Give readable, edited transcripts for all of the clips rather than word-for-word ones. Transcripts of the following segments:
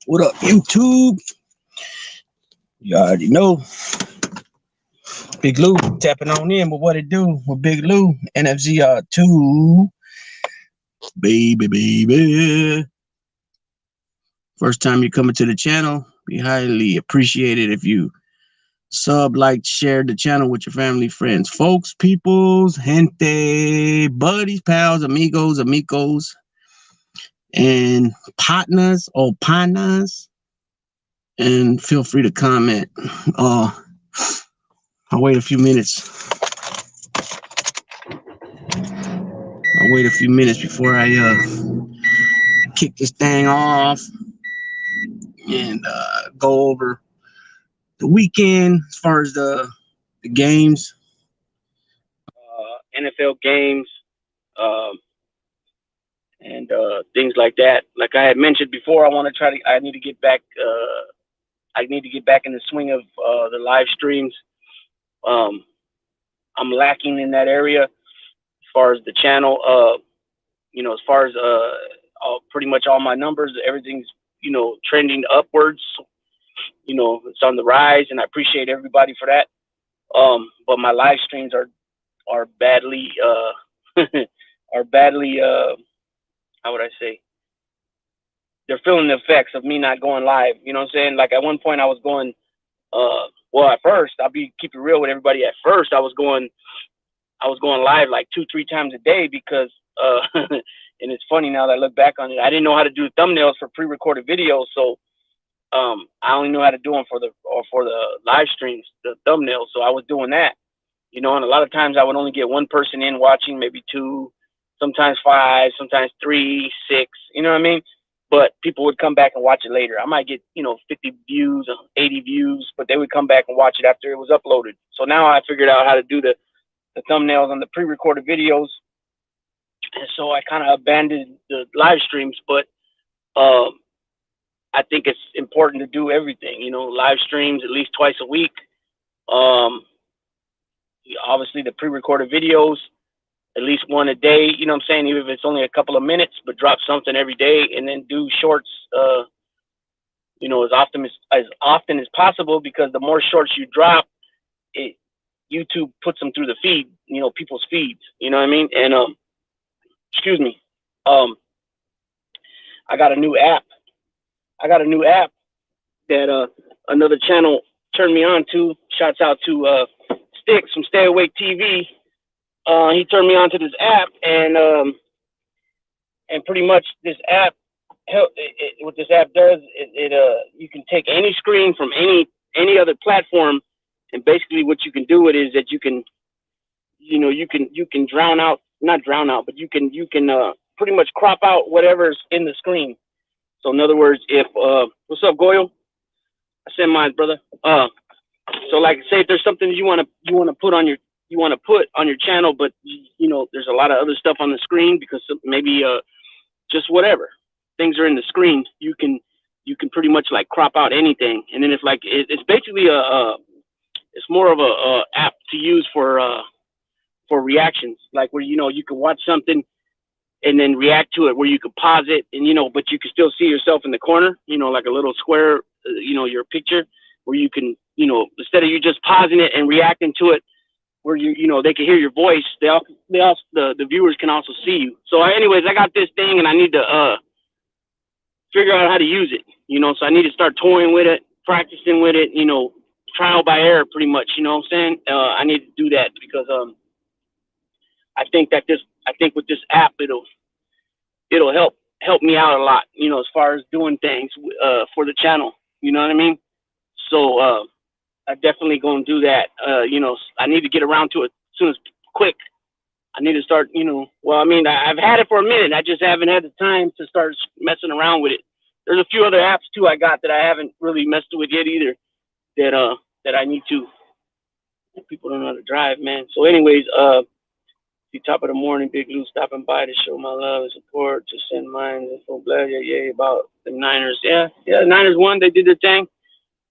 What up, YouTube? You already know. Big Lou tapping on in with what it do with Big Lou. NFZR2. Baby. First time you coming to the channel, we highly appreciate it if you sub, like, share the channel with your family, friends, folks, peoples, gente, buddies, pals, amigos, and partners or partners. And feel free to comment. I'll wait a few minutes. I'll wait a few minutes before I kick this thing off and go over the weekend as far as the games, NFL games, and things like that. Like I had mentioned before, I need to get back. I need to get back in the swing of the live streams. I'm lacking in that area as far as the channel. As far as pretty much all my numbers, everything's trending upwards. It's on the rise, and I appreciate everybody for that. But my live streams are badly how would I say? They're feeling the effects of me not going live. You know what I'm saying? Like at one point I was going, at first, keep it real with everybody. At first I was going live like 2-3 times a day because, and it's funny now that I look back on it, I didn't know how to do thumbnails for pre-recorded videos. So, I only knew how to do them for the live streams, the thumbnails. So I was doing that, and a lot of times I would only get one person in watching, maybe 2, sometimes 5, sometimes 3, 6, you know what I mean? But people would come back and watch it later. I might get, 50 views, 80 views, but they would come back and watch it after it was uploaded. So now I figured out how to do the thumbnails on the pre-recorded videos. And so I kind of abandoned the live streams, but I think it's important to do everything, live streams at least twice a week. Obviously the pre-recorded videos, at least one a day, you know what I'm saying? Even if it's only a couple of minutes, but drop something every day, and then do shorts, as often as possible, because the more shorts you drop, YouTube puts them through the feed, people's feeds, you know what I mean? And, excuse me, I got a new app that, another channel turned me on to. Shouts out to, Sticks from Stay Awake TV. He turned me on to this app, and pretty much this app, what this app does, you can take any screen from any other platform, and basically what you can do it is that you can not drown out, but you can pretty much crop out whatever's in the screen. So in other words, if what's up, Goyle? I said mine, brother. So like, say if there's something you want to put on your channel, but there's a lot of other stuff on the screen because maybe just whatever things are in the screen, you can pretty much like crop out anything. And then it's basically it's more of a app to use for reactions, like where you can watch something and then react to it, where you could pause it and but you can still see yourself in the corner, like a little square, your picture, where you can instead of you just pausing it and reacting to it, where they can hear your voice, the viewers can also see you. So anyways, I got this thing and I need to figure out how to use it, so I need to start toying with it, practicing with it, trial by error pretty much, what I'm saying? I need to do that because I think with this app it'll help me out a lot, as far as doing things for the channel, you know what I mean? So I definitely gonna do that. I need to get around to it as soon as quick. I need to start, I've had it for a minute. I just haven't had the time to start messing around with it. There's a few other apps too I got that I haven't really messed with yet either, that I need to. People don't know how to drive, man. So anyways, the top of the morning, Big Lou stopping by to show my love and support, to send mine info, blah, yeah, about the Niners. Yeah, the Niners won. They did their thing.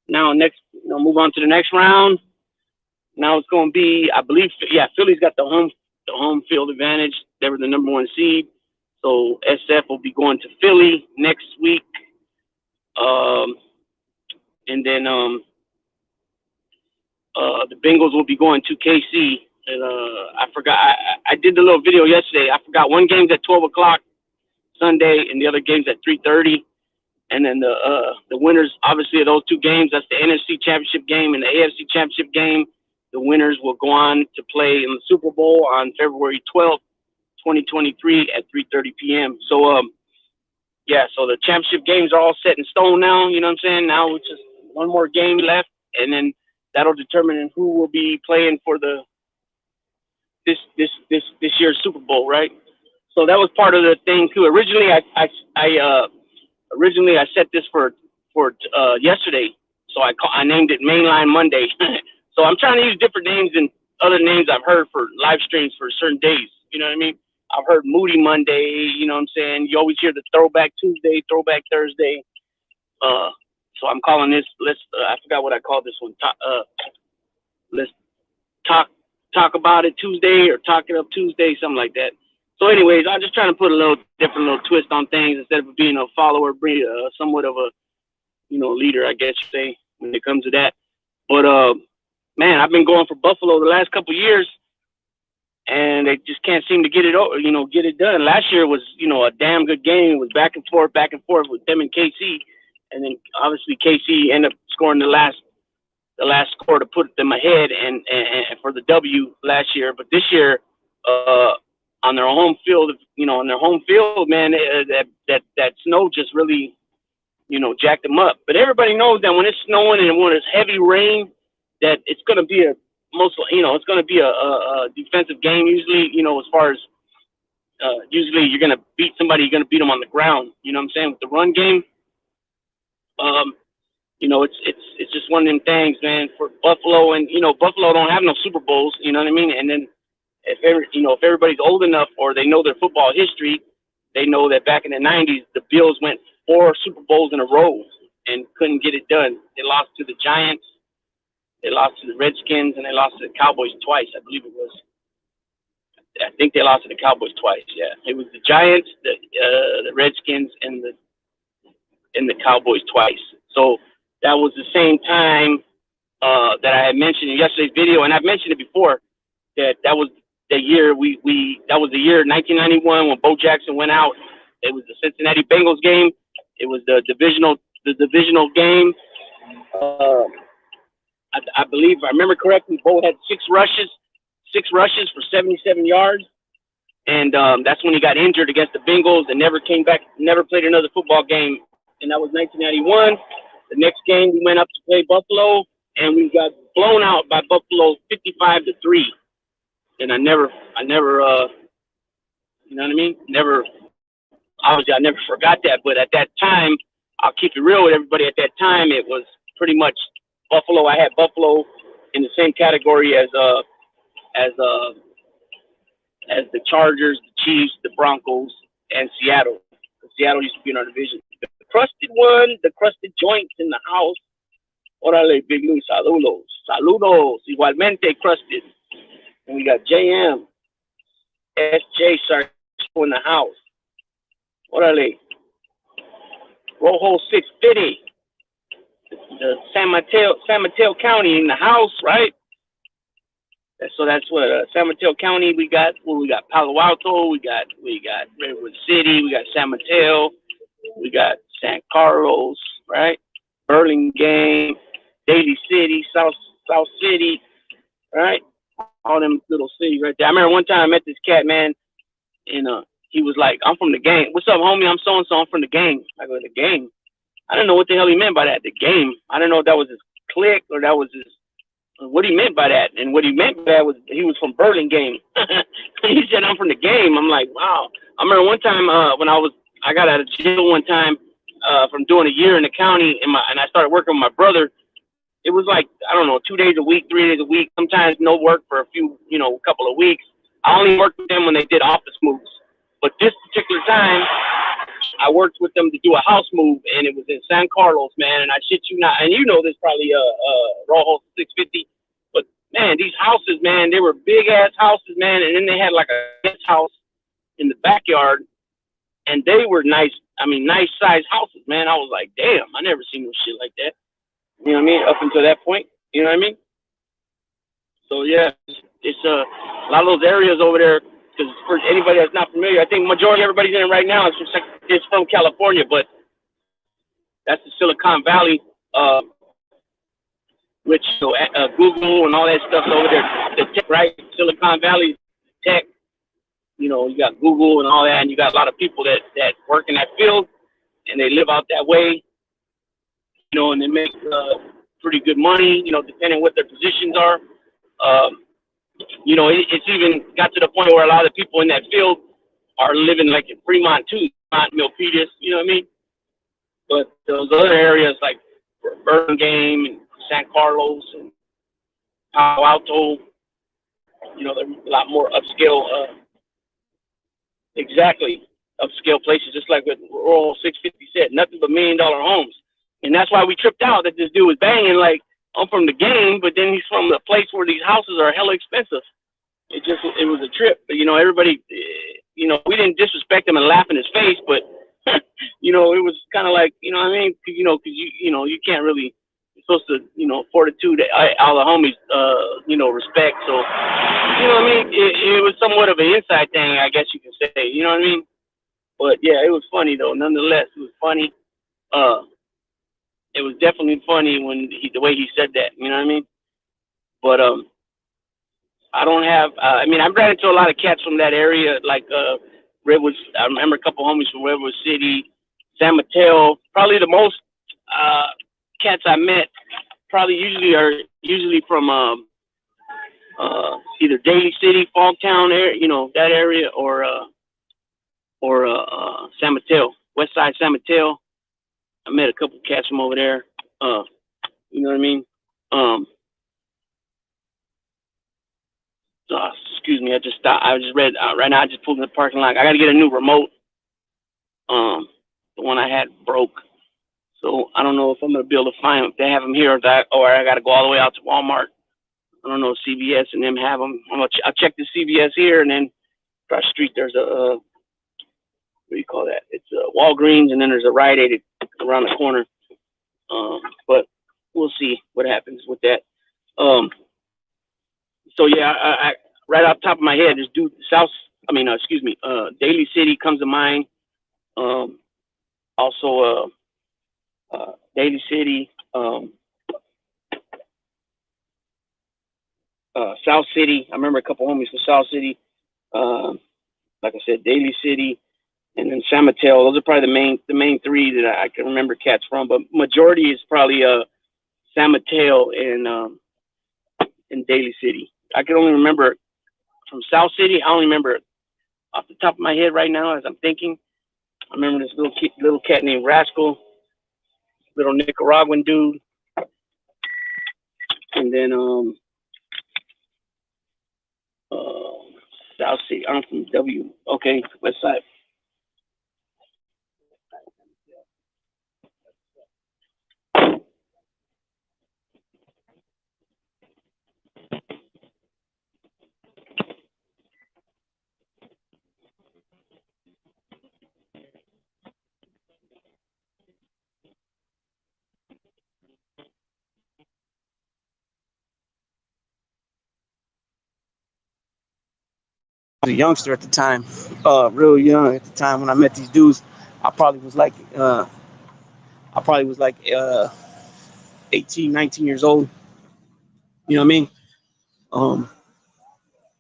Now move on to the next round. Now it's going to be, I believe, yeah, Philly's got the home field advantage. They were the number one seed, so SF will be going to Philly next week, um, and then the Bengals will be going to KC. And I forgot, I did the little video yesterday. I forgot one game's at 12 o'clock Sunday, and the other game's at 3:30. And then the winners, obviously, of those two games, that's the NFC Championship game and the AFC Championship game. The winners will go on to play in the Super Bowl on February 12th, 2023 at 3:30 p.m. So, yeah, so the championship games are all set in stone now. You know what I'm saying? Now it's just one more game left, and then that'll determine who will be playing for this year's Super Bowl, right? So that was part of the thing too. Originally, I set this for yesterday, so I named it Mainline Monday. So I'm trying to use different names than other names I've heard for live streams for certain days. You know what I mean? I've heard Moody Monday. You know what I'm saying? You always hear the Throwback Tuesday, Throwback Thursday. So I'm calling this. I forgot what I called this one. Let's talk about it Tuesday or Talk It Up Tuesday, something like that. So, anyways, I'm just trying to put a little different little twist on things instead of being a follower, being somewhat of a leader, I guess you say, when it comes to that. But man, I've been going for Buffalo the last couple of years, and they just can't seem to get it over, get it done. Last year was a damn good game. It was back and forth with them and KC, and then obviously KC ended up scoring the last score to put them ahead and for the W last year. But this year, on their home field, man, that snow just really, jacked them up. But everybody knows that when it's snowing and when it's heavy rain, that it's going to be it's going to be a defensive game usually. As far as usually you're going to beat somebody, you're going to beat them on the ground. You know what I'm saying? With the run game, it's just one of them things, man. For Buffalo, and Buffalo don't have no Super Bowls. You know what I mean? And then if everybody's old enough or they know their football history, they know that back in the 90s, the Bills went 4 Super Bowls in a row and couldn't get it done. They lost to the Giants, they lost to the Redskins, and they lost to the Cowboys twice, I believe it was. I think they lost to the Cowboys twice, yeah. It was the Giants, the Redskins, and the Cowboys twice. So that was the same time that I had mentioned in yesterday's video, and I've mentioned it before, that was the year that was the year 1991 when Bo Jackson went out. It was the Cincinnati Bengals game. It was the divisional game. I believe, if I remember correctly, Bo had 6 rushes for 77 yards, and that's when he got injured against the Bengals and never came back, never played another football game. And that was 1991. The next game we went up to play Buffalo, and we got blown out by Buffalo 55-3. And I never, you know what I mean? Obviously, I never forgot that. But at that time, I'll keep it real with everybody. At that time, it was pretty much Buffalo. I had Buffalo in the same category as the Chargers, the Chiefs, the Broncos, and Seattle. Seattle used to be in our division. The crusted one, the crusted joints in the house. Orale, Big Lou, saludos, igualmente crusted. And we got JM, SJ Sarko in the house. Orale. Rojo 650. The San Mateo County in the house, right? So that's what San Mateo County we got. Well, we got Palo Alto, we got Redwood City, we got San Mateo, we got San Carlos, right? Burlingame, Daly City, South City, right? All them little cities right there. I remember one time I met this cat, man, and he was like, "I'm from the gang." "What's up, homie? I'm so and so. I'm from the gang." I go, "The gang?" I didn't know what the hell he meant by that. The game. I didn't know if that was his clique or that was his. What he meant by that, and what he meant by that was he was from Burlingame. He said, "I'm from the game." I'm like, wow. I remember one time when I got out of jail one time from doing a year in the county, and I started working with my brother. It was like, I don't know, 2 days a week, 3 days a week, sometimes no work for a couple of weeks. I only worked with them when they did office moves. But this particular time, I worked with them to do a house move, and it was in San Carlos, man. And I shit you not, and you know this probably, Rojo 650. But man, man, these houses, man, they were big ass houses, man, and then they had like a guest house in the backyard, and they were nice. I mean, nice sized houses, man. I was like, damn, I never seen no shit like that. You know what I mean? Up until that point, you know what I mean? So yeah, it's a lot of those areas over there. Because for anybody that's not familiar, I think majority of everybody's in it right now is from California, but that's the Silicon Valley, which Google and all that stuff over there, the tech, right? Silicon Valley tech. You know, you got Google and all that, and you got a lot of people that work in that field, and they live out that way. You know, and they make pretty good money. You know, depending on what their positions are. You know, it's even got to the point where a lot of the people in that field are living like in Fremont too, Milpitas, you know what I mean? But those other areas like Burlingame and San Carlos and Palo Alto, you know, they're a lot more upscale, upscale places, just like what Rural 650 said, nothing but $1 million homes. And that's why we tripped out that this dude was banging like, I'm from the game, but then he's from the place where these houses are hella expensive. It was a trip. But, you know, everybody, you know, we didn't disrespect him and laugh in his face, but, you know, it was kind of like, you know what I mean? You know, because, you know, you can't really, you're supposed to, you know, fortitude, all the homies, you know, respect. So, you know what I mean? It was somewhat of an inside thing, I guess you can say. You know what I mean? But, yeah, it was funny, though. Nonetheless, it was funny. It was definitely funny when the way he said that, you know what I mean? But I don't have. I mean, I've ran into a lot of cats from that area, like Redwood. I remember a couple homies from Redwood City, San Mateo. Probably the most cats I met, usually from either Daly City, Fogtown area, you know, that area, or San Mateo, West Side San Mateo. I met a couple cats from over there. You know what I mean? Excuse me. I just stopped. I just read right now. I just pulled in the parking lot. I got to get a new remote. The one I had broke, so I don't know if I'm gonna be able to find them. If they have them here, or I got to go all the way out to Walmart. I don't know if CVS and them have them. I'll check the CVS here, and then across the street there's a what do you call that? It's a Walgreens, and then there's a Rite Aid around the corner. But we'll see what happens with that. So yeah, I right off the top of my head, this dude, Daly City comes to mind. Also, Daly City, South City. I remember a couple homies from South City. Like I said, Daly City, and then San Mateo. Those are probably the main three that I can remember cats from. But majority is probably San Mateo and Daly City. I can only remember from South City. I only remember off the top of my head right now as I'm thinking. I remember this little cat named Rascal, little Nicaraguan dude, and then South City. I'm from W. Okay, West Side. I was a youngster at the time, real young at the time when I met these dudes. I probably was like 18, 19 years old. You know what I mean?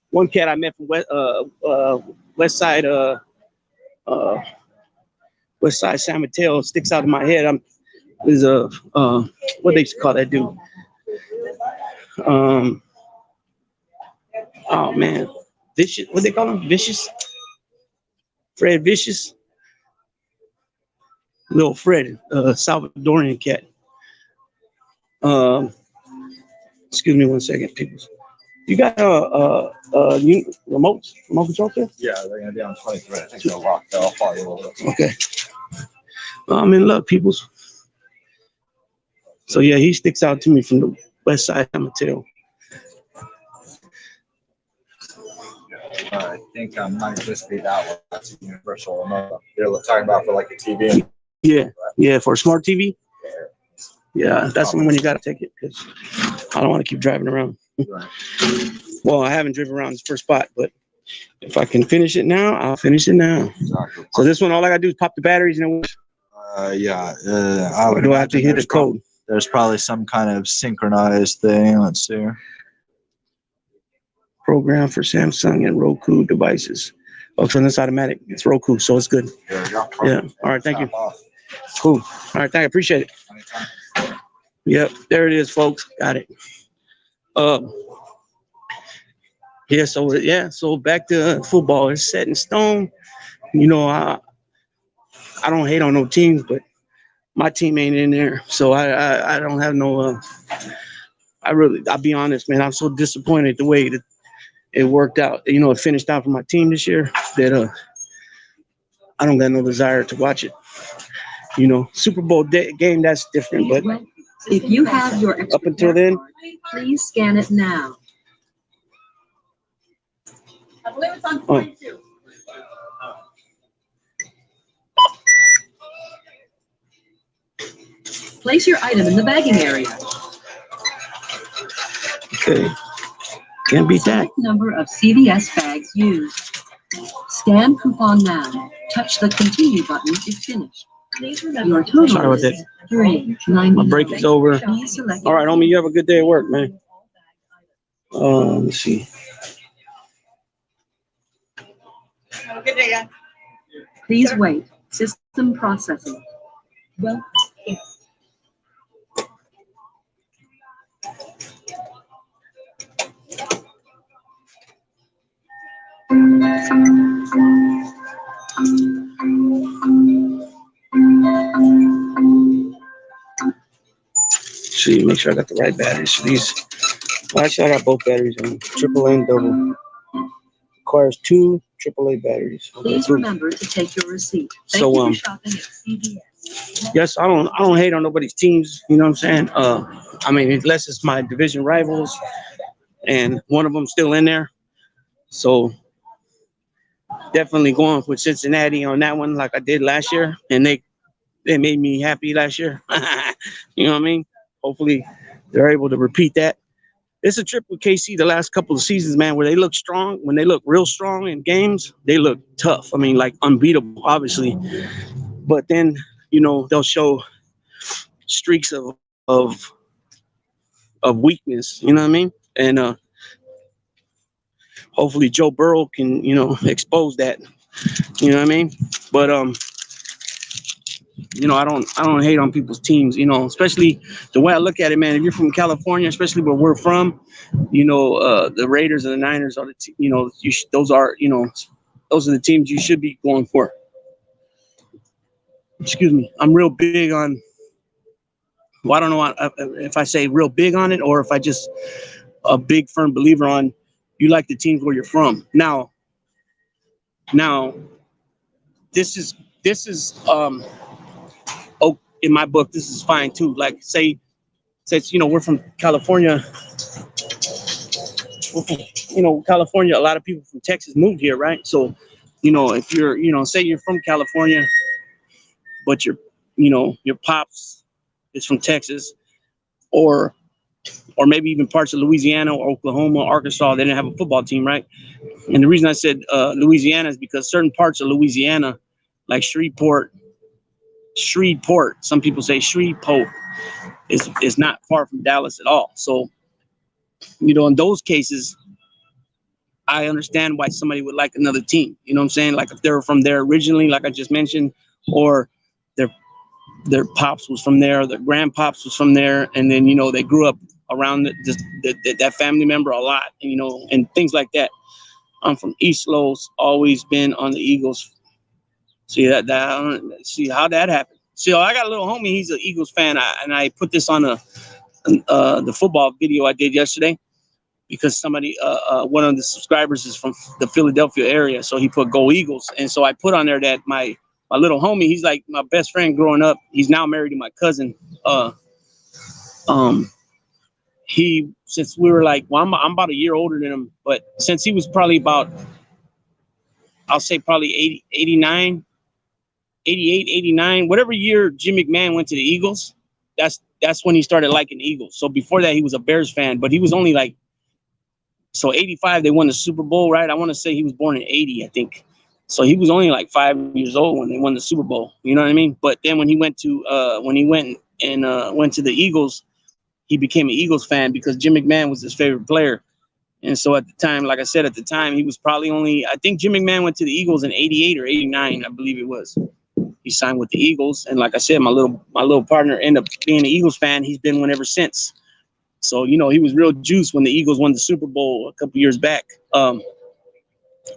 One cat I met from West Side, West Side San Mateo sticks out in my head. What they call that dude? Oh man, Vicious. What they call him? Vicious. Fred Vicious. Little Fred, Salvadorian cat. Excuse me one second, people. You got remote control there? Yeah, they're gonna be on 23. I think they're locked. I'll follow you over. Okay. Well, I'm in luck, peoples. So yeah, he sticks out to me from the West Side San Mateo. I think I might just be that one. That's a universal remote. You're talking about for like a TV. Yeah, for a smart TV. Yeah, that's the one you got to take it because I don't want to keep driving around. Right. Well, I haven't driven around this first spot, but if I can finish it now, I'll finish it now. Exactly. So this one, all I got to do is pop the batteries and it Yeah. or do I have to hit the code? There's probably some kind of synchronized thing. Let's see. Program for Samsung and Roku devices. Oh, so it's automatic. It's Roku, so it's good. There you go. Yeah. All right. Thank you. Cool. All right. Thank you. Appreciate it. Yep. There it is, folks. Got it. Yeah. So back to football. It's set in stone. You know, I don't hate on no teams, but my team ain't in there, so I don't have no. I'll be honest, man. I'm so disappointed the way that it worked out. You know, it finished out for my team this year that I don't got no desire to watch it. You know, Super Bowl game, that's different, but if you have your up until then, please scan it now. I believe it's on 22. Place your item in the bagging area. okay, can't beat that. Select number of CVS bags used. Scan coupon now. Touch the continue button if finished. Please remember your total Sorry about that. is $3.99. My break is over. Please select All right, homie, you have a good day at work, man. Let's see. Have a good day, guys. Please wait. System processing. Well, See, make sure I got the right batteries for these. Well, actually, I got both batteries on. AAA and double. Requires 2 AAA batteries. Okay, please cool. remember to take your receipt. Thank So, you for shopping at CVS. Yes, I don't hate on nobody's teams. You know what I'm saying? I mean, unless it's my division rivals, and one of them still in there. So definitely going with Cincinnati on that one, like I did last year, and they made me happy last year. You know what I mean? Hopefully, they're able to repeat that. It's a trip with KC the last couple of seasons, man, where they look strong. When they look real strong in games, they look tough. I mean, like unbeatable, obviously. But then, you know, they'll show streaks of weakness. You know what I mean? And hopefully Joe Burrow can, you know, expose that. You know what I mean? But you know, I don't hate on people's teams, you know, especially the way I look at it, man. If you're from California, especially where we're from, you know, the Raiders and the Niners are you know, those are the teams you should be going for. Excuse me. I'm real big on, well, I don't know if I say real big on it or if I just a big firm believer on you like the teams where you're from. Now this is in my book, this is fine too. Like since, you know, we're from California, California, a lot of people from Texas moved here, right? So, you know, if you're, you know, say you're from California, but your pops is from Texas, or maybe even parts of Louisiana or Oklahoma, Arkansas, they didn't have a football team, right? And the reason I said Louisiana is because certain parts of Louisiana, like Shreveport, some people say Shreveport, is not far from Dallas at all. So, you know, in those cases, I understand why somebody would like another team. You know what I'm saying? Like if they were from there originally, like I just mentioned, or their pops was from there, their grandpops was from there, and then, you know, they grew up around that family member a lot, you know, and things like that. I'm from East Los, always been on the Eagles. See see how that happened. See, I got a little homie, he's an Eagles fan, and I put this on the football video I did yesterday because somebody, one of the subscribers is from the Philadelphia area, so he put "Go Eagles," and so I put on there that my little homie, he's like my best friend growing up. He's now married to my cousin. Since we were like, well, I'm about a year older than him, but since he was probably about I'll say probably 80, 89, 88, 89, whatever year Jim McMahon went to the Eagles. That's when he started liking the Eagles. So before that, he was a Bears fan, but he was only like, so 85, they won the Super Bowl, right? I want to say he was born in 80, I think. So he was only like 5 years old when they won the Super Bowl. You know what I mean? But then when he went to went to the Eagles, he became an Eagles fan because Jim McMahon was his favorite player. And so at the time, like I said, at the time, he was probably only, I think Jim McMahon went to the Eagles in 88 or 89, I believe it was. He signed with the Eagles. And like I said, my little partner ended up being an Eagles fan. He's been one ever since. So, you know, he was real juiced when the Eagles won the Super Bowl a couple years back.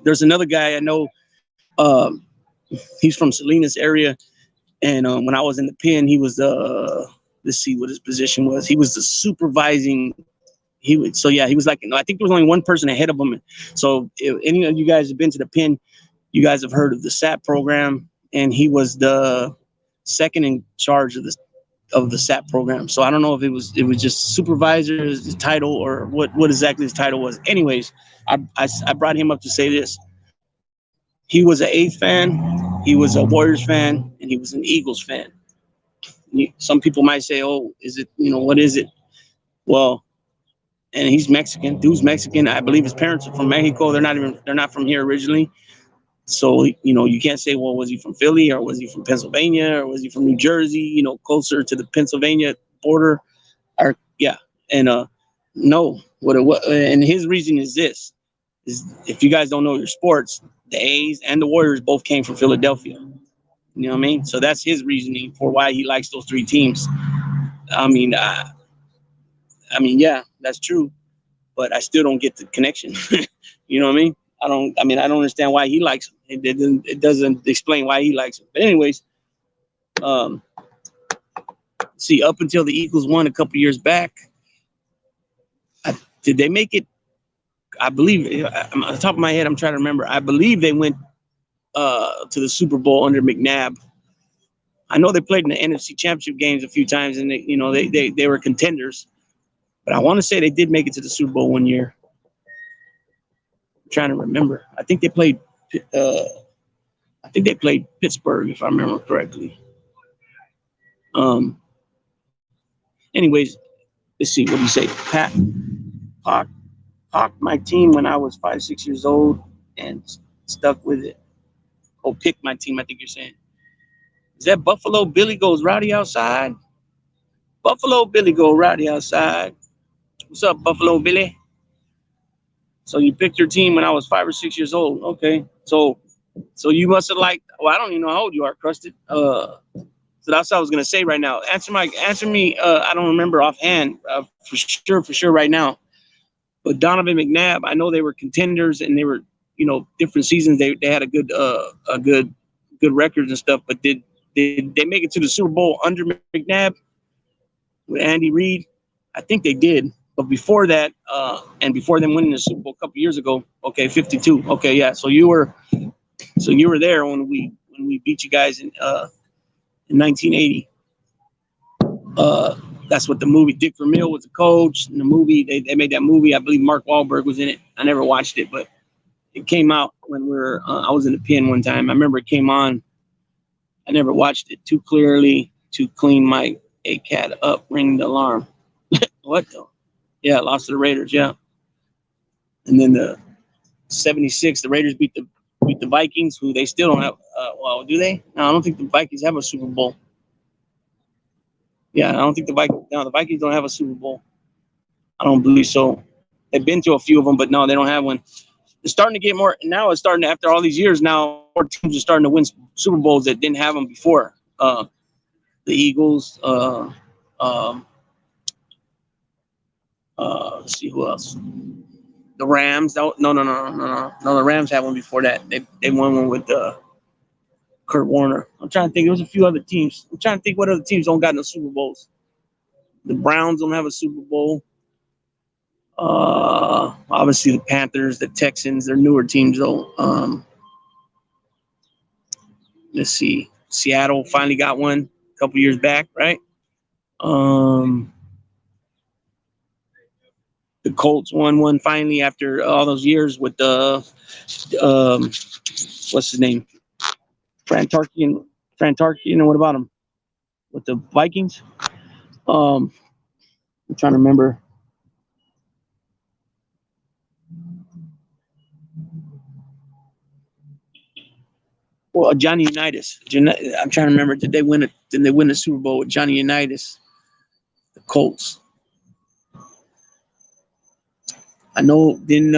There's another guy I know. He's from Salinas area. And when I was in the pen, he was let's see what his position was. He was the supervising. He was like, I think there was only one person ahead of him. So if any of you guys have been to the pen, you guys have heard of the SAP program, and he was the second in charge of the SAP program. So I don't know if it was just supervisor's title or what exactly his title was. Anyways, I brought him up to say this. He was an A's fan, he was a Warriors fan, and he was an Eagles fan. Some people might say, oh, is it, what is it? Well, and he's Mexican. Dude's Mexican. I believe his parents are from Mexico. They're not from here originally. So, you can't say, well, was he from Philly or was he from Pennsylvania or was he from New Jersey, closer to the Pennsylvania border? Or, yeah. And no, and his reason is this, is if you guys don't know your sports, the A's and the Warriors both came from Philadelphia. You know what I mean? So that's his reasoning for why he likes those three teams. I mean, yeah, that's true, but I still don't get the connection. You know what I mean? I don't understand why he likes him. It doesn't explain why he likes him. But anyways, see, up until the Eagles won a couple years back, did they make it? I believe, on the top of my head, I'm trying to remember. I believe they went to the Super Bowl under McNabb. I know they played in the NFC Championship games a few times, and they were contenders. But I want to say they did make it to the Super Bowl one year. I'm trying to remember. I think they played Pittsburgh, if I remember correctly. Anyways, let's see. What do you say? Pac my team when I was 5, 6 years old and stuck with it. Oh, pick my team, I think you're saying. Is that Buffalo Billy Goes Rowdy Outside? Buffalo Billy Go Rowdy Outside. What's up, Buffalo Billy? So you picked your team when I was 5 or 6 years old. Okay. So you must have liked, well, I don't even know how old you are, Crusted. So that's what I was going to say right now. Answer me. I don't remember offhand for sure right now. But Donovan McNabb, I know they were contenders and they were, different seasons. They had a good records and stuff. But did they make it to the Super Bowl under McNabb with Andy Reid? I think they did. But before that, and before them winning the Super Bowl a couple years ago, okay, 52. Okay, yeah. So you were there when we beat you guys in 1980. That's what the movie. Dick Vermeil was the coach. In the movie, they made that movie. I believe Mark Wahlberg was in it. I never watched it, but it came out when I was in the pen one time. I remember it came on. I never watched it too clearly to clean my ACAT up, ring the alarm. What the? Yeah, lost to the Raiders. Yeah, and then the 76, the Raiders beat the Vikings, who they still don't have. Well, do they? No, I don't think the Vikings have a Super Bowl. Yeah, I don't think the Vikings don't have a Super Bowl. I don't believe so. They've been to a few of them, but no, they don't have one. It's starting to get more. Now it's starting to, after all these years, now more teams are starting to win Super Bowls that didn't have them before. The Eagles. Let's see who else. The Rams. No. The Rams had one before that. They won one with Kurt Warner. I'm trying to think. There was a few other teams. I'm trying to think what other teams don't got no Super Bowls. The Browns don't have a Super Bowl. Obviously the Panthers, the Texans, they're newer teams though. Let's see. Seattle finally got one a couple years back, right? The the Colts won one finally after all those years with the what's his name? Fran Tarkian, what about him? With the Vikings? I'm trying to remember. Well, Johnny Unitas. I'm trying to remember. Did they win it? Did they win the Super Bowl with Johnny Unitas? The Colts. I know. Then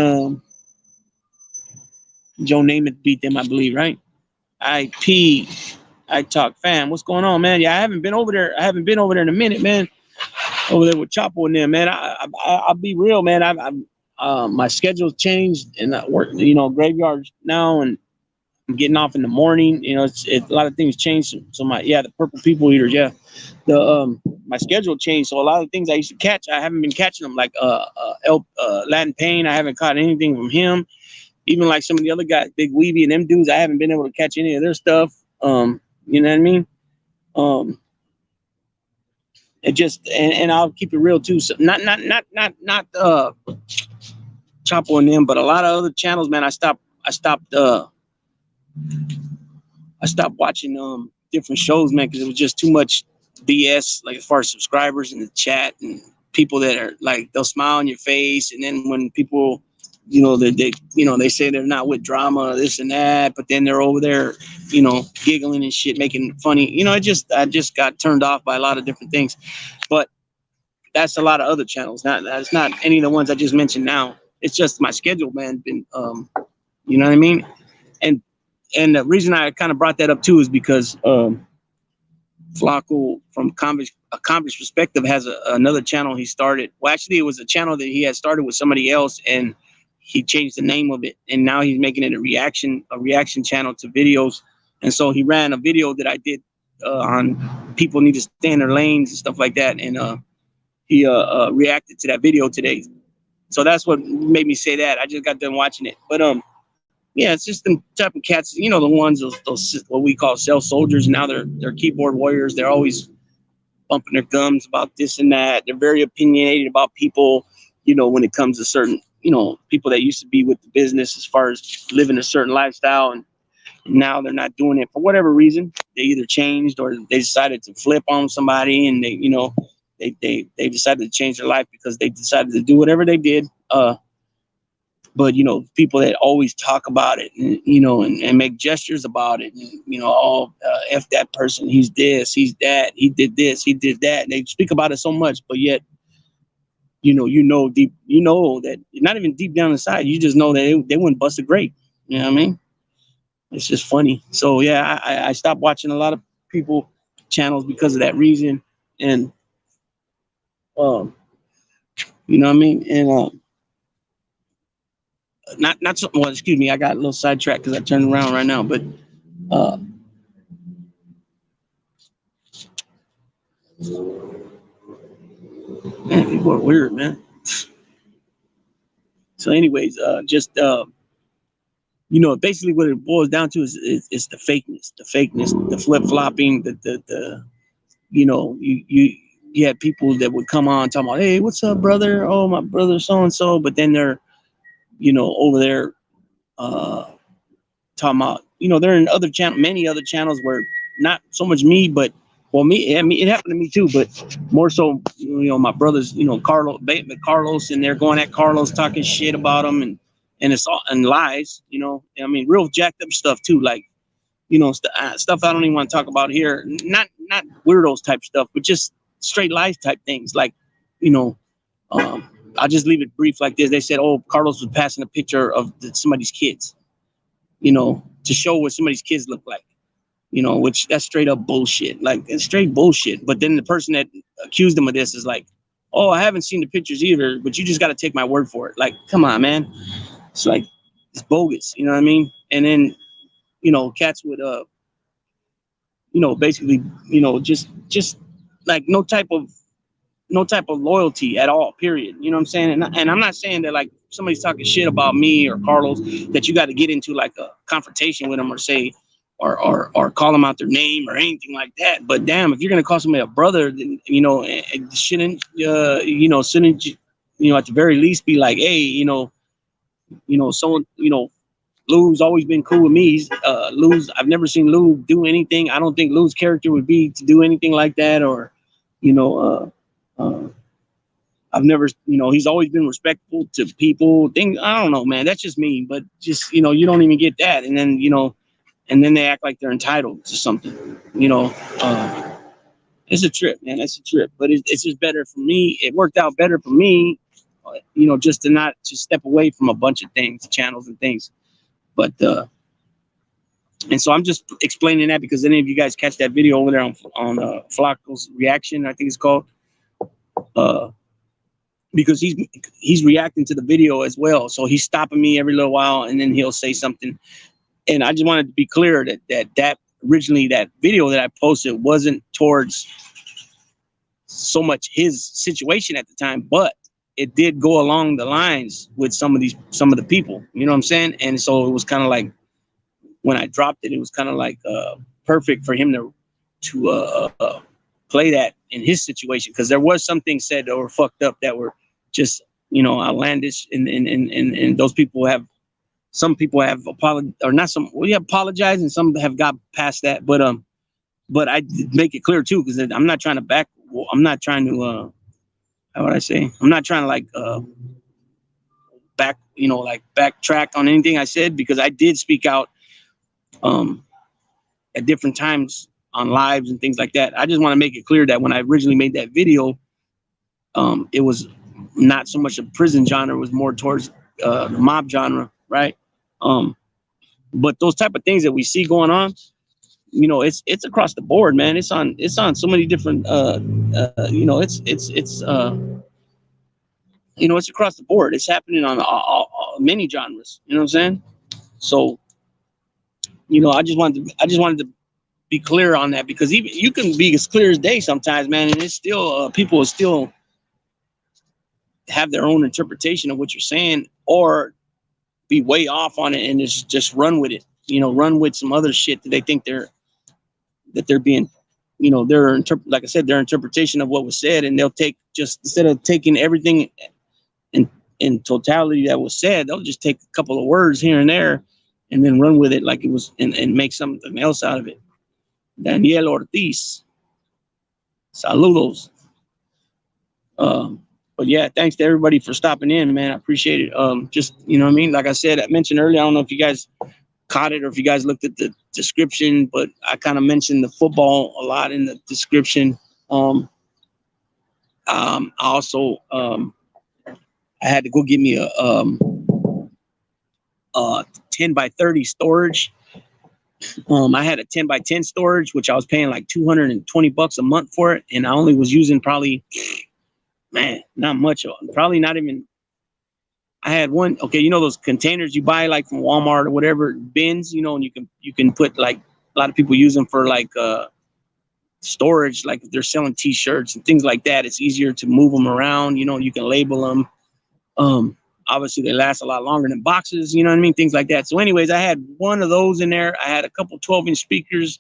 Joe Namath beat them, I believe, right? I talk fam. What's going on, man? Yeah, I haven't been over there. I haven't been over there in a minute, man. Over there with Chapo and them, man. I'll be real, man. My schedule's changed, and I work, graveyards now, and I'm getting off in the morning. It's a lot of things changed. So the Purple People Eaters, yeah. My schedule changed, so a lot of things I used to catch, I haven't been catching them. Like Latin Payne, I haven't caught anything from him. Even like some of the other guys, Big Weeby and them dudes, I haven't been able to catch any of their stuff. You know what I mean? It just and I'll keep it real too. So not Chapo and them, but a lot of other channels, man. I stopped watching different shows, man, because it was just too much BS. Like as far as subscribers in the chat and people that are like they'll smile on your face, and then when people, they say they're not with drama, this and that, but then they're over there, giggling and shit, making funny. I just got turned off by a lot of different things, but that's a lot of other channels. That's not any of the ones I just mentioned now. It's just my schedule, man. Been, you know what I mean? And the reason I kind of brought that up too is because Flacco, from Accomplished Perspective, has another channel he started. Well, actually, it was a channel that he had started with somebody else, and he changed the name of it, and now he's making it a reaction channel to videos. And so he ran a video that I did on people need to stay in their lanes and stuff like that, and he reacted to that video today. So that's what made me say that. I just got done watching it, but yeah, it's just the type of cats, the ones those what we call self soldiers. Now they're keyboard warriors. They're always bumping their gums about this and that. They're very opinionated about people, when it comes to certain, people that used to be with the business as far as living a certain lifestyle, and now they're not doing it for whatever reason. They either changed or they decided to flip on somebody, and they decided to change their life because they decided to do whatever they did. But, people that always talk about it, and, and make gestures about it, and, F that person, he's this, he's that, he did this, he did that. And they speak about it so much, but yet, deep, that not even deep down inside, you just know that they wouldn't bust a grape. You know what I mean? It's just funny. So, yeah, I stopped watching a lot of people channels because of that reason. And, you know what I mean? And, not so well, excuse me, I got a little sidetracked because I turned around right now, but man, people are weird, man. So anyways, basically what it boils down to is the fakeness, the flip-flopping, you had people that would come on talking about, hey, what's up, brother? Oh, my brother so-and-so, but then they're over there talking about, they're in many other channels where not so much me, but it happened to me too, but more so, my brothers, Carlos, and they're going at Carlos, talking shit about him, and it's all and lies, real jacked up stuff too, like, stuff I don't even want to talk about here, not weirdos type stuff, but just straight lies type things, like, I'll just leave it brief like this. They said, oh, Carlos was passing a picture of somebody's kids, to show what somebody's kids look like, which that's straight up bullshit. Like, it's straight bullshit. But then the person that accused them of this is like, oh, I haven't seen the pictures either, but you just got to take my word for it. Like, come on, man. It's like, it's bogus. You know what I mean? And then, cats would, basically, just like no type of loyalty at all, period. You know what I'm saying? And I'm not saying that like somebody's talking shit about me or Carlos that you got to get into like a confrontation with them or say or call them out their name or anything like that. But damn, if you're gonna call somebody a brother, then it shouldn't you know, at the very least be like, hey, someone, Lou's always been cool with me. I've never seen Lou do anything. I don't think Lou's character would be to do anything like that, or, I've never, he's always been respectful to people. I don't know, man. That's just me. But just, you don't even get that, and then they act like they're entitled to something. It's a trip, man. It's a trip. But it's just better for me. It worked out better for me, just to step away from a bunch of things, channels and things. But and so I'm just explaining that because any of you guys catch that video over there on Flacco's reaction, I think it's called, because he's reacting to the video as well. So he's stopping me every little while, and then he'll say something. And I just wanted to be clear that originally that video that I posted wasn't towards so much his situation at the time, but it did go along the lines with some of the people, you know what I'm saying? And so it was kind of like, when I dropped it, it was kind of like perfect for him to play that in his situation, because there was some things said that were fucked up, that were just, outlandish, and those people have, some people have apologized, or not some, well, yeah, apologized, and some have got past that, but I make it clear too, because I'm not trying to how would I say? I'm not trying to backtrack on anything I said, because I did speak out at different times on lives and things like that. I just want to make it clear that when I originally made that video, it was not so much a prison genre, it was more towards the mob genre, right? But those type of things that we see going on, it's across the board, man. It's on so many different it's across the board. It's happening on many genres, you know what I'm saying? So, I just wanted to be clear on that, because even you can be as clear as day sometimes, man, and it's still people will still have their own interpretation of what you're saying, or be way off on it and just run with it, run with some other shit that they think they're being, like I said, their interpretation of what was said, and they'll take, just instead of taking everything in totality that was said, they'll just take a couple of words here and there and then run with it like it was, and make something else out of it. Daniel Ortiz, saludos. But yeah, thanks to everybody for stopping in, man. I appreciate it. Just, what I mean? Like I said, I mentioned earlier, I don't know if you guys caught it or if you guys looked at the description, but I kind of mentioned the football a lot in the description. I also, I had to go get me a 10 by 30 storage. I had a 10 by 10 storage, which I was paying like $220 a month for it. And I only was using probably, man, not much. Probably not even, I had one, okay, those containers you buy like from Walmart or whatever, bins, and you can put, like, a lot of people use them for like storage, like if they're selling t-shirts and things like that. It's easier to move them around, you can label them. Obviously they last a lot longer than boxes, you know what I mean? Things like that. So anyways, I had one of those in there. I had a couple 12-inch speakers.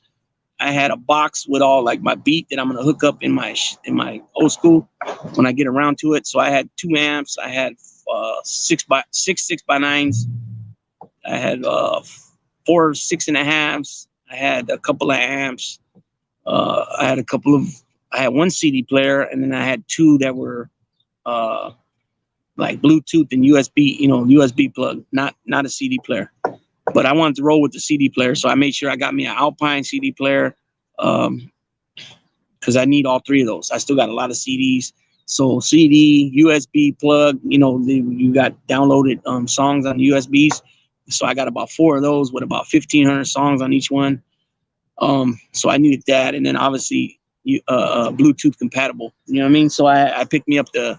I had a box with all like my beat that I'm going to hook up in my old school when I get around to it. So I had 2 amps. I had 6 by 9s. I had 4 6.5s. I had a couple of amps. I had one CD player, and then I had 2 that were like Bluetooth and USB, USB plug, not a CD player. But I wanted to roll with the CD player, so I made sure I got me an Alpine CD player, because I need all 3 of those. I still got a lot of CDs. So CD, USB plug, you got downloaded songs on USBs. So I got about 4 of those with about 1,500 songs on each one. So I needed that, and then obviously Bluetooth compatible. You know what I mean? So I picked me up the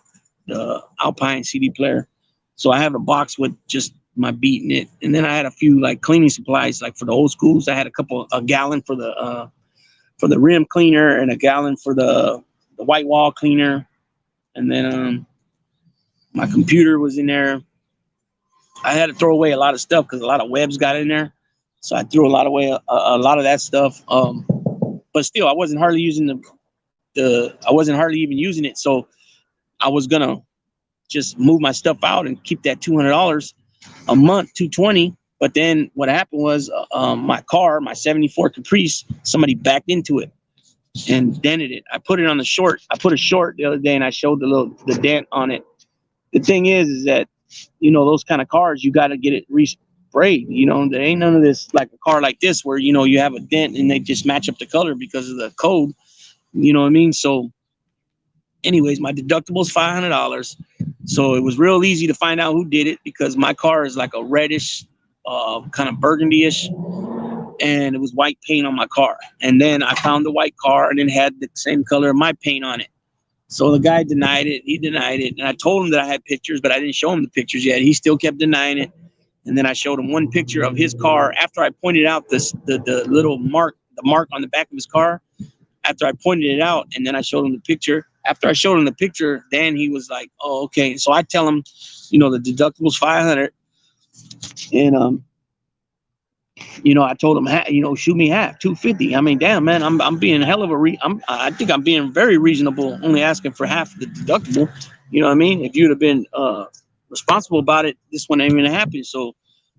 Alpine CD player. So I have a box with just my beat in it, and then I had a few like cleaning supplies, like for the old schools. I had a gallon for the rim cleaner, and a gallon for the white wall cleaner, and then my computer was in there. I had to throw away a lot of stuff because a lot of webs got in there, so I threw a lot away, a lot of that stuff. But still, I wasn't hardly using I wasn't hardly even using it. So I was gonna just move my stuff out and keep that $200 a month, $220. But then what happened was my car, my 74 Caprice, somebody backed into it and dented it. I put it on the short. I put a short the other day and I showed the dent on it. The thing is that, you know, those kind of cars, you got to get it resprayed. You know, there ain't none of this like a car like this where, you know, you have a dent and they just match up the color because of the code. You know what I mean? So anyways, my deductible is $500. So it was real easy to find out who did it because my car is like a reddish, kind of burgundy-ish, and it was white paint on my car. And then I found the white car and it had the same color of my paint on it. So the guy denied it. He denied it. And I told him that I had pictures, but I didn't show him the pictures yet. He still kept denying it. And then I showed him one picture of his car after I pointed out the little mark, the mark on the back of his car. After I pointed it out, and then I showed him the picture. After I showed him the picture, then he was like, "Oh, okay." So I tell him, you know, the deductible's $500, and you know, I told him, you know, shoot me half, $250. I mean, damn, man, I'm being hell of a I think I'm being very reasonable, only asking for half the deductible. You know what I mean? If you'd have been responsible about it, this one ain't gonna happen. So,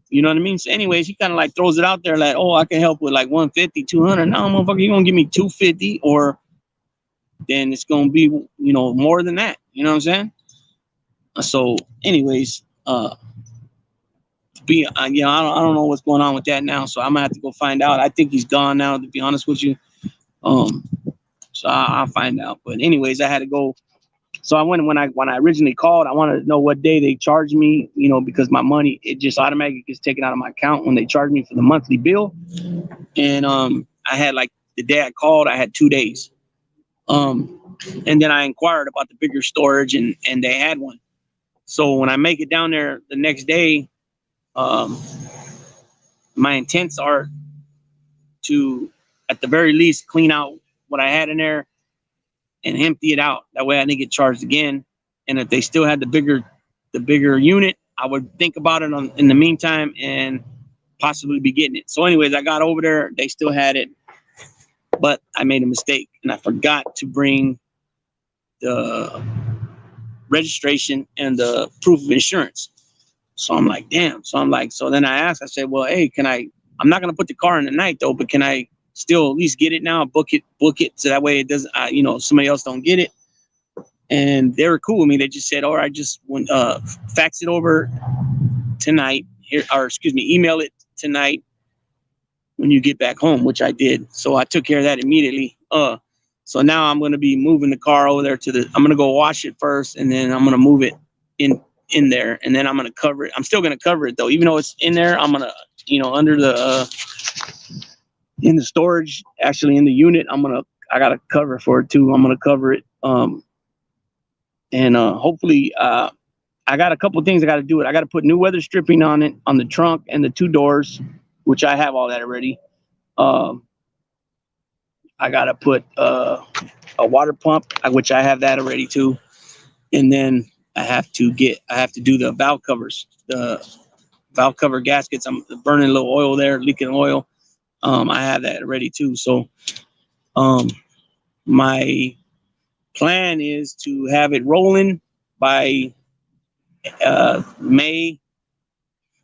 you know what I mean? So anyways, he kind of like throws it out there like, oh, I can help with like 150, 200. No, motherfucker, you're gonna give me 250, or then it's gonna be, you know, more than that. You know what I'm saying? So anyways, you know, I don't know what's going on with that now, so I'm gonna have to go find out. I think he's gone now, to be honest with you. So I'll find out. But anyways, I had to go. So I went when I originally called. I wanted to know what day they charged me, you know, because my money, it just automatically gets taken out of my account when they charge me for the monthly bill. And I had like the day I called, I had 2 days. And then I inquired about the bigger storage, and they had one. So when I make it down there the next day, my intents are to, at the very least, clean out what I had in there and empty it out. That way I didn't get charged again. And if they still had the bigger unit, I would think about it in the meantime and possibly be getting it. So anyways, I got over there. They still had it, but I made a mistake and I forgot to bring the registration and the proof of insurance. So I'm like, damn. So then I asked, I said, well, hey, I'm not going to put the car in the night though, but can I still at least get it now, book it. So that way it doesn't, you know, somebody else don't get it. And they were cool with me. They just said, all right, just fax it over tonight here, or excuse me, email it tonight when you get back home, which I did. So I took care of that immediately. So now I'm going to be moving the car over there I'm going to go wash it first, and then I'm going to move it in there, and then I'm going to cover it. I'm still going to cover it though, even though it's in there. I'm going to, you know, under in the storage, actually in the unit, I got a cover for it too. I'm going to cover it. And hopefully, I got a couple of things I got to do. I got to put new weather stripping on it, on the trunk and the 2 doors, which I have all that already. I got to put a water pump, which I have that already too. And then I have to do the valve covers, the valve cover gaskets. I'm burning a little oil there, leaking oil. I have that already too. So, my plan is to have it rolling by May,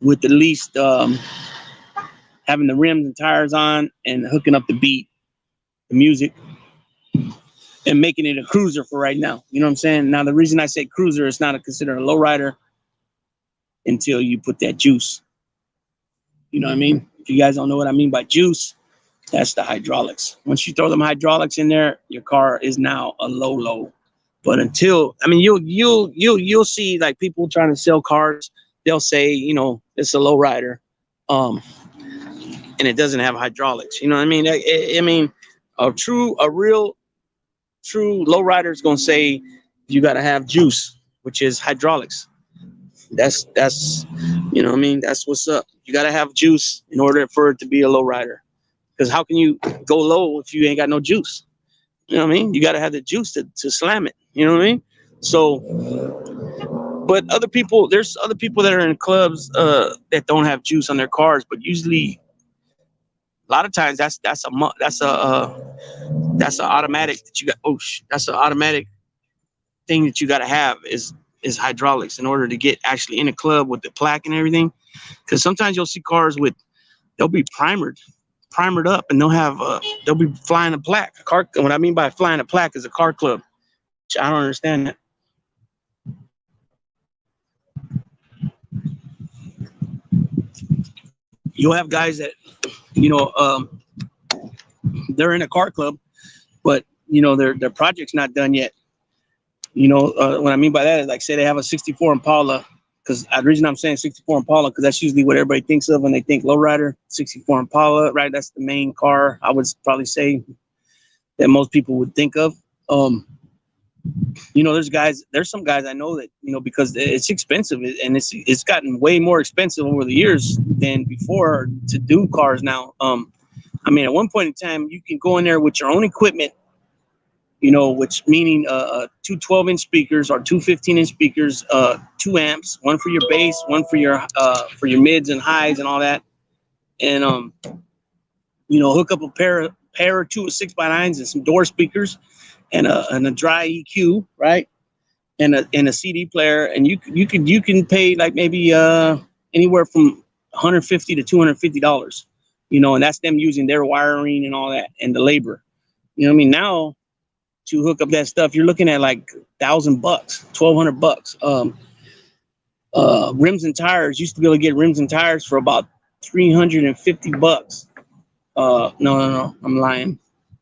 with at least having the rims and tires on and hooking up the beat, the music, and making it a cruiser for right now. You know what I'm saying? Now, the reason I say cruiser, it's not considered a lowrider until you put that juice. You know what I mean? If you guys don't know what I mean by juice, that's the hydraulics. Once you throw them hydraulics in there, your car is now a low. But until, I mean, you'll see like people trying to sell cars. They'll say, you know, it's a lowrider, and it doesn't have hydraulics. You know what I mean? I mean, a real true lowrider is gonna say you got to have juice, which is hydraulics. That's you know what I mean? That's what's up. You got to have juice in order for it to be a lowrider. Because how can you go low if you ain't got no juice? You know what I mean? You got to have the juice to slam it. You know what I mean? So, but there's other people that are in clubs that don't have juice on their cars. But usually, a lot of times that's an automatic that you got. That's an automatic thing that you got to have is is hydraulics in order to get actually in a club with the plaque and everything. Because sometimes you'll see cars they'll be primered up, and they'll be flying a plaque. What I mean by flying a plaque is a car club. Which I don't understand that. You'll have guys that, they're in a car club, but their project's not done yet. What I mean by that is, like, say they have a 64 Impala, because the reason I'm saying 64 Impala, because that's usually what everybody thinks of when they think lowrider. 64 Impala, right? That's the main car I would probably say that most people would think of. There's some guys I know that, because it's expensive, and it's gotten way more expensive over the years than before to do cars now. At one point in time, you can go in there with your own equipment, which meaning two 12-inch speakers or two 15-inch speakers, 2 amps, one for your bass, one for your mids and highs and all that, and hook up a pair or two of 6x9s and some door speakers and a dry EQ, right, and a CD player, and you can pay like maybe anywhere from $150 to $250, and that's them using their wiring and all that and the labor. Now, to hook up that stuff, you're looking at like $1,000, $1,200. Rims and tires, used to be able to get rims and tires for about $350. No, I'm lying.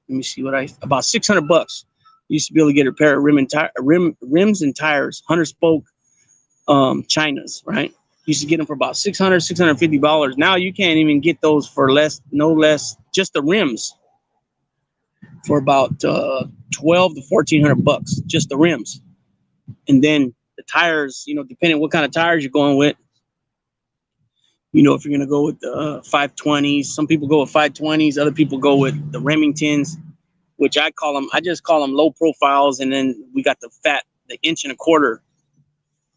Let me see about $600. Used to be able to get a pair of rims and tires, 100-spoke Chinas, right? Used to get them for about $600, $650. Now you can't even get those for no less, just the rims, for about $1,200 to $1,400, just the rims. And then the tires, depending on what kind of tires you're going with. If you're going to go with the 520s, some people go with 520s, other people go with the Remingtons, which I just call them low profiles. And then we got the 1.25-inch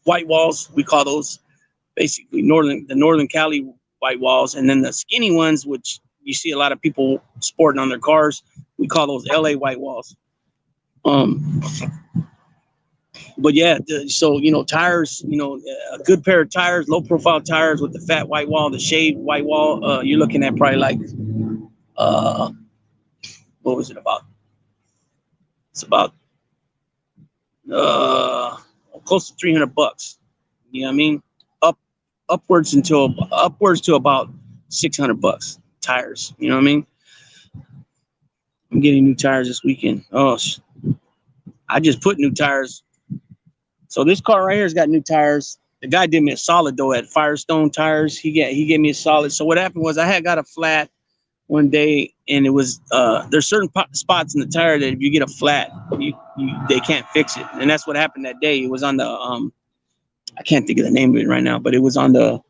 white walls. We call those basically the Northern Cali white walls. And then the skinny ones, which you see a lot of people sporting on their cars, we call those LA white walls. But yeah, so, tires, a good pair of tires, low profile tires with the fat white wall, the shaved white wall, you're looking at probably like, what was it about? It's about close to $300. You know what I mean? Upwards to about $600 tires. You know what I mean? I'm getting new tires this weekend. I just put new tires. So this car right here has got new tires. The guy did me a solid though at Firestone Tires. He gave me a solid. So what happened was I had got a flat one day, and it was there's certain spots in the tire that if you get a flat, they can't fix it, and that's what happened that day. It was on the I can't think of the name of it right now, but it was on this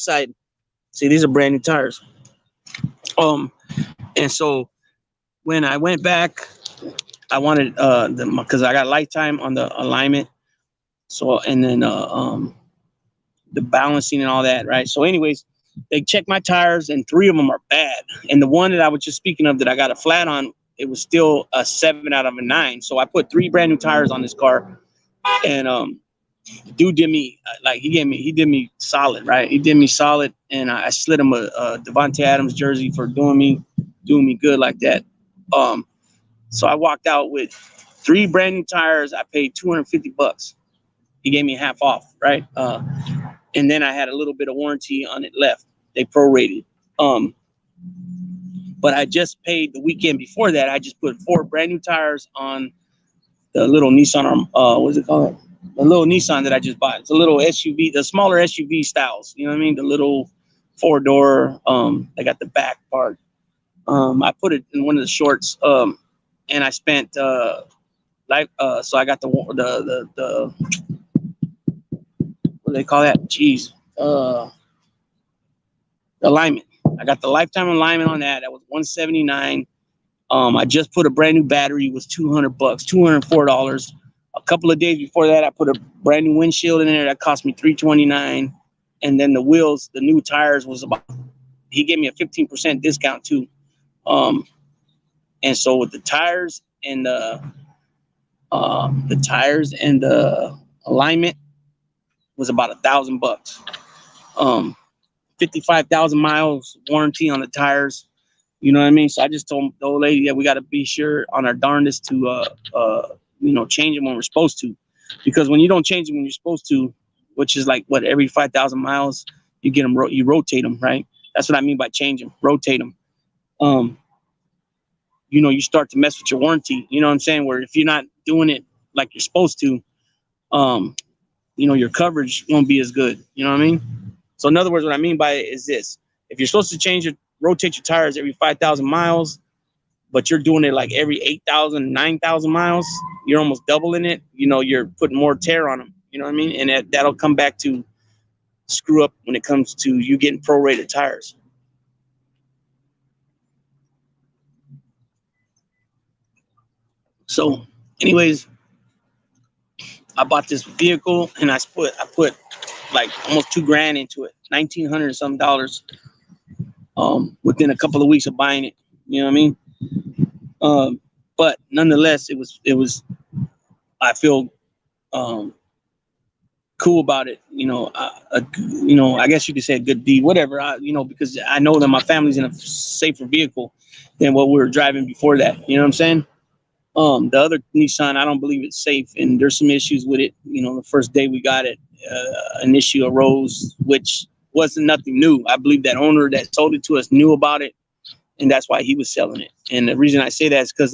side. See, these are brand new tires. And so when I went back, I wanted because I got lifetime on the alignment. So, and then the balancing and all that, right? So anyways, they checked my tires, and 3 of them are bad. And the one that I was just speaking of that I got a flat on, it was still a 7 out of a 9. So I put 3 brand new tires on this car, and dude did me he did me solid, right? He did me solid, and I slid him a Devontae Adams jersey for doing me good like that. So I walked out with 3 brand new tires. I paid $250. He gave me half off, right? And then I had a little bit of warranty on it left. They prorated. But I just paid the weekend before that. I just put 4 brand new tires on the little Nissan. What's it called? The little Nissan that I just bought. It's a little SUV, the smaller SUV styles. You know what I mean? The little 4-door. They got the back part. I put it in one of the shorts. And I spent so I got the what do they call that? Jeez. Alignment. I got the lifetime alignment on that. That was $179. I just put a brand new battery. It was $200, $204. A couple of days before that, I put a brand new windshield in there. That cost me $329. And then the wheels, the new tires was he gave me a 15% discount too. And so with the tires and the tires and the alignment was about $1,000. 55,000 miles warranty on the tires. You know what I mean? So I just told the old lady that we got to be sure on our darndest to, change them when we're supposed to. Because when you don't change them when you're supposed to, which is like, what, every 5,000 miles, you get them, you rotate them, right? That's what I mean by change them, rotate them. You start to mess with your warranty. You know what I'm saying? Where if you're not doing it like you're supposed to, your coverage won't be as good. You know what I mean? So in other words, what I mean by it is this: if you're supposed to rotate your tires every 5,000 miles, but you're doing it like every 8,000, 9,000 miles, you're almost doubling it. You're putting more tear on them. You know what I mean? And that'll come back to screw up when it comes to you getting prorated tires. So, anyways, I bought this vehicle and I put like almost $2,000 into it, $1,900 some dollars. Within a couple of weeks of buying it, you know what I mean? But nonetheless, it was. I feel cool about it. I guess you could say a good deed, whatever. Because I know that my family's in a safer vehicle than what we were driving before that. You know what I'm saying? The other Nissan, I don't believe it's safe, and there's some issues with it. The first day we got it, an issue arose, which wasn't nothing new. I believe that owner that sold it to us knew about it, and that's why he was selling it. And the reason I say that is because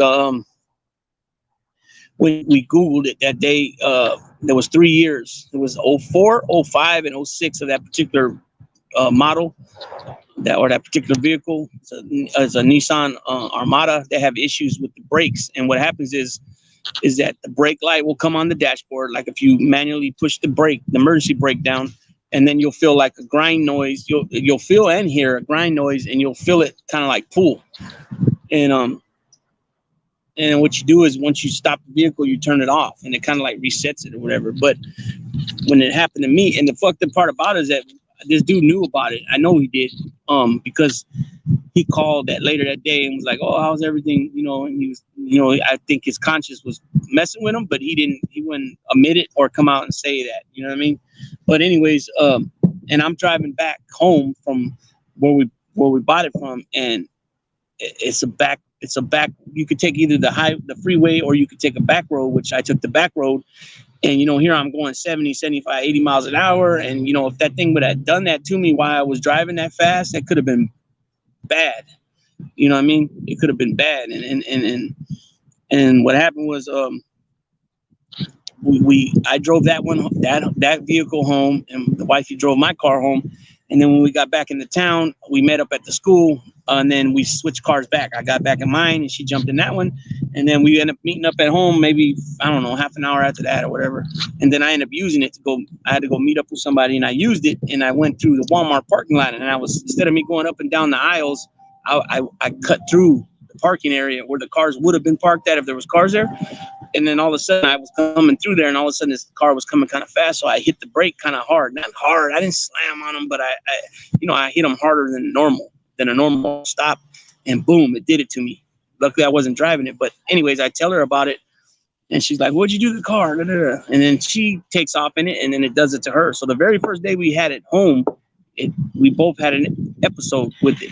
when we Googled it that day, there was 3 years. It was 04, 05, and 06 of that particular model, that particular vehicle. It's a Nissan Armada that have issues with the brakes. And what happens is that the brake light will come on the dashboard. Like if you manually push the emergency brake down, and then you'll feel like a grind noise. You'll feel and hear a grind noise, and you'll feel it kind of like pull. And what you do is once you stop the vehicle, you turn it off, and it kind of like resets it or whatever. But when it happened to me, and the fucked up part about it is that this dude knew about it. I know he did, because he called later that day and was like, "Oh, how's everything?" And he was, I think his conscience was messing with him, but he wouldn't admit it or come out and say that. You know what I mean? But anyways, and I'm driving back home from where we bought it from, and it's a back. You could take either the freeway, or you could take a back road, which I took the back road. And, here I'm going 70, 75, 80 miles an hour. And, if that thing would have done that to me while I was driving that fast, that could have been bad. You know what I mean? It could have been bad. And what happened was, I drove that vehicle home, and the wifey drove my car home. And then when we got back into town, we met up at the school, and then we switched cars back. I got back in mine, and she jumped in that one. And then we ended up meeting up at home, maybe, I don't know, half an hour after that or whatever. And then I ended up using it I had to go meet up with somebody, and I used it, and I went through the Walmart parking lot, and instead of me going up and down the aisles, I cut through the parking area where the cars would have been parked at if there was cars there. And then all of a sudden I was coming through there, and all of a sudden this car was coming kind of fast. So I hit the brake kind of hard, not hard. I didn't slam on them, but I hit them harder than a normal stop, and boom, it did it to me. Luckily I wasn't driving it. But anyways, I tell her about it, and she's like, "What'd you do to the car?" And then she takes off in it, and then it does it to her. So the very first day we had it home, we both had an episode with it.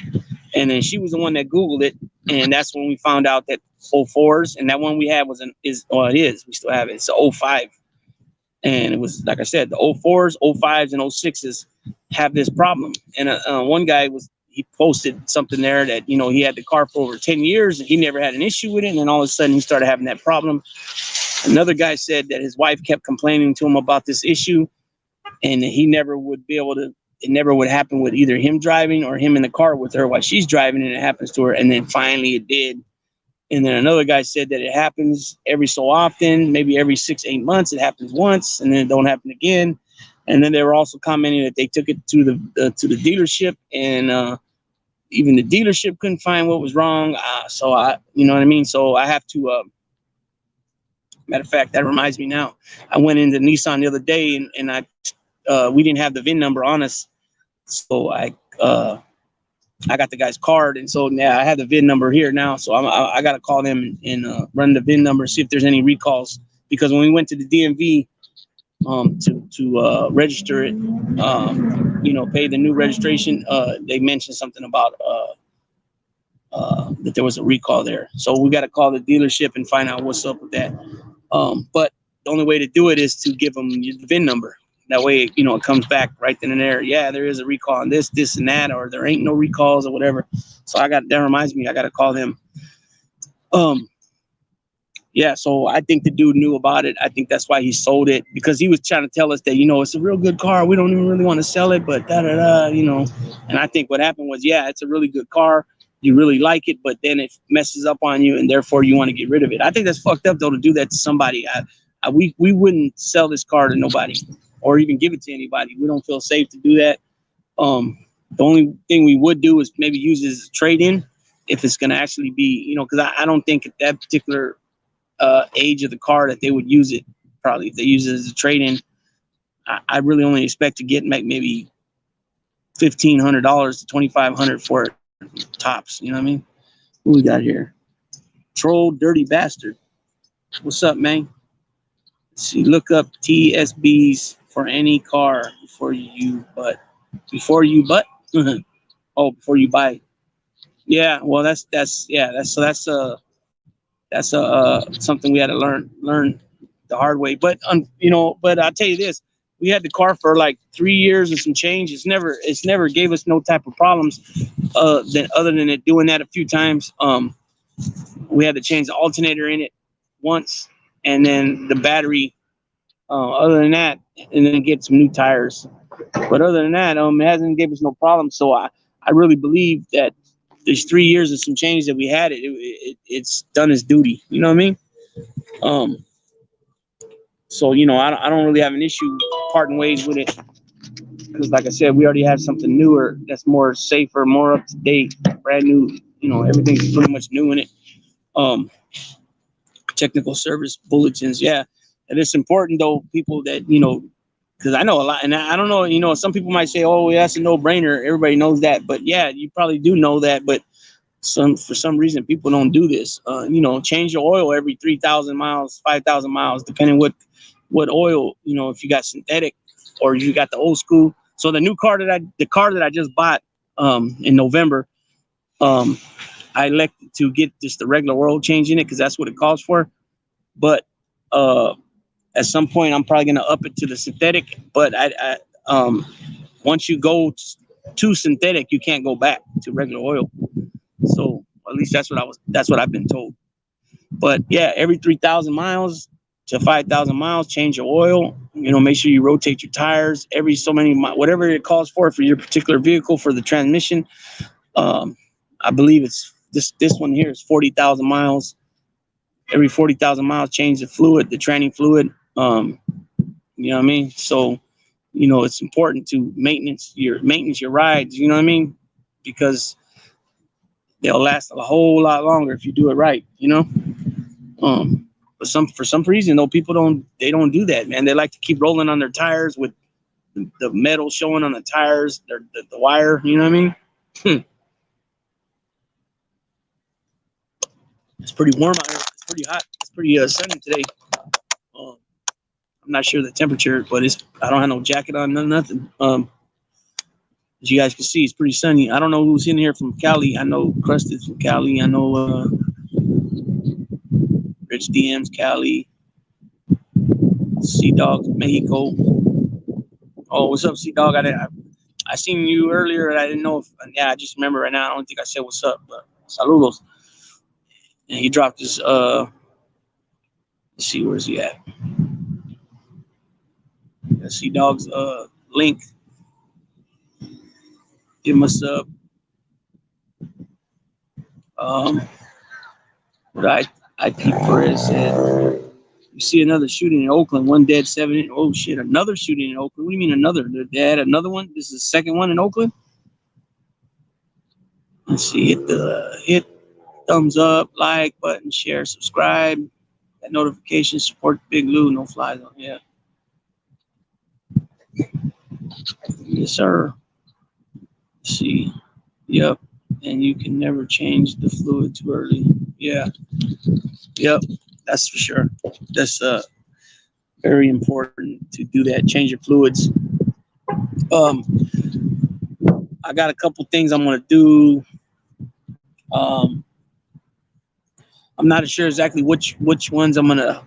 And then she was the one that Googled it, and that's when we found out that 04s, and that one we had it is. We still have it. It's a 05. And it was, like I said, the 04s, 05s, and 06s have this problem. And one guy he posted something there that, he had the car for over 10 years, and he never had an issue with it. And then all of a sudden he started having that problem. Another guy said that his wife kept complaining to him about this issue, and he never would be able to. It never would happen with either him driving or him in the car with her while she's driving, and it happens to her. And then finally it did. And then another guy said that it happens every so often, maybe every 6-8 months. It happens once, and then it don't happen again. And then they were also commenting that they took it to the dealership, and even the dealership couldn't find what was wrong. You know what I mean? So I have to. Matter of fact, that reminds me now. I went into Nissan the other day, and we didn't have the VIN number on us. So I I got the guy's card, and so yeah, I have the VIN number here now. So I got to call them and run the VIN number, see if there's any recalls. Because when we went to the DMV to register it, pay the new registration, they mentioned something about that there was a recall there. So we got to call the dealership and find out what's up with that. But the only way to do it is to give them the VIN number. That way, it comes back right then and there. Yeah, there is a recall on this, and that, or there ain't no recalls or whatever. So that reminds me, I got to call them. Yeah, so I think the dude knew about it. I think that's why he sold it, because he was trying to tell us that, it's a real good car. We don't even really want to sell it, but And I think what happened was, yeah, it's a really good car. You really like it, but then it messes up on you, and therefore you want to get rid of it. I think that's fucked up, though, to do that to somebody. We wouldn't sell this car to nobody or even give it to anybody. We don't feel safe to do that. The only thing we would do is maybe use it as a trade-in if it's going to actually be, because I don't think at that particular age of the car that they would use it. Probably if they use it as a trade-in, I really only expect to get maybe $1,500 to $2,500 for it tops. You know what I mean? What we got here? Troll Dirty Bastard. What's up, man? Let's see, look up TSBs for any car before you buy. Oh, before you buy. Yeah, well, that's something we had to learn the hard way. But but I'll tell you this: we had the car for like 3 years and some change. It's never gave us no type of problems, other than it doing that a few times. We had to change the alternator in it once, and then the battery. Other than that, and then get some new tires. But other than that, it hasn't gave us no problem. So I really believe that there's 3 years and some change that we had it's done its duty. You know what I mean? So I don't really have an issue parting ways with it, because like I said, we already have something newer that's more safer, more up to date, brand new. Everything's pretty much new in it. Technical service bulletins, yeah. And it's important, though, people that because I know a lot, and I don't know, some people might say, oh, yeah, that's a no-brainer, everybody knows that. But yeah, you probably do know that, but for some reason people don't do this. Change your oil every 3,000 miles, 5,000 miles, depending what oil, if you got synthetic or you got the old school. So the car that I just bought in November, I elected to get just the regular oil change in it because that's what it calls for. But at some point, I'm probably gonna up it to the synthetic. But once you go to synthetic, you can't go back to regular oil. So at least that's what I've been told. But yeah, every 3,000 miles to 5,000 miles, change your oil. Make sure you rotate your tires every so many miles, whatever it calls for your particular vehicle. For the transmission, I believe it's this one here is 40,000 miles. Every 40,000 miles, change the fluid, the tranny fluid. You know what I mean? So, it's important to maintenance your rides. You know what I mean? Because they'll last a whole lot longer if you do it right. But for some reason, though, people don't do that, man. They like to keep rolling on their tires with the metal showing on the tires, the wire. You know what I mean? It's pretty warm out here. It's pretty hot. It's pretty sunny today. I'm not sure the temperature, but I don't have no jacket on, nothing. As you guys can see, it's pretty sunny. I don't know who's in here from Cali. I know Crusted's from Cali. I know Rich DM's Cali. Sea Dog, Mexico. Oh, what's up, Sea Dog? I seen you earlier, and I didn't know if. Yeah, I just remember right now. I don't think I said what's up, but saludos. And he dropped his. Let's see, where's he at? Sea Dog's link. Give him a sub. What IP Perez said. You see another shooting in Oakland, 1 dead, 7. Oh shit, another shooting in Oakland. What do you mean another? They had another one? This is the second one in Oakland? Let's see, hit thumbs up, like button, share, subscribe, that notification, support Big Lou, no fly zone. Yeah. Yes, sir. Let's see. Yep. And you can never change the fluid too early. Yeah. Yep. That's for sure. That's very important to do that. Change your fluids. Um, I got a couple things I'm gonna do. I'm not sure exactly which ones I'm gonna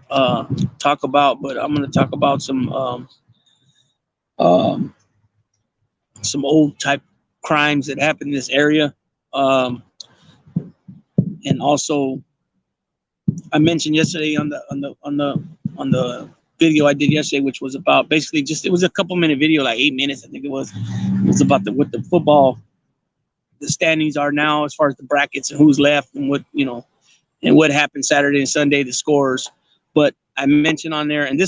talk about, but I'm gonna talk about some old type crimes that happened in this area, and also I mentioned yesterday on the video I did yesterday, which was about basically just, it was a couple minute video, like 8 minutes, I think it was. It was about what the football, the standings are now as far as the brackets and who's left and what, and what happened Saturday and Sunday, the scores. But I mentioned on there, and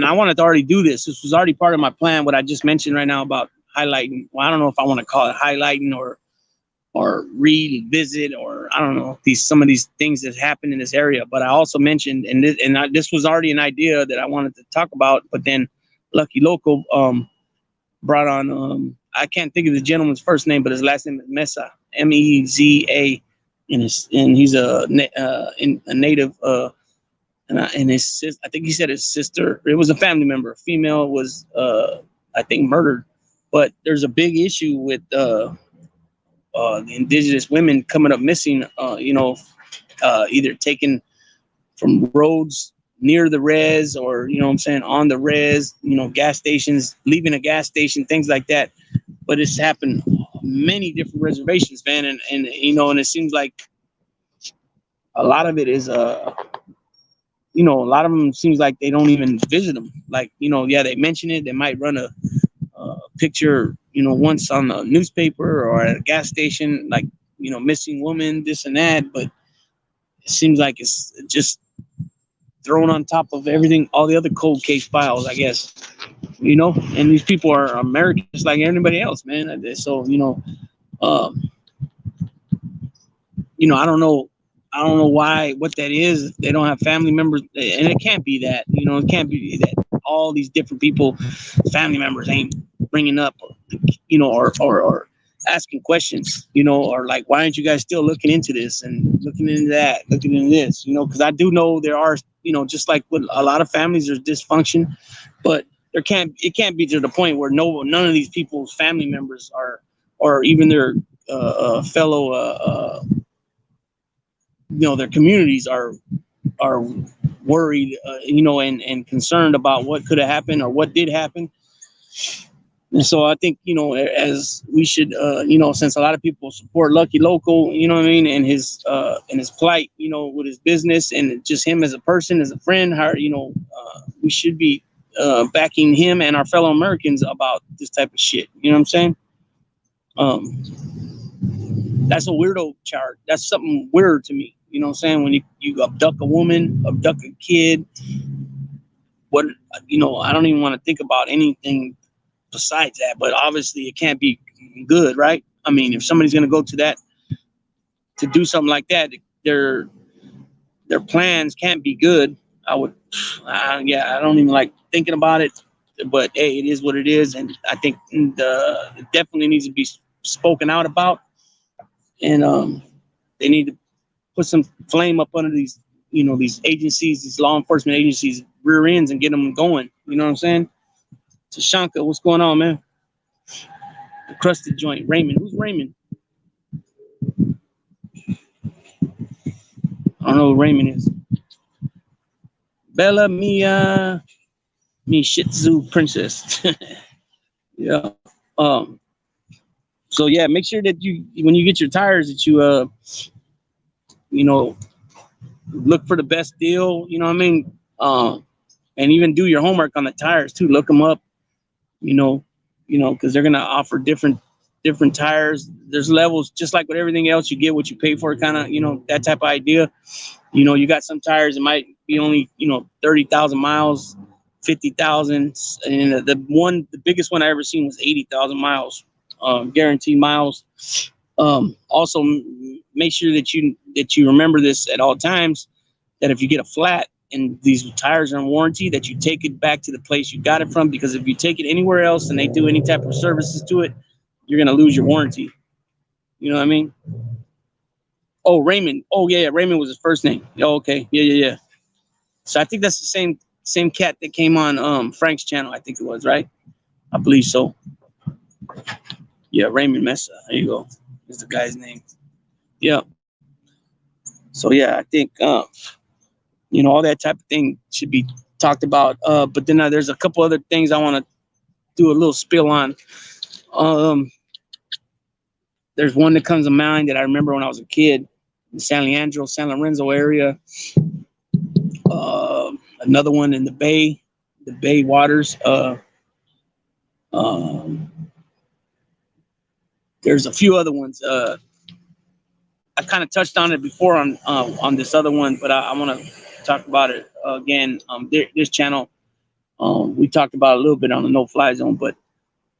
I wanted to already do this. This was already part of my plan. What I just mentioned right now about highlighting. Well, I don't know if I want to call it highlighting or revisit, or I don't know, some of these things that happened in this area. But I also mentioned, this was already an idea that I wanted to talk about. But then Lucky Local brought on, I can't think of the gentleman's first name, but his last name is Mesa, Meza, and he's a native, and his sister, I think he said his sister, it was a family member, a female, was I think murdered. But there's a big issue with the indigenous women coming up missing, either taken from roads near the res, or, what I'm saying, on the res, gas stations, leaving a gas station, things like that. But it's happened many different reservations, man. And it seems like a lot of it is, a lot of them seems like they don't even visit them. Like, yeah, they mention it. They might run a picture, once on the newspaper or at a gas station, like, missing woman, this and that. But it seems like it's just thrown on top of everything, all the other cold case files, I guess, and these people are Americans just like anybody else, man. So, I don't know what that is. They don't have family members, and it can't be that, it can't be that all these different people, family members ain't bringing up, or asking questions, or like, why aren't you guys still looking into this and looking into that, looking into this, because I do know there are, just like with a lot of families, there's dysfunction, but it can't be to the point where none of these people's family members are, or even their fellow, their communities are worried, and concerned about what could have happened or what did happen. And so I think, as we should, since a lot of people support Lucky Local, what I mean, and his plight, with his business and just him as a person, as a friend, we should be backing him and our fellow Americans about this type of shit. You know what I'm saying? That's a weirdo chart. That's something weird to me. You know what I'm saying? When you abduct a woman, abduct a kid, I don't even want to think about anything besides that, but obviously it can't be good, right? I mean, if somebody's going to go to that, to do something like that, their plans can't be good. I don't even like thinking about it, but hey, it is what it is. And I think it definitely needs to be spoken out about. And they need to put some flame up under these, these agencies, these law enforcement agencies, rear ends, and get them going. You know what I'm saying? Tashanka, what's going on, man? The crusted joint. Raymond. Who's Raymond? I don't know who Raymond is. Bella Mia, me Shih Tzu princess. Yeah. So yeah, make sure that when you get your tires, that you look for the best deal. You know what I mean? And even do your homework on the tires too. Look them up. Because they're gonna offer different tires. There's levels, just like with everything else. You get what you pay for, kind of, that type of idea. You got some tires that might be only 30,000 miles, 50,000, and the biggest one I ever seen was 80,000 miles, guaranteed miles. Also, make sure that you remember this at all times, that if you get a flat and these tires are on warranty, that you take it back to the place you got it from, because if you take it anywhere else and they do any type of services to it, you're going to lose your warranty. You know what I mean? Oh, Raymond. Oh, yeah, Raymond was his first name. Oh, okay. Yeah. So I think that's the same cat that came on Frank's channel. I think it was, right? I believe so. Yeah, Raymond Mesa. There you go. Is the guy's name. Yeah. So yeah, I think all that type of thing should be talked about. But then there's a couple other things I want to do a little spill on. There's one that comes to mind that I remember when I was a kid in San Lorenzo area. Another one in the Bay waters. There's a few other ones. I kind of touched on it before on this other one, but I want to talk about it again. This channel, we talked about a little bit on the no-fly zone, but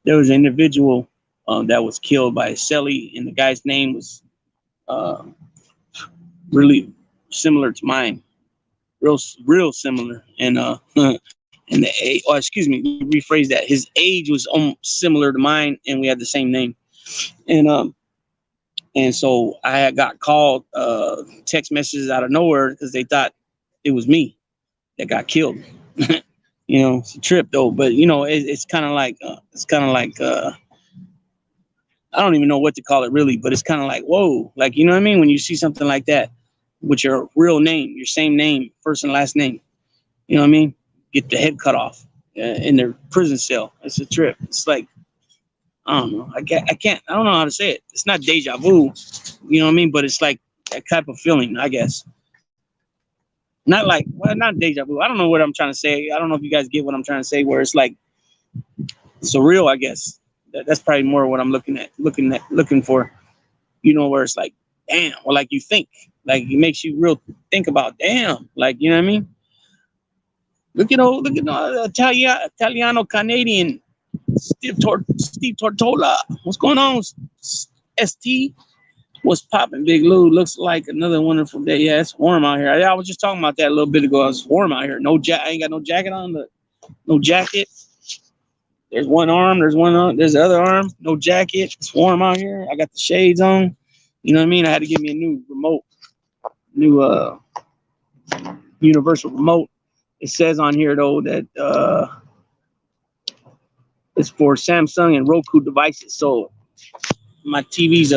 there was an individual that was killed by a celly, and the guy's name was really similar to mine, real similar, and and the age, or excuse me, rephrase that. His age was similar to mine, and we had the same name, and so I had got called text messages out of nowhere because they thought it was me that got killed. It's a trip though, but it's kind of like I don't even know what to call it really, but it's kind of like, whoa, like, you know what I mean? When you see something like that with your real name, your same name, first and last name, you know what I mean? Get the head cut off in their prison cell. It's a trip. It's like, I don't know. I don't know how to say it. It's not deja vu, you know what I mean? But it's like that type of feeling, I guess. Not deja vu. I don't know what I'm trying to say. I don't know if you guys get what I'm trying to say, where it's like surreal, I guess. That's probably more what I'm looking for, where it's like, damn, or like you think, like it makes you real think about, damn, like, you know what I mean? Look at Italiano Canadian Steve Tortola. What's going on? ST, what's popping? Big Lou looks like another wonderful day. Yeah, it's warm out here. I was just talking about that a little bit ago. It's warm out here. I ain't got no jacket on, but no jacket. There's one arm, there's the other arm, no jacket. It's warm out here. I got the shades on. You know what I mean? I had to give me a new remote, new universal remote. It says on here though that it's for Samsung and Roku devices. So my TV's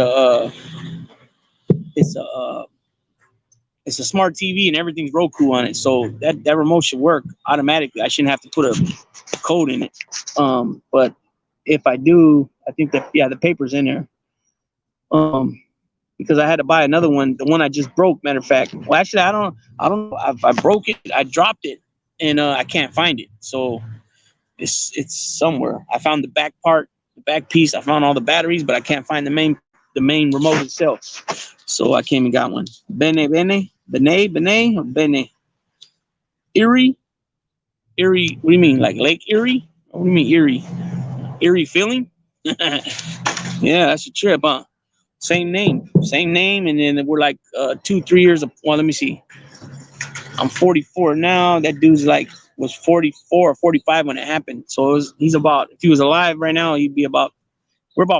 it's a smart TV and everything's Roku on it. So that remote should work automatically. I shouldn't have to put a code in it. But if I do, I think that, yeah, the paper's in there. Because I had to buy another one, the one I just broke, matter of fact. Well, actually, I don't know. I broke it, I dropped it, and I can't find it. So it's somewhere. I found the back part, the back piece. I found all the batteries, but I can't find the main remote itself. So I came and got one. Bene, or Bene? Erie? What do you mean? Like Lake Erie? What do you mean Erie? Erie feeling? Yeah, that's a trip, huh? Same name, and then we're like 2-3 years. Well, let me see. I'm 44 now. That dude's was 44 or 45 when it happened. So he's about, if he was alive right now, we're about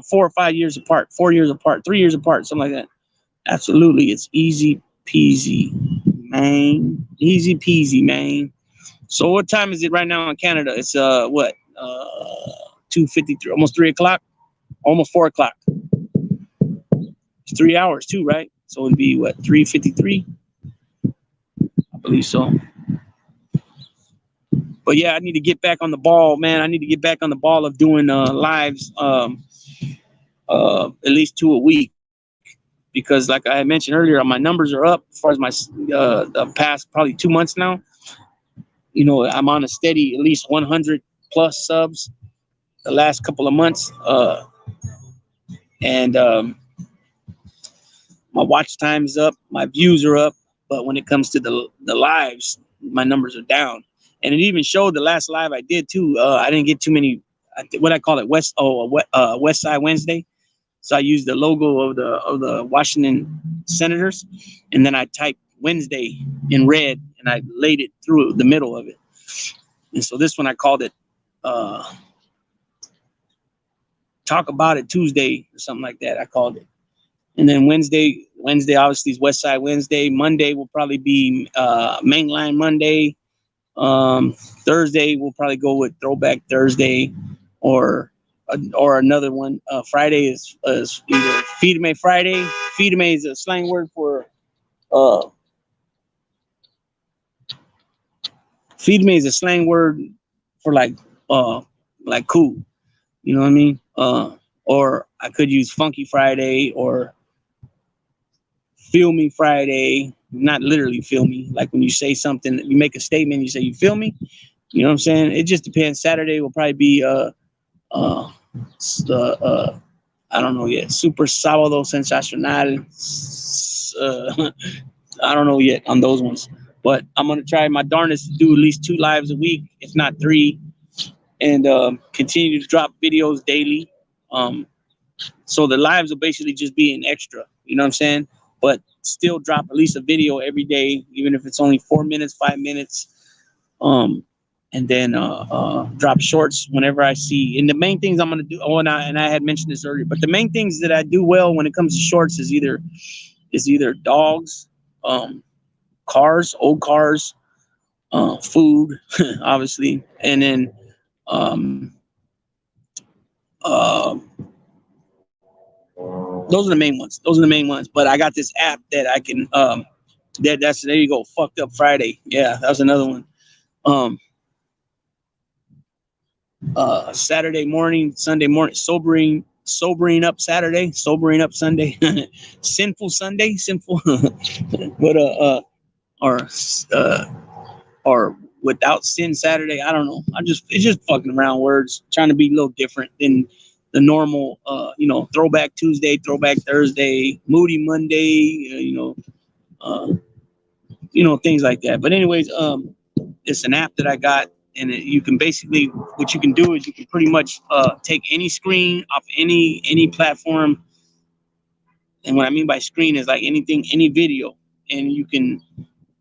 4 or 5 years apart, 4 years apart, 3 years apart, something like that. Absolutely, it's easy peasy, man. Easy peasy, man. So what time is it right now in Canada? It's 2:53, almost 3 o'clock, almost 4 o'clock. It's 3 hours too, right? So it'd be 3:53? I believe so. But yeah, I need to get back on the ball, man. I need to get back on the ball of doing lives, at least 2 a week, because like I had mentioned earlier, my numbers are up as far as my the past probably 2 months now. I'm on a steady at least 100 plus subs the last couple of months, and my watch time is up, my views are up, but when it comes to the lives, my numbers are down. And it even showed the last live I did too. I didn't get too many, what I call it, West Side Wednesday. So I used the logo of the Washington Senators, and then I typed Wednesday in red, and I laid it through the middle of it. And so this one I called it Talk About It Tuesday or something like that. I called it. And then Wednesday obviously is West Side Wednesday. Monday will probably be Mainline Monday. Thursday we'll probably go with Throwback Thursday, or another one. Friday is either Feed Me Friday. Feed Me is a slang word for Feed Me is a slang word for like cool. You know what I mean? Or I could use Funky Friday or Feel Me Friday. Not literally feel me. Like when you say something, you make a statement, you say you feel me. You know what I'm saying? It just depends. Saturday will probably be I don't know yet. Super Sábado Sensacional. I don't know yet on those ones, but I'm gonna try my darndest to do at least 2 lives a week, if not 3, and continue to drop videos daily. So the lives will basically just be an extra. You know what I'm saying? But still drop at least a video every day, even if it's only 4 minutes, 5 minutes. And then drop shorts whenever I see. And the main things I'm gonna do. Oh, and I had mentioned this earlier, but the main things that I do well when it comes to shorts is either dogs, cars, old cars, food, obviously, and then those are the main ones. But I got this app that I can that's there you go. Fucked Up Friday. Yeah, that was another one. Saturday morning, Sunday morning, sobering up Saturday, sobering up Sunday, sinful Sunday, but or without sin Saturday. I don't know. It's just fucking around words, trying to be a little different than the normal, Throwback Tuesday, Throwback Thursday, Moody Monday, things like that. But anyways, it's an app that I got. And you can basically, what you can do is you can pretty much take any screen off any platform. And what I mean by screen is like anything, any video, and you can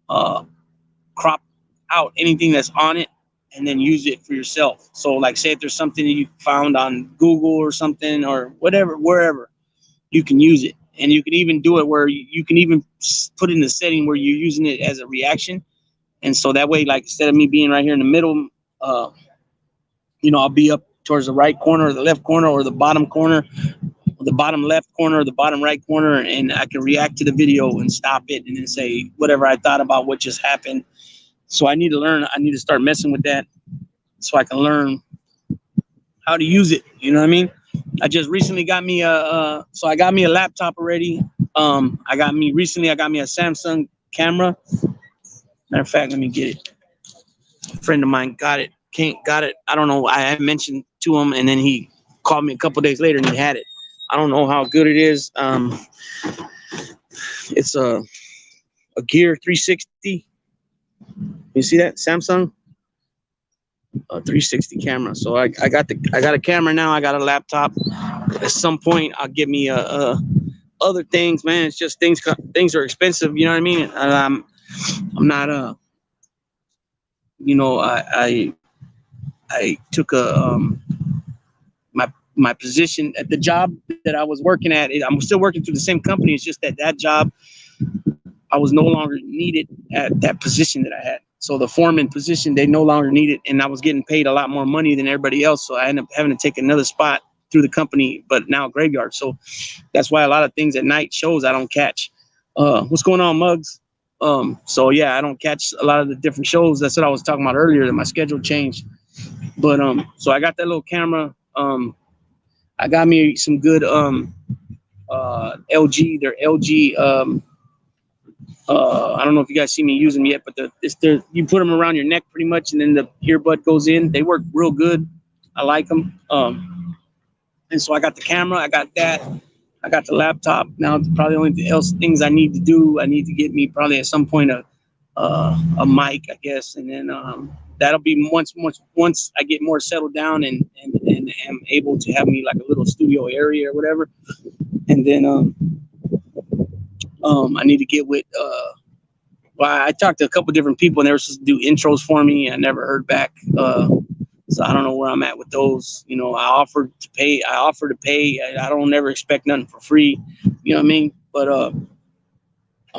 crop out anything that's on it and then use it for yourself. So like say if there's something that you found on Google or something or whatever, wherever, you can use it. And you can even do it where you can even put in the setting where you're using it as a reaction. And so that way, like instead of me being right here in the middle, I'll be up towards the right corner or the left corner or the bottom corner, or the bottom left corner or the bottom right corner, and I can react to the video and stop it and then say whatever I thought about what just happened. So I need to start messing with that so I can learn how to use it. You know what I mean? I just recently got me I got me a laptop already. I got me a Samsung camera. Matter of fact, let me get it. A friend of mine got it. I don't know. I mentioned to him, and then he called me a couple days later, and he had it. I don't know how good it is. It's a Gear 360. You see that Samsung? A 360 camera. So I got a camera now. I got a laptop. At some point, I'll get me other things. Man, it's just things are expensive. You know what I mean? And I'm not I took my position at the job that I was working at. I'm still working through the same company. It's just that job I was no longer needed at that position that I had. So the foreman position, they no longer needed, and I was getting paid a lot more money than everybody else. So I ended up having to take another spot through the company, but now graveyard. So that's why a lot of things at night shows I don't catch. What's going on, Muggs? So yeah, I don't catch a lot of the different shows. That's what I was talking about earlier, that my schedule changed. But so I got that little camera. I got me some good LG. They're LG. I don't know if you guys see me using them yet, but you put them around your neck pretty much, and then the earbud goes in. They work real good. I like them. And so I got the camera. I got that. I got the laptop. Now probably the only things I need to do. I need to get me probably at some point a mic, I guess, and then that'll be once I get more settled down and am able to have me like a little studio area or whatever. And then I need to get with I talked to a couple different people, and they were supposed to do intros for me. I never heard back. So I don't know where I'm at with those. I offer to pay. I don't ever expect nothing for free. You know what I mean? But I'm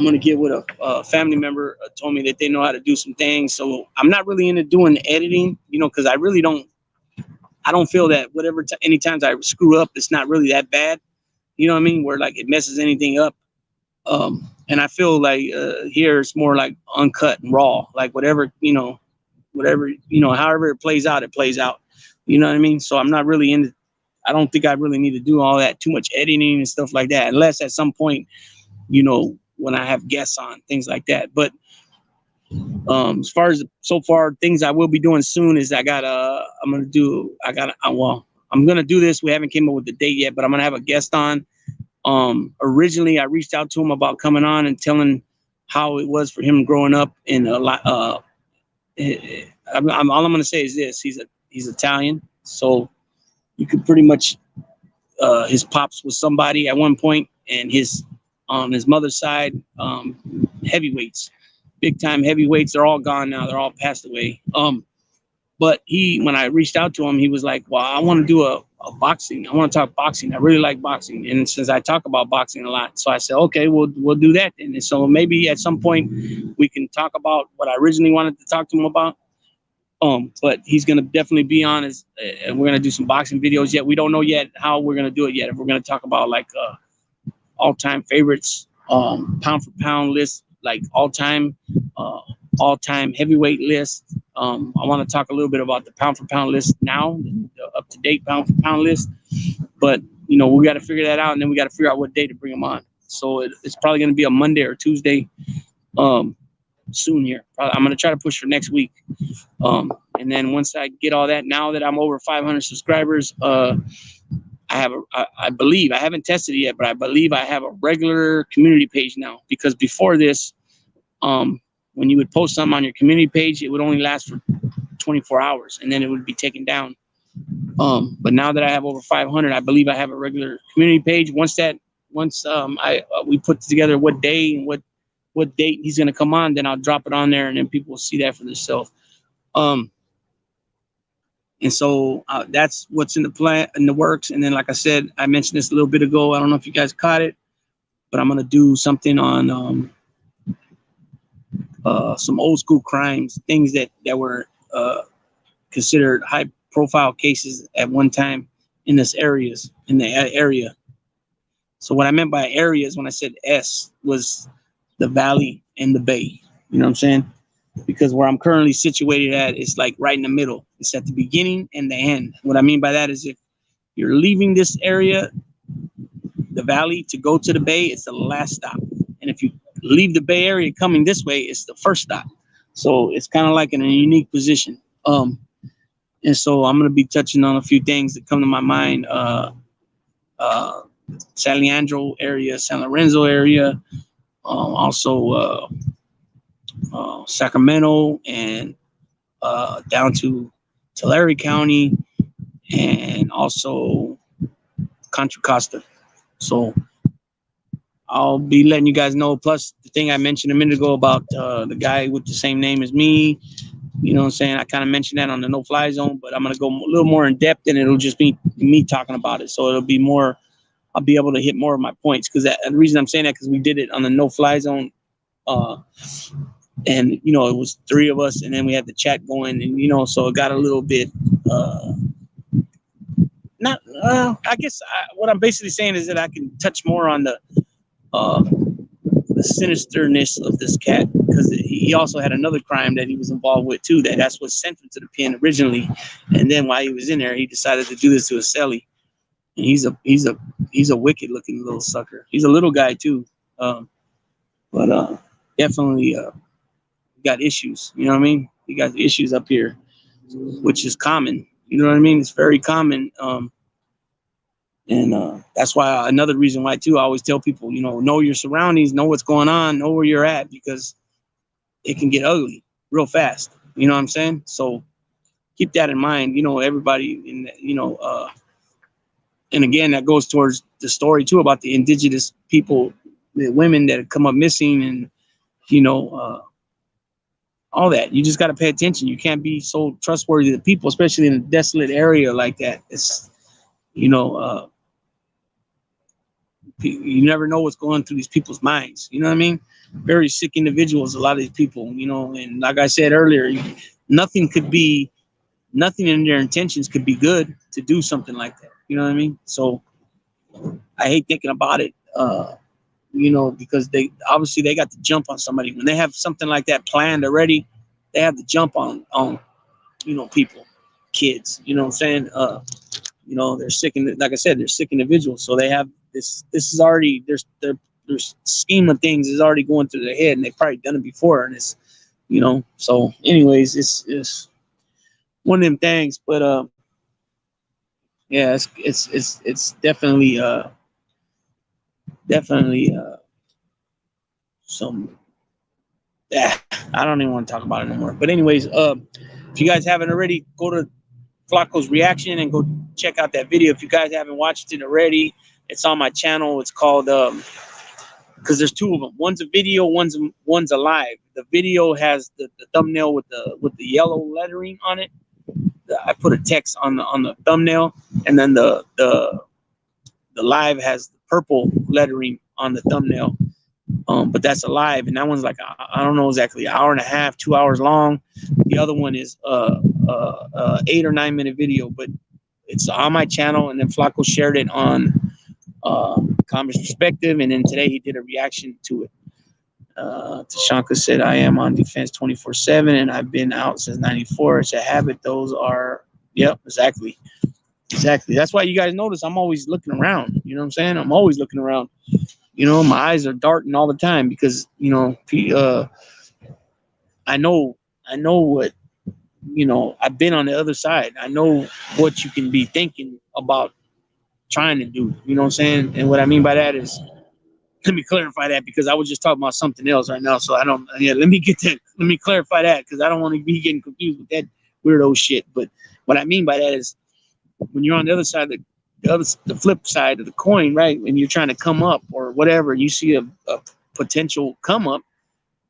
gonna get with a family member told me that they know how to do some things. So I'm not really into doing the editing, you know, because I really don't. I don't feel that whatever any times I screw up, it's not really that bad. You know what I mean? Where like it messes anything up. And I feel like here it's more like uncut and raw, like whatever, however it plays out, it plays out. You know what I mean? So I'm not really into, I don't think I really need to do all that too much editing and stuff like that, unless at some point, when I have guests on, things like that. But as far as so far things I will be doing soon is I'm gonna do this. We haven't came up with the date yet, but I'm gonna have a guest on. Originally I reached out to him about coming on and telling how it was for him growing up in a lot. All I'm gonna say is this: he's Italian, so you could pretty much his pops was somebody at one point, and his on his mother's side, heavyweights, big time heavyweights. They're all gone now. They're all passed away. But when I reached out to him, he was like, well, I want to do a boxing. I want to talk boxing. I really like boxing. And since I talk about boxing a lot, so I said, okay, we'll do that then. And so maybe at some point we can talk about what I originally wanted to talk to him about. But he's going to definitely be on and we're going to do some boxing videos yet. We don't know yet how we're going to do it yet. If we're going to talk about like, all-time favorites, pound for pound list, like all-time heavyweight list. I want to talk a little bit about the pound for pound list now, the up-to-date pound for pound list. But we got to figure that out, and then we got to figure out what day to bring them on. So it's probably going to be a Monday or Tuesday soon here. I'm going to try to push for next week. And then once I get all that, now that I'm over 500 subscribers, I believe, I haven't tested it yet, but I believe I have a regular community page now, because before this, when you would post something on your community page, it would only last for 24 hours and then it would be taken down. But now that I have over 500, I believe I have a regular community page. Once we put together what day and what date he's going to come on, then I'll drop it on there and then people will see that for themselves. And so that's what's in the works. And then, like I said, I mentioned this a little bit ago. I don't know if you guys caught it, but I'm going to do something on some old school crimes, things that were considered high profile cases at one time in the area. So what I meant by areas when I said S was the valley and the bay. You know what I'm saying? Because where I'm currently situated at is like right in the middle. It's at the beginning and the end. What I mean by that is if you're leaving this area, the valley, to go to the bay, it's the last stop. And if you leave the Bay Area coming this way, it's the first stop. So it's kind of like in a unique position. And so I'm going to be touching on a few things that come to my mind. San Leandro area, San Lorenzo area, also Sacramento, and down to Tulare County, and also Contra Costa. So I'll be letting you guys know. Plus the thing I mentioned a minute ago about the guy with the same name as me, you know what I'm saying? I kind of mentioned that on the no-fly zone, but I'm going to go a little more in depth, and it'll just be me talking about it. So it'll be more, I'll be able to hit more of my points, because the reason I'm saying that, because we did it on the no-fly zone. And, it was 3 of us, and then we had the chat going, and, so it got a little bit, I guess what I'm basically saying is that I can touch more on the sinisterness of this cat, because he also had another crime that he was involved with too. That's what sent him to the pen originally, and then while he was in there, he decided to do this to his cellie. And he's a wicked looking little sucker. He's a little guy too, but definitely got issues. You know what I mean? He got issues up here, which is common. You know what I mean? It's very common. And that's why another reason why too, I always tell people, know your surroundings, know what's going on, know where you're at, because it can get ugly real fast. You know what I'm saying? So keep that in mind. Everybody and again, that goes towards the story too about the indigenous people, the women that come up missing, and all that. You just got to pay attention. You can't be so trustworthy to people, especially in a desolate area like that. It's You never know what's going through these people's minds. You know what I mean? Very sick individuals, a lot of these people, you know, and like I said earlier, nothing in their intentions could be good to do something like that. You know what I mean? So I hate thinking about it, you know, because they got to jump on somebody. When they have something like that planned already, they have to jump on you know, people, kids, you know what I'm saying? You know, they're sick, like I said, they're sick individuals. So they have this is already, their scheme of things is already going through their head, and they've probably done it before. And it's, you know, so anyways, it's one of them things. But yeah, it's definitely some, I don't even want to talk about it anymore. But anyways, if you guys haven't already, go to Flacco's reaction and go check out that video. If you guys haven't watched it already, it's on my channel. It's called because there's two of them. One's a video, one's a live. The video has the thumbnail with the yellow lettering on it. I put a text on the thumbnail, and then the live has the purple lettering on the thumbnail. But that's a live, and that one's like I don't know exactly, an hour and a half, 2 hours long. The other one is 8 or 9 minute video, but it's on my channel. And then Flacco shared it on Comics Perspective, and then today he did a reaction to it. Tashanka said, I am on defense 24/7, and I've been out since '94. It's a habit. Those are, yep, exactly. That's why you guys notice I'm always looking around. You know what I'm saying? I'm always looking around. You know, my eyes are darting all the time because, you know, I know what, you know, I've been on the other side. I know what you can be thinking about trying to do. You know what I'm saying? And what I mean by that is, let me clarify that, because I was just talking about something else right now. So I don't, yeah, let me clarify that, because I don't want to be getting confused with that weirdo shit. But what I mean by that is, when you're on the other side, the flip side of the coin, right? When you're trying to come up or whatever, you see a potential come up,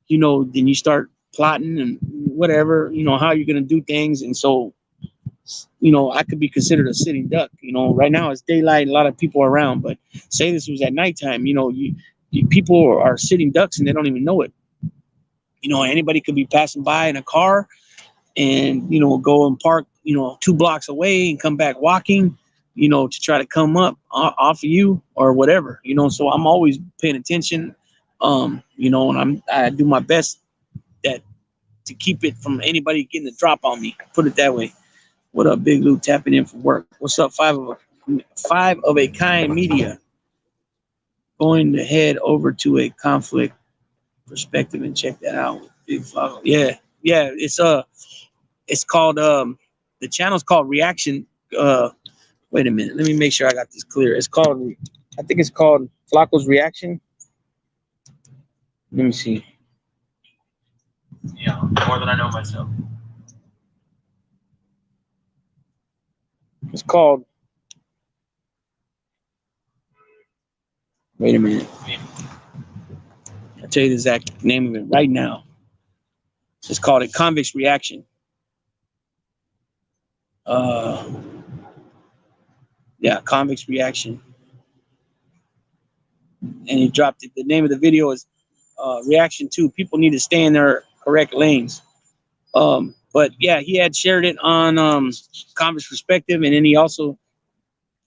you know, then you start plotting and whatever, you know, how you're going to do things. And so, you know, I could be considered a sitting duck. You know, right now it's daylight, a lot of people are around, but say this was at nighttime, you know, people are sitting ducks and they don't even know it. You know, anybody could be passing by in a car and, you know, go and park, you know, 2 blocks away and come back walking, you know, to try to come up off of you or whatever, you know. So I'm always paying attention, you know, and I do my best to keep it from anybody getting the drop on me. Put it that way. What up, Big Lou, tapping in from work? What's up, Five of a Kind Media? Going to head over to a conflict perspective and check that out. Big Flacco. Yeah, it's called the channel's called Reaction. Wait a minute, let me make sure I got this clear. I think it's called Flacco's Reaction. Let me see. Yeah, more than I know myself. It's called, wait a minute, I'll tell you the exact name of it right now. It's called A Convict's Reaction. Yeah, Convict's Reaction. And he dropped it. The name of the video is Reaction 2. People need to stay in their correct lanes. But yeah, he had shared it on Convict's Perspective, and then he also,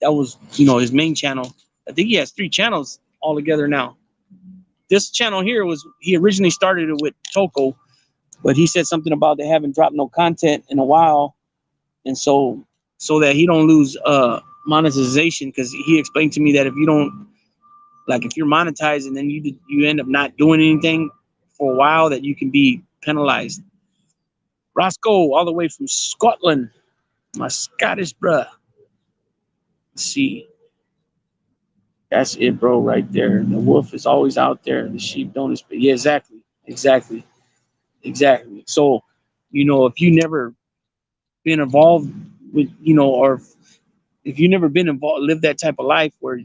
that was, you know, his main channel. I think he has 3 channels altogether now. This channel here he originally started it with Toko, but he said something about they haven't dropped no content in a while, and so that he don't lose monetization, because he explained to me that if you don't, like, if you're monetized and then you end up not doing anything for a while, that you can be penalized. Roscoe, all the way from Scotland, my Scottish bruh. Let's see. That's it, bro, right there. The wolf is always out there. The sheep don't expect. Yeah, exactly. So, you know, if you never been involved with, you know, or if you never been involved, lived that type of life where,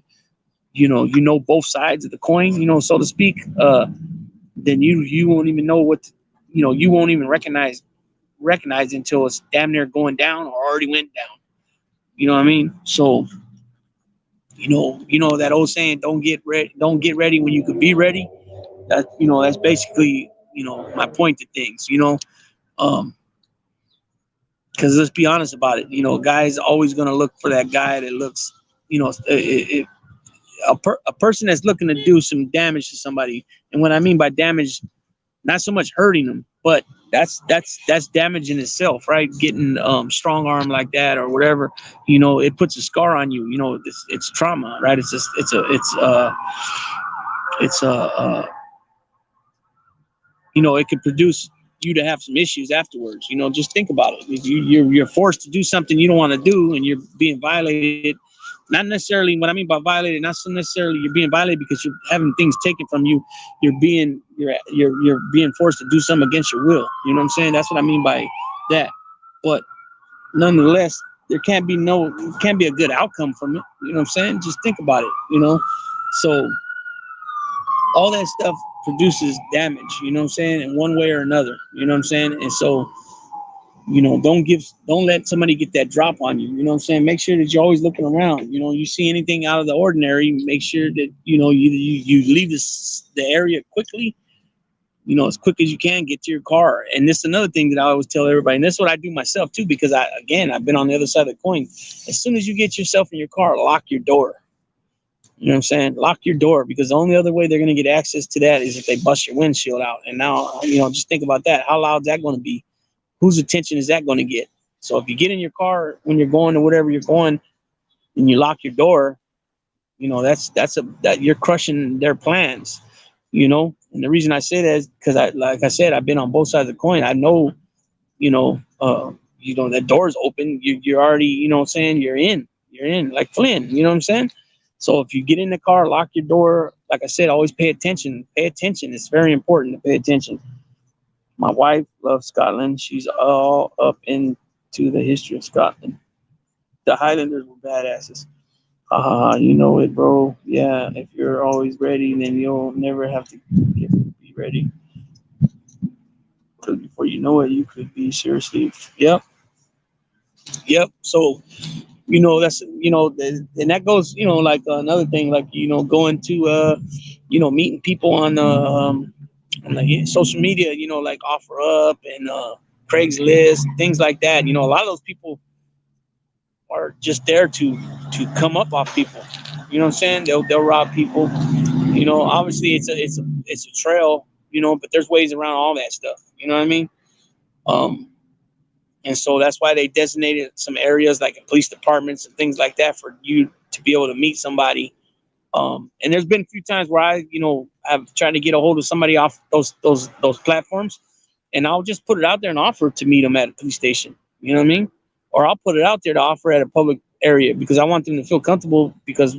you know both sides of the coin, you know, so to speak, then you won't even know what, you know, you won't even recognize until it's damn near going down or already went down. You know what I mean? So You know that old saying, don't get ready when you could be ready. That, that's basically, my point to things, um, because let's be honest about it. Guys always going to look for that guy that looks, a person that's looking to do some damage to somebody. And what I mean by damage, not so much hurting them, but that's damage in itself, right? Getting strong arm like that or whatever, it puts a scar on you. It's trauma, right? It could produce you to have some issues afterwards. Just think about it. If you're forced to do something you don't want to do and you're being violated, not necessarily, what I mean by violated, not so necessarily you're being violated because you're having things taken from you. You're being forced to do something against your will. You know what I'm saying? That's what I mean by that. But nonetheless, there can't be a good outcome from it. You know what I'm saying? Just think about it. So all that stuff produces damage, you know what I'm saying, in one way or another, you know what I'm saying? And so, don't let somebody get that drop on you, you know what I'm saying? Make sure that you're always looking around. You see anything out of the ordinary, make sure that, you leave the area quickly, as quick as you can, get to your car. And this is another thing that I always tell everybody, and this is what I do myself too, because I've been on the other side of the coin. As soon as you get yourself in your car, lock your door. You know what I'm saying? Lock your door, because the only other way they're going to get access to that is if they bust your windshield out. And now, just think about that. How loud is that going to be? Whose attention is that going to get? So if you get in your car when you're going to whatever you're going and you lock your door, that you're crushing their plans, And the reason I say that is because like I said, I've been on both sides of the coin. I know, that door's open. You're already, what I'm saying? You're in like Flynn, you know what I'm saying? So if you get in the car, lock your door. Like I said, always pay attention. Pay attention. It's very important to pay attention. My wife loves Scotland. She's all up into the history of Scotland. The Highlanders were badasses. You know it, bro. Yeah, if you're always ready, then you'll never have to be ready. Because before you know it, you could be seriously. Yep. So, that's, and that goes, like another thing, like, going to, meeting people on like social media, like OfferUp and Craigslist, things like that. A lot of those people are just there to come up off people. You know what I'm saying? They'll rob people. Obviously it's a trail, but there's ways around all that stuff. You know what I mean? And so that's why they designated some areas like in police departments and things like that for you to be able to meet somebody. And there's been a few times where I've tried to get a hold of somebody off those platforms, and I'll just put it out there and offer to meet them at a police station. You know what I mean? Or I'll put it out there to offer at a public area because I want them to feel comfortable, because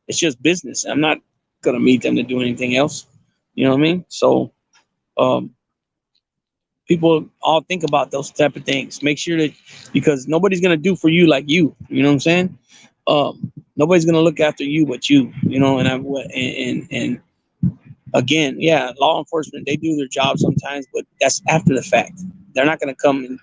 it's just business. I'm not going to meet them to do anything else. You know what I mean? So, people all think about those type of things. Make sure that, because nobody's going to do for you like you. You know what I'm saying? Nobody's going to look after you but you. And again, yeah, law enforcement, they do their job sometimes, but that's after the fact. They're not going to come and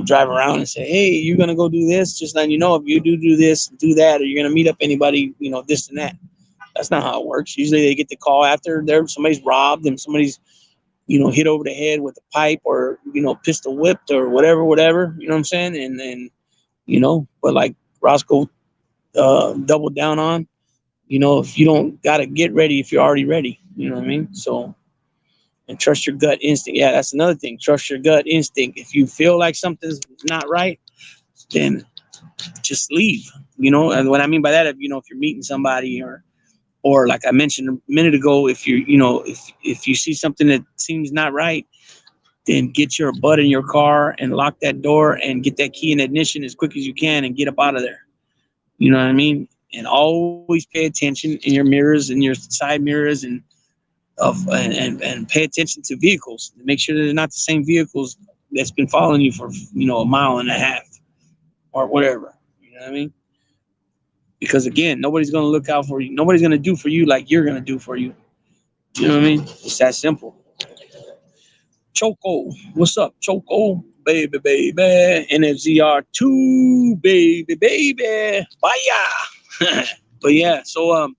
drive around and say, hey, you're going to go do this. Just letting you know, if you do this, do that, or you're going to meet up anybody, this and that. That's not how it works. Usually they get the call after somebody's robbed and somebody's, hit over the head with a pipe or, pistol whipped or whatever, you know what I'm saying? And then, but like Roscoe doubled down on, if you don't got to get ready if you're already ready, you know what I mean? So, and trust your gut instinct. Yeah, that's another thing. Trust your gut instinct. If you feel like something's not right, then just leave, and what I mean by that, if you're meeting somebody or like I mentioned a minute ago, if if you see something that seems not right, then get your butt in your car and lock that door and get that key in ignition as quick as you can and get up out of there. You know what I mean? And always pay attention in your mirrors and your side mirrors and pay attention to vehicles. Make sure that they're not the same vehicles that's been following you for a mile and a half or whatever. You know what I mean? Because again, nobody's going to look out for you. Nobody's going to do for you like you're going to do for you. You know what I mean? It's that simple. Choco, what's up, Choco? Baby. NFZR2, baby. Bye. But yeah, so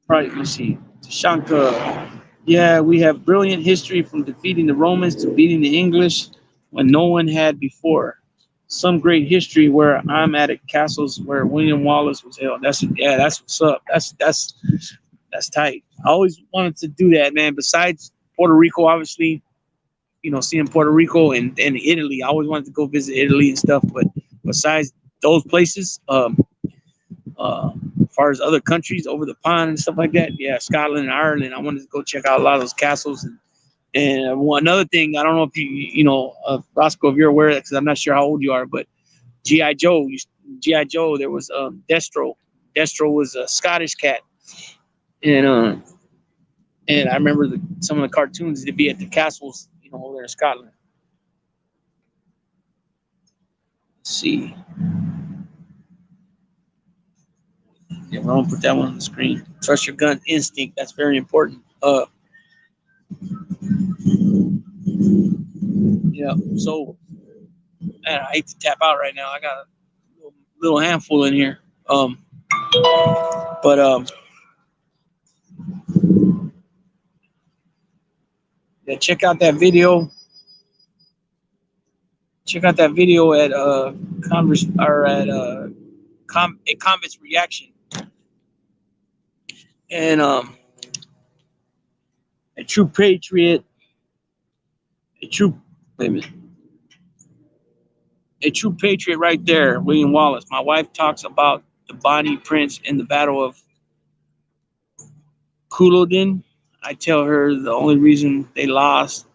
right, let's see. Shanka. Yeah, we have brilliant history from defeating the Romans to beating the English when no one had before. Some great history where I'm at castles where William Wallace was held. That's what's up. That's tight. I always wanted to do that, man. Besides Puerto Rico, obviously, seeing Puerto Rico and Italy. I always wanted to go visit Italy and stuff, but besides those places, as far as other countries over the pond and stuff like that, yeah, Scotland and Ireland, I wanted to go check out a lot of those castles. And another thing, I don't know if Roscoe, if you're aware of that, because I'm not sure how old you are, but G.I. Joe, there was Destro. Destro was a Scottish cat. And I remember some of the cartoons to be at the castles, over there in Scotland. Let's see. Yeah, we're gonna put that one on the screen. Trust your gut instinct. That's very important. Yeah. So, man, I hate to tap out right now. I got a little handful in here. Yeah, check out that video. Check out that video at Converse or at Convict's Reaction. And a true patriot, a true patriot right there, William Wallace. My wife talks about the Bonnie Prince in the Battle of Culloden. I tell her the only reason they lost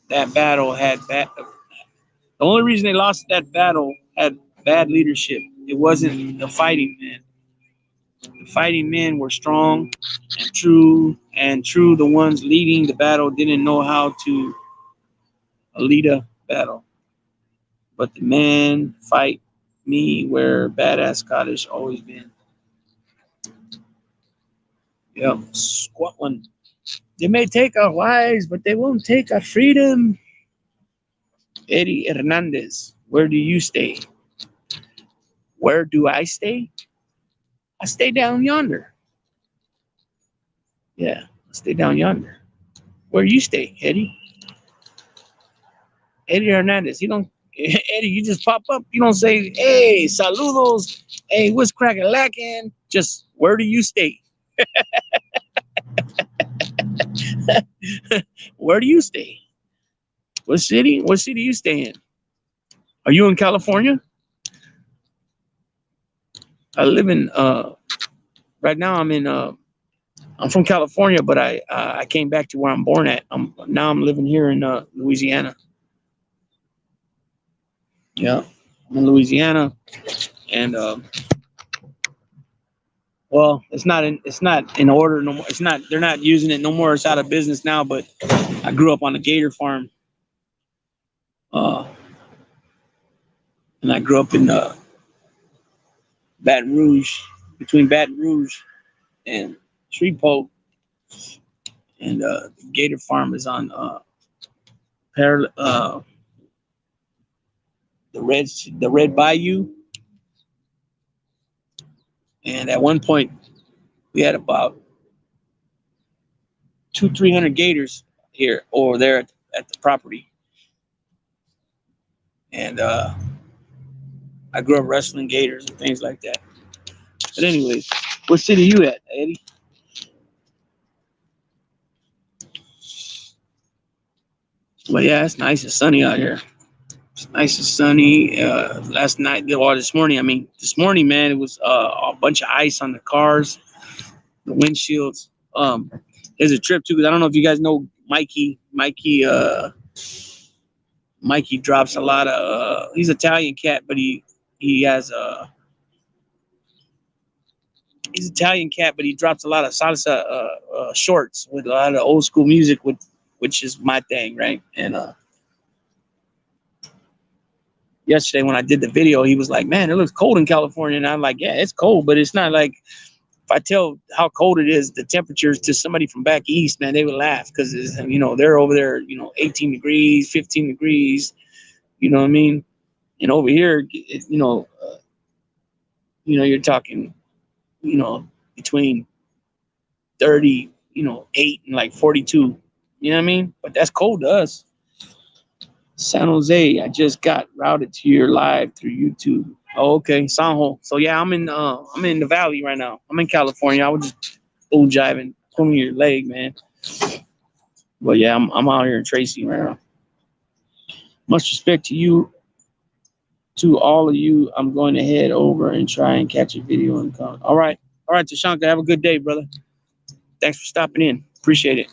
that battle had bad leadership. It wasn't the fighting men. The fighting men were strong and true. The ones leading the battle didn't know how to lead a battle. But the men fight me where badass Scottish always been. Yep, squat one. They may take our lives, but they won't take our freedom. Eddie Hernandez, where do you stay? Where do I stay? I stay down yonder. Yeah, I stay down yonder. Where you stay, Eddie? Eddie Hernandez. Eddie, you just pop up. You don't say, hey, saludos. Hey, what's cracking lacking? Just, where do you stay? Where do you stay? What city? What city you stay in? Are you in California? I live in, right now I'm from California, but I came back to where I'm born at. Now I'm living here in Louisiana. Yeah, I'm in Louisiana, and well, it's not in order no more. They're not using it no more. It's out of business now. But I grew up on a gator farm, and I grew up in Baton Rouge, between Baton Rouge and Shreveport, and the gator farm is on the Red Bayou. And at one point, we had about 200-300 gators here or there at the property. And I grew up wrestling gators and things like that. But anyways, what city you at, Eddie? But yeah, it's nice and sunny out here. It's nice and sunny. Last night, or this morning, man, it was a bunch of ice on the cars, the windshields. There's a trip too, because I don't know if you guys know Mikey. Mikey drops a lot of. He's an Italian cat, but he's Italian cat, but he drops a lot of salsa shorts with a lot of old school music, which is my thing, right? And yesterday when I did the video, he was like, "Man, it looks cold in California," and I'm like, "Yeah, it's cold, but it's not like." If I tell how cold it is, the temperatures to somebody from back east, man, they would laugh because they're over there, 18 degrees, 15 degrees, you know what I mean? And over here, you're talking, between 30, 8 and like 42. You know what I mean? But that's cold to us. San Jose, I just got routed to your live through YouTube. Oh, okay, San Jose. So yeah, I'm in the valley right now. I'm in California. I was just bull jiving, pulling your leg, man. But yeah, I'm out here in Tracy right now. Much respect to you, to all of you. I'm going to head over and try and catch a video and come. All right, Tashanka, have a good day, brother. Thanks for stopping in. Appreciate it.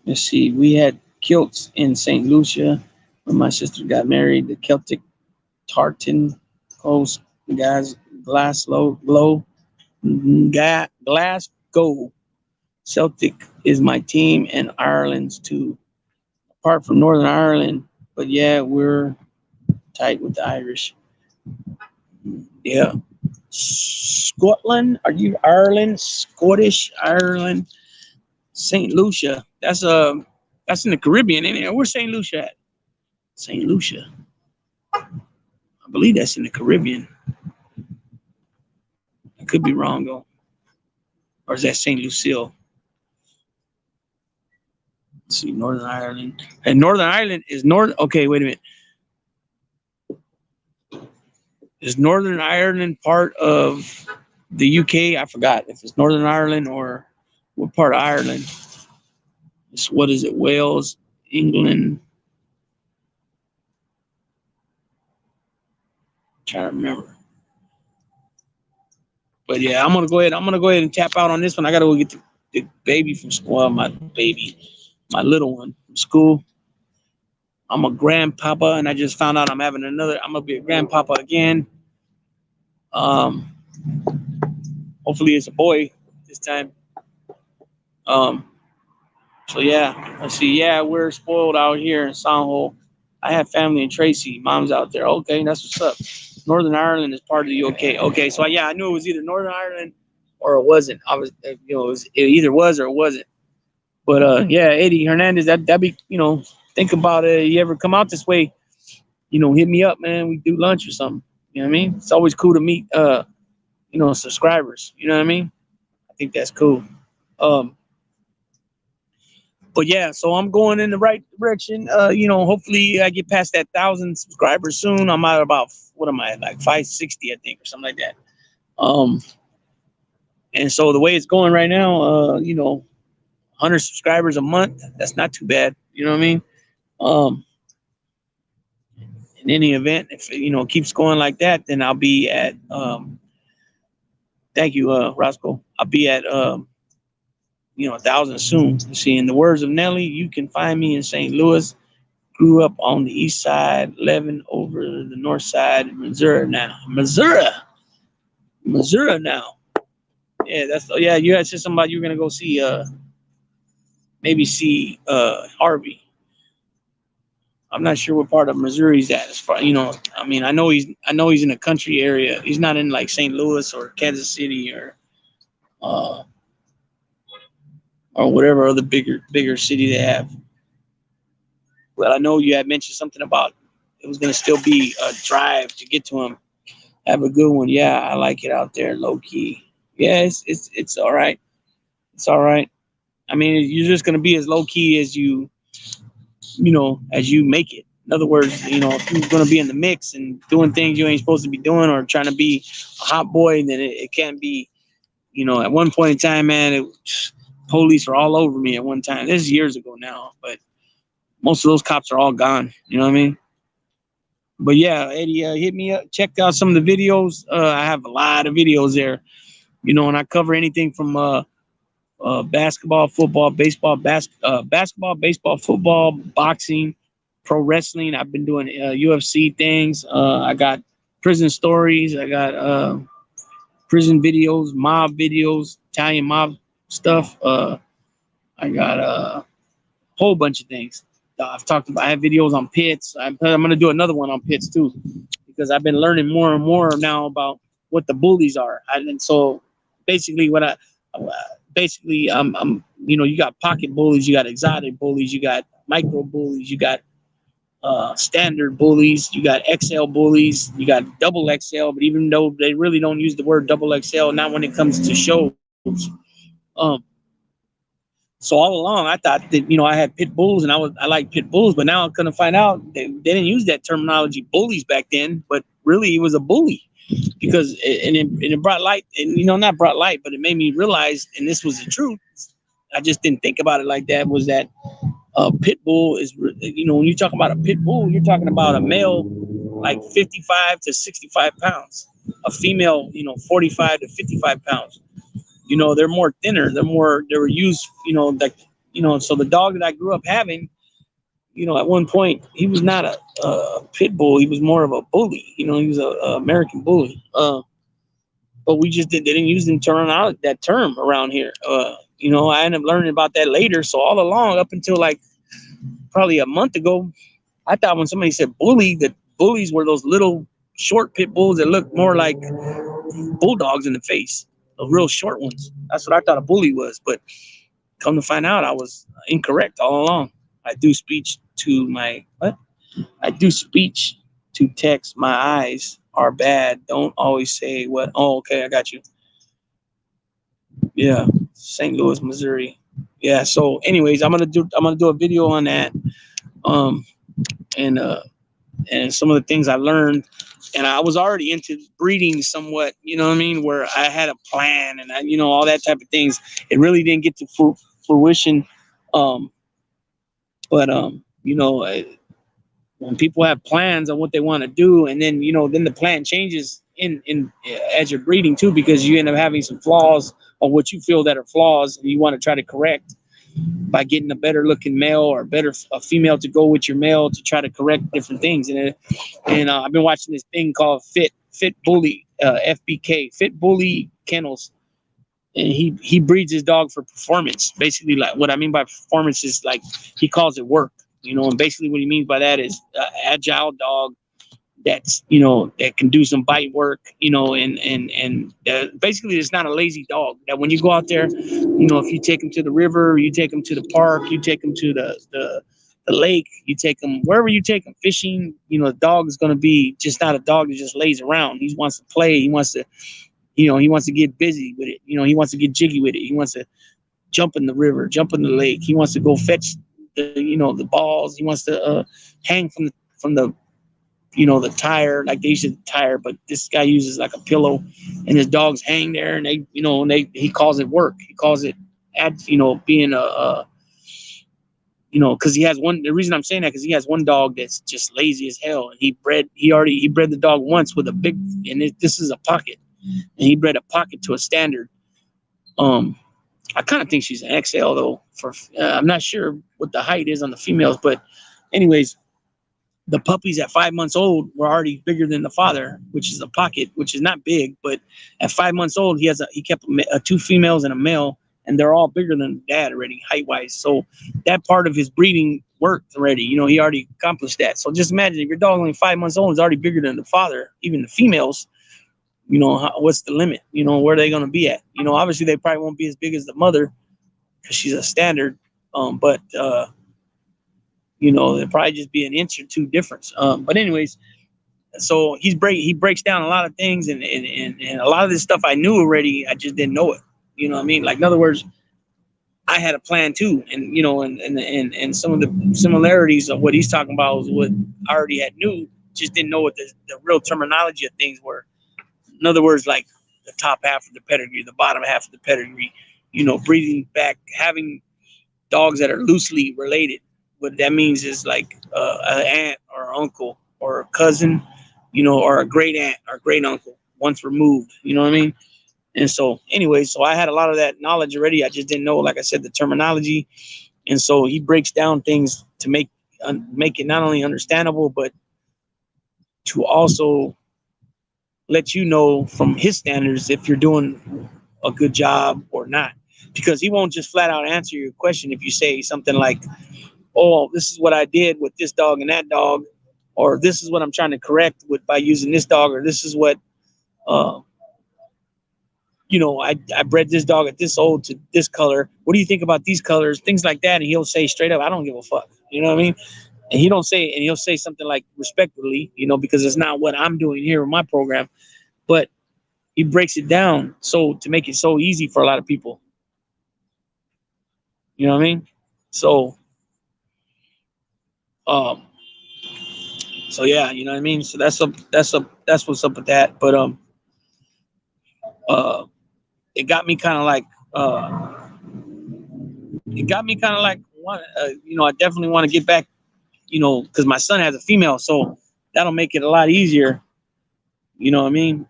Let's see. We had kilts in St. Lucia when my sister got married. The Celtic tartan coast guys, Glasgow, Celtic is my team, and Ireland's too. Apart from Northern Ireland, but yeah, we're tight with the Irish. Yeah. Scotland? Are you Ireland? Scottish Ireland? St. Lucia. That's in the Caribbean, ain't it? Where's St. Lucia at? St. Lucia. I believe that's in the Caribbean. I could be wrong though. Or is that St. Lucille? Let's see, Northern Ireland. And Northern Ireland is North. Okay, wait a minute. Is Northern Ireland part of the UK? I forgot if it's Northern Ireland or what part of Ireland. It's, what is it? Wales, England. I'm trying to remember. But yeah, I'm gonna go ahead and tap out on this one. I gotta go get the baby from school. Well, my little one from school. I'm a grandpapa, and I just found out I'm gonna be a grandpapa again. Hopefully it's a boy this time. So yeah, let's see. Yeah, we're spoiled out here in San Jose. I have family in Tracy. Mom's out there. Okay, that's what's up. Northern Ireland is part of the UK. Okay, so yeah, I knew it was either Northern Ireland or it wasn't. It either was or it wasn't. But yeah, Eddie Hernandez, that'd be, think about it. You ever come out this way, hit me up, man. We do lunch or something. You know what I mean? It's always cool to meet, subscribers. You know what I mean? I think that's cool. But yeah, so I'm going in the right direction. Hopefully I get past that 1,000 subscribers soon. I'm at about, what am I, like 560, I think, or something like that. And so the way it's going right now, 100 subscribers a month, that's not too bad. You know what I mean? In any event, if it keeps going like that, then I'll be at thank you, Roscoe. I'll be at 1,000 soon. You see, in the words of Nelly, you can find me in St. Louis. Grew up on the east side, 11 over the north side, Missouri now. Missouri now. Yeah, you had said somebody you were gonna go see maybe see Harvey. I'm not sure what part of Missouri he's at. As far, I know he's in a country area. He's not in like St. Louis or Kansas City or whatever other bigger city they have. Well, I know you had mentioned something about it was gonna still be a drive to get to him. Have a good one. Yeah, I like it out there, low key. Yeah, it's all right. It's all right. I mean, you're just gonna be as low key as as you make it. In other words, if you're gonna be in the mix and doing things you ain't supposed to be doing or trying to be a hot boy, then it can't be. At one point in time, man, police were all over me at one time. This is years ago now, but most of those cops are all gone. You know what I mean? But yeah, Eddie, hit me up. Check out some of the videos. I have a lot of videos there, and I cover anything from basketball, football, baseball, basketball, baseball, football, boxing, pro wrestling. I've been doing UFC things. I got prison stories. I got prison videos, mob videos, Italian mob stuff. I got a whole bunch of things. I have videos on pits. I'm going to do another one on pits too, because I've been learning more and more now about what the bullies are. And so basically you got pocket bullies, you got exotic bullies, you got micro bullies, you got standard bullies, you got XL bullies, you got double XL, but even though they really don't use the word double XL, not when it comes to shows. Um, so all along, I thought that, you know, I had pit bulls and I like pit bulls, but now I'm gonna find out they didn't use that terminology bullies back then, but really he was a bully because it brought light, and you know, not brought light, but it made me realize, and this was the truth. I just didn't think about it like that. Was that pit bull is, you know, when you talk about a pit bull, you're talking about a male like 55 to 65 pounds, a female, you know, 45 to 55 pounds. You know, they're more thinner. They were used, you know, like, you know, so the dog that I grew up having, you know, at one point, he was not a pit bull. He was more of a bully. You know, he was a American bully. But we just didn't use them turn out that term around here. You know, I ended up learning about that later. So all along, up until like probably a month ago, I thought when somebody said bully, that bullies were those little short pit bulls that look more like bulldogs in the face, the real short ones. That's what I thought a bully was. But come to find out, I was incorrect all along. I do speech to my what? I do speech to text. My eyes are bad. Don't always say what. Oh, okay, I got you. Yeah, St. Louis, Missouri. Yeah. So, anyways, I'm gonna do a video on that. Um, and some of the things I learned, and I was already into breeding somewhat. You know what I mean? Where I had a plan and you know, all that type of things. It really didn't get to fruition. But you know, when people have plans on what they want to do, and then, you know, then the plan changes in as you're breeding too, because you end up having some flaws on what you feel that are flaws, and you want to try to correct by getting a better looking male or a female to go with your male to try to correct different things. And I've been watching this thing called Fit Bully, FBK, Fit Bully Kennels, and he breeds his dog for performance. Basically, like what I mean by performance is like he calls it work, you know, and basically what he means by that is agile dog that's, you know, that can do some bite work, you know, and basically it's not a lazy dog. That when you go out there, you know, if you take him to the river, you take him to the park, you take him to the lake, you take him wherever you take him fishing, you know, the dog is going to be just not a dog that just lays around. He wants to play. He wants to, you know, he wants to get busy with it. You know, he wants to get jiggy with it. He wants to jump in the river, jump in the lake. He wants to go fetch the, you know, the balls. He wants to hang from the you know, the tire, like they use the tire, but this guy uses like a pillow, and his dogs hang there, and they, you know, and he calls it work. He calls it, you know, being you know, because he has one. The reason I'm saying that because he has one dog that's just lazy as hell, and he bred the dog once with a big, and this is a pocket, and he bred a pocket to a standard. I kind of think she's an XL though. I'm not sure what the height is on the females, but anyways. The puppies at 5 months old were already bigger than the father, which is a pocket, which is not big, but at 5 months old, he kept two females and a male, and they're all bigger than dad already, height wise. So that part of his breeding worked already. You know, he already accomplished that. So just imagine if your dog only 5 months old is already bigger than the father, even the females. You know, what's the limit? You know, where are they going to be at? You know, obviously they probably won't be as big as the mother because she's a standard, but you know, it'd probably just be an inch or two difference. But anyways, so he breaks down a lot of things, and a lot of this stuff I knew already. I just didn't know it. You know what I mean? Like, in other words, I had a plan too, and you know, and some of the similarities of what he's talking about was what I already had knew. Just didn't know what the real terminology of things were. In other words, like the top half of the pedigree, the bottom half of the pedigree. You know, breeding back, having dogs that are loosely related. What that means is like an aunt or an uncle or a cousin, you know, or a great aunt or great uncle once removed. You know what I mean? And so, anyway, so I had a lot of that knowledge already. I just didn't know, like I said, the terminology. And so he breaks down things to make it not only understandable, but to also let you know from his standards if you're doing a good job or not. Because he won't just flat out answer your question if you say something like, oh, this is what I did with this dog and that dog, or this is what I'm trying to correct by using this dog, or this is what, you know, I bred this dog at this old to this color. What do you think about these colors? Things like that. And he'll say straight up, I don't give a fuck. You know what I mean? And he'll say something like respectfully, because it's not what I'm doing here in my program, but he breaks it down so to make it so easy for a lot of people. You know what I mean? So, so yeah, you know what I mean. So that's what's up with that. But it got me kind of like I definitely want to get back, because my son has a female, so that'll make it a lot easier. You know what I mean?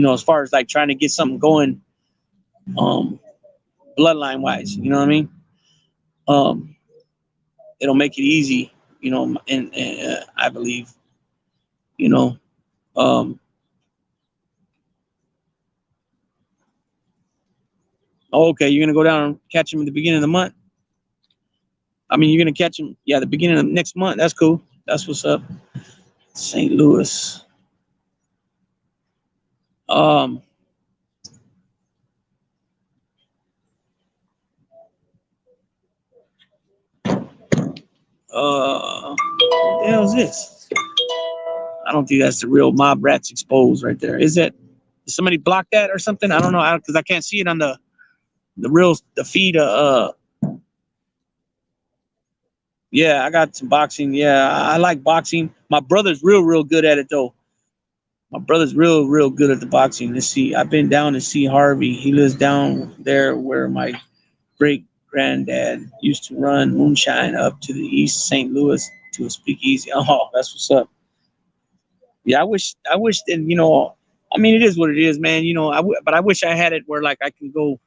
As far as like trying to get something going, bloodline wise, you know what I mean? It'll make it easy, and I believe, okay, you're gonna go down and catch him at the beginning of the month. I mean, you're gonna catch him, yeah, the beginning of next month. That's cool. That's what's up. St. Louis. What the hell is this? I don't think that's the real Mob Rats Exposed right there. Is that? Did somebody block that or something? I don't know, because I can't see it on the feed. Yeah, I got some boxing. Yeah, I like boxing. My brother's real good at it though. My brother's real good at the boxing. Let's see. I've been down to see Harvey. He lives down there where my great granddad used to run moonshine up to the East St. Louis to a speakeasy. Oh, that's what's up. Yeah, I wish that, I mean, it is what it is, man. But I wish I had it where like I can go,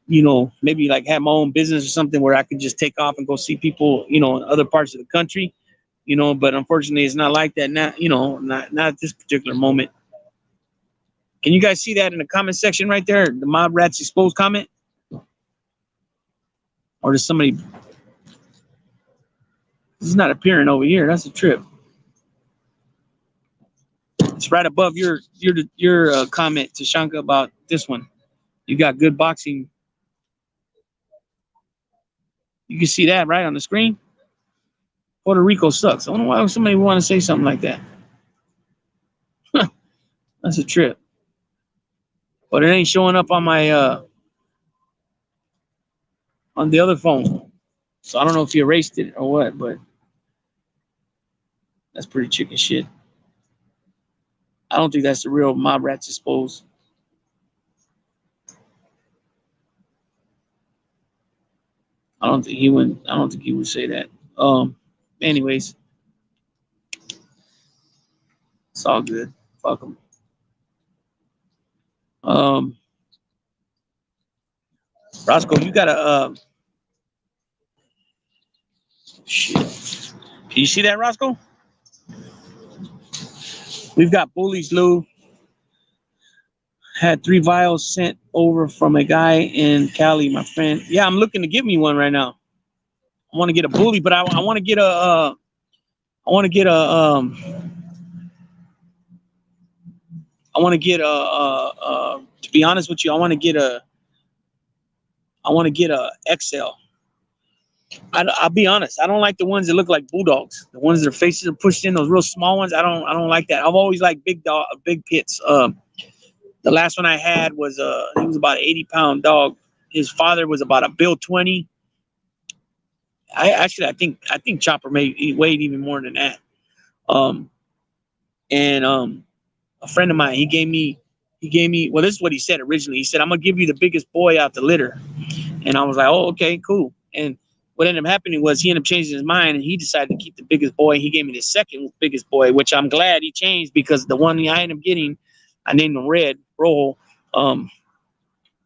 maybe like have my own business or something where I could just take off and go see people, in other parts of the country, but unfortunately it's not like that now, not at this particular moment. Can you guys see that in the comment section right there? The Mob Rats Exposed comment? Or does somebody, this is not appearing over here. That's a trip. It's right above your comment, Tashanka, about this one. You got good boxing. You can see that right on the screen. Puerto Rico sucks. I don't know why somebody would want to say something like that. That's a trip. But it ain't showing up on my on the other phone. So I don't know if you erased it or what, but that's pretty chicken shit. I don't think that's the real Mob Rats Exposed. I don't think he would say that. Anyways. It's all good. Fuck him. Roscoe, you gotta shit. Can you see that, Roscoe? We've got bullies, Lou. Had 3 vials sent over from a guy in Cali, my friend. Yeah, I'm looking to get me one right now. I want to get a bully, but I want to get to be honest with you, I want to get a XL. I'll be honest. I don't like the ones that look like bulldogs. The ones that their faces are pushed in, those real small ones. I don't like that. I've always liked big pits. The last one I had was he was about an 80-pound dog. His father was about a Bill 20. I think Chopper weighed even more than that. A friend of mine, he gave me. Well, this is what he said originally. He said, "I'm gonna give you the biggest boy out the litter," and I was like, "Oh, okay, cool." And what ended up happening was he ended up changing his mind, and he decided to keep the biggest boy. He gave me the second biggest boy, which I'm glad he changed, because the one I ended up getting, I named him Red Rojo.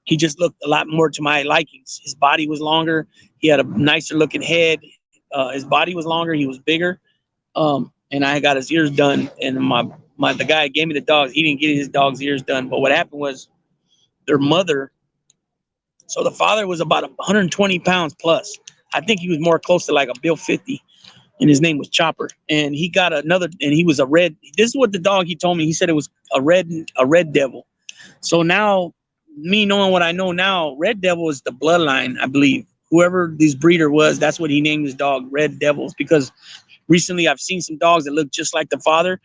He just looked a lot more to my likings. His body was longer. He had a nicer looking head. His body was longer. He was bigger. And I got his ears done. And the guy gave me the dogs. He didn't get his dog's ears done. But what happened was their mother. So the father was about 120 pounds plus. I think he was more close to like a Bill 50. And his name was Chopper. And he got another, and he was a red. This is what the dog, he told me. He said it was a red devil. So now, me knowing what I know now, Red Devil is the bloodline, I believe. whoever this breeder was, that's what he named his dog, Red Devils, because recently I've seen some dogs that look just like the father.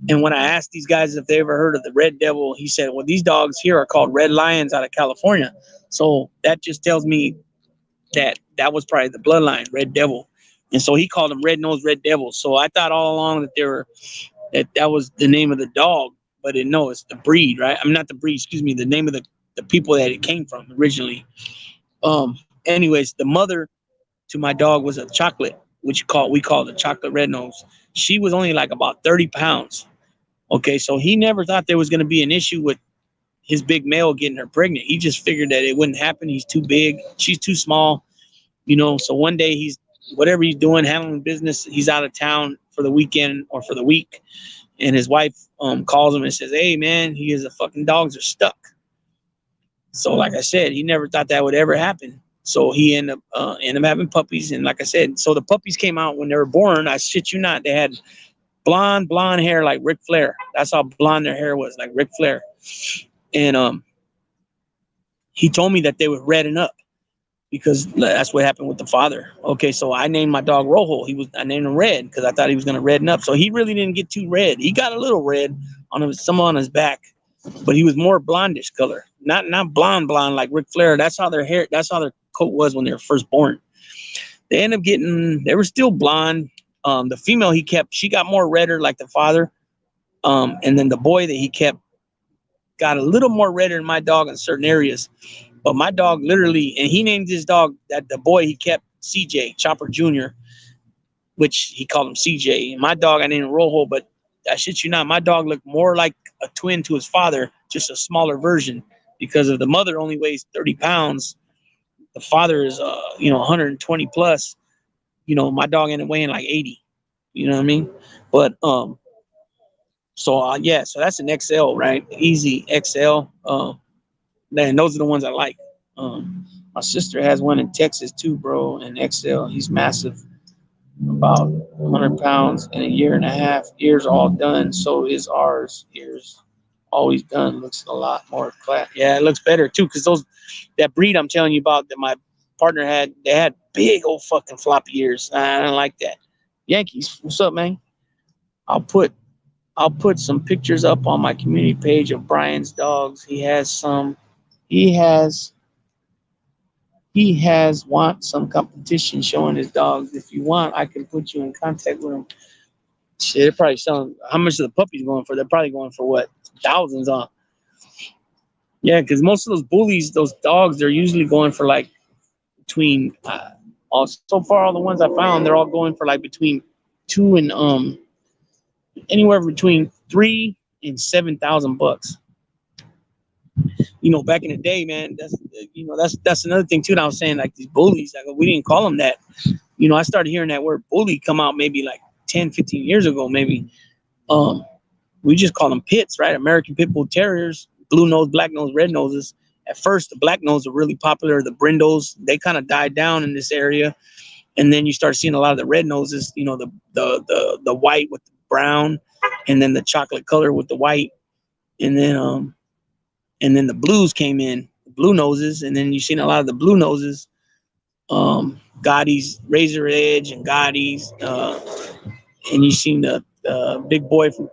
And when I asked these guys if they ever heard of the Red Devil, he said, well, these dogs here are called Red Lions out of California. So that just tells me that was probably the bloodline, Red Devil. And so he called them Red-Nosed Red Devils. So I thought all along that was the name of the dog, but no, it's the breed, right? I'm not the breed, excuse me, the name of the people that it came from originally. Anyways, the mother to my dog was a chocolate, which we call the chocolate red nose. She was only like about 30 pounds. Okay, so he never thought there was going to be an issue with his big male getting her pregnant. He just figured that it wouldn't happen. He's too big. She's too small, So one day whatever he's doing, handling business, he's out of town for the weekend or for the week. And his wife calls him and says, hey, man, fucking dogs are stuck. So like I said, he never thought that would ever happen. So he ended up having puppies. And like I said, so the puppies came out when they were born. I shit you not. They had blonde hair like Ric Flair. That's how blonde their hair was, like Ric Flair. And he told me that they were redden up because that's what happened with the father. Okay, so I named my dog Rojo. I named him Red because I thought he was going to redden up. So he really didn't get too red. He got a little red some on his back, but he was more blondish color. Not blonde like Ric Flair. That's how their coat was when they were first born. They were still blonde. The female he kept, she got more redder like the father. And then the boy that he kept got a little more redder than my dog in certain areas. But my dog literally, and he named his dog, that the boy he kept, CJ, Chopper Jr., which he called him CJ. And my dog, I named him Rojo, but I shit you not, my dog looked more like a twin to his father, just a smaller version, because of the mother only weighs 30 pounds. The father is, 120 plus. My dog ended up weighing like 80. You know what I mean? But, so that's an XL, right? Easy XL. And those are the ones I like. My sister has one in Texas too, bro, an XL. He's massive, about 100 pounds in a year and a half. Ears all done. So is ours. Ears always done. Looks a lot more class. Yeah, it looks better too, because that breed I'm telling you about that my partner had, they had big old fucking floppy ears. I don't like that. Yankees, what's up, man? I'll put some pictures up on my community page of Brian's dogs. He has some. He want some competition showing his dogs. If you want, I can put you in contact with him. Shit, they're probably selling. How much are the puppies going for? They're probably going for what? Thousands on. Yeah, because most of those bullies, those dogs, they're usually going for like between. So far, all the ones I found, they're all going for like between $2,000 and anywhere between $3,000 and $7,000. Back in the day, man, that's another thing too. That I was saying, like these bullies, like we didn't call them that. I started hearing that word bully come out maybe like 10, 15 years ago, maybe. We just call them pits, right? American Pit Bull Terriers, blue nose, black nose, red noses. At first, the black nose were really popular. The brindles, they kind of died down in this area. And then you start seeing a lot of the red noses, the white with the brown, and then the chocolate color with the white. And then the blues came in, the blue noses, and then you've seen a lot of the blue noses, Gotti's, Razor Edge, and Gotti's, and you've seen the big boy from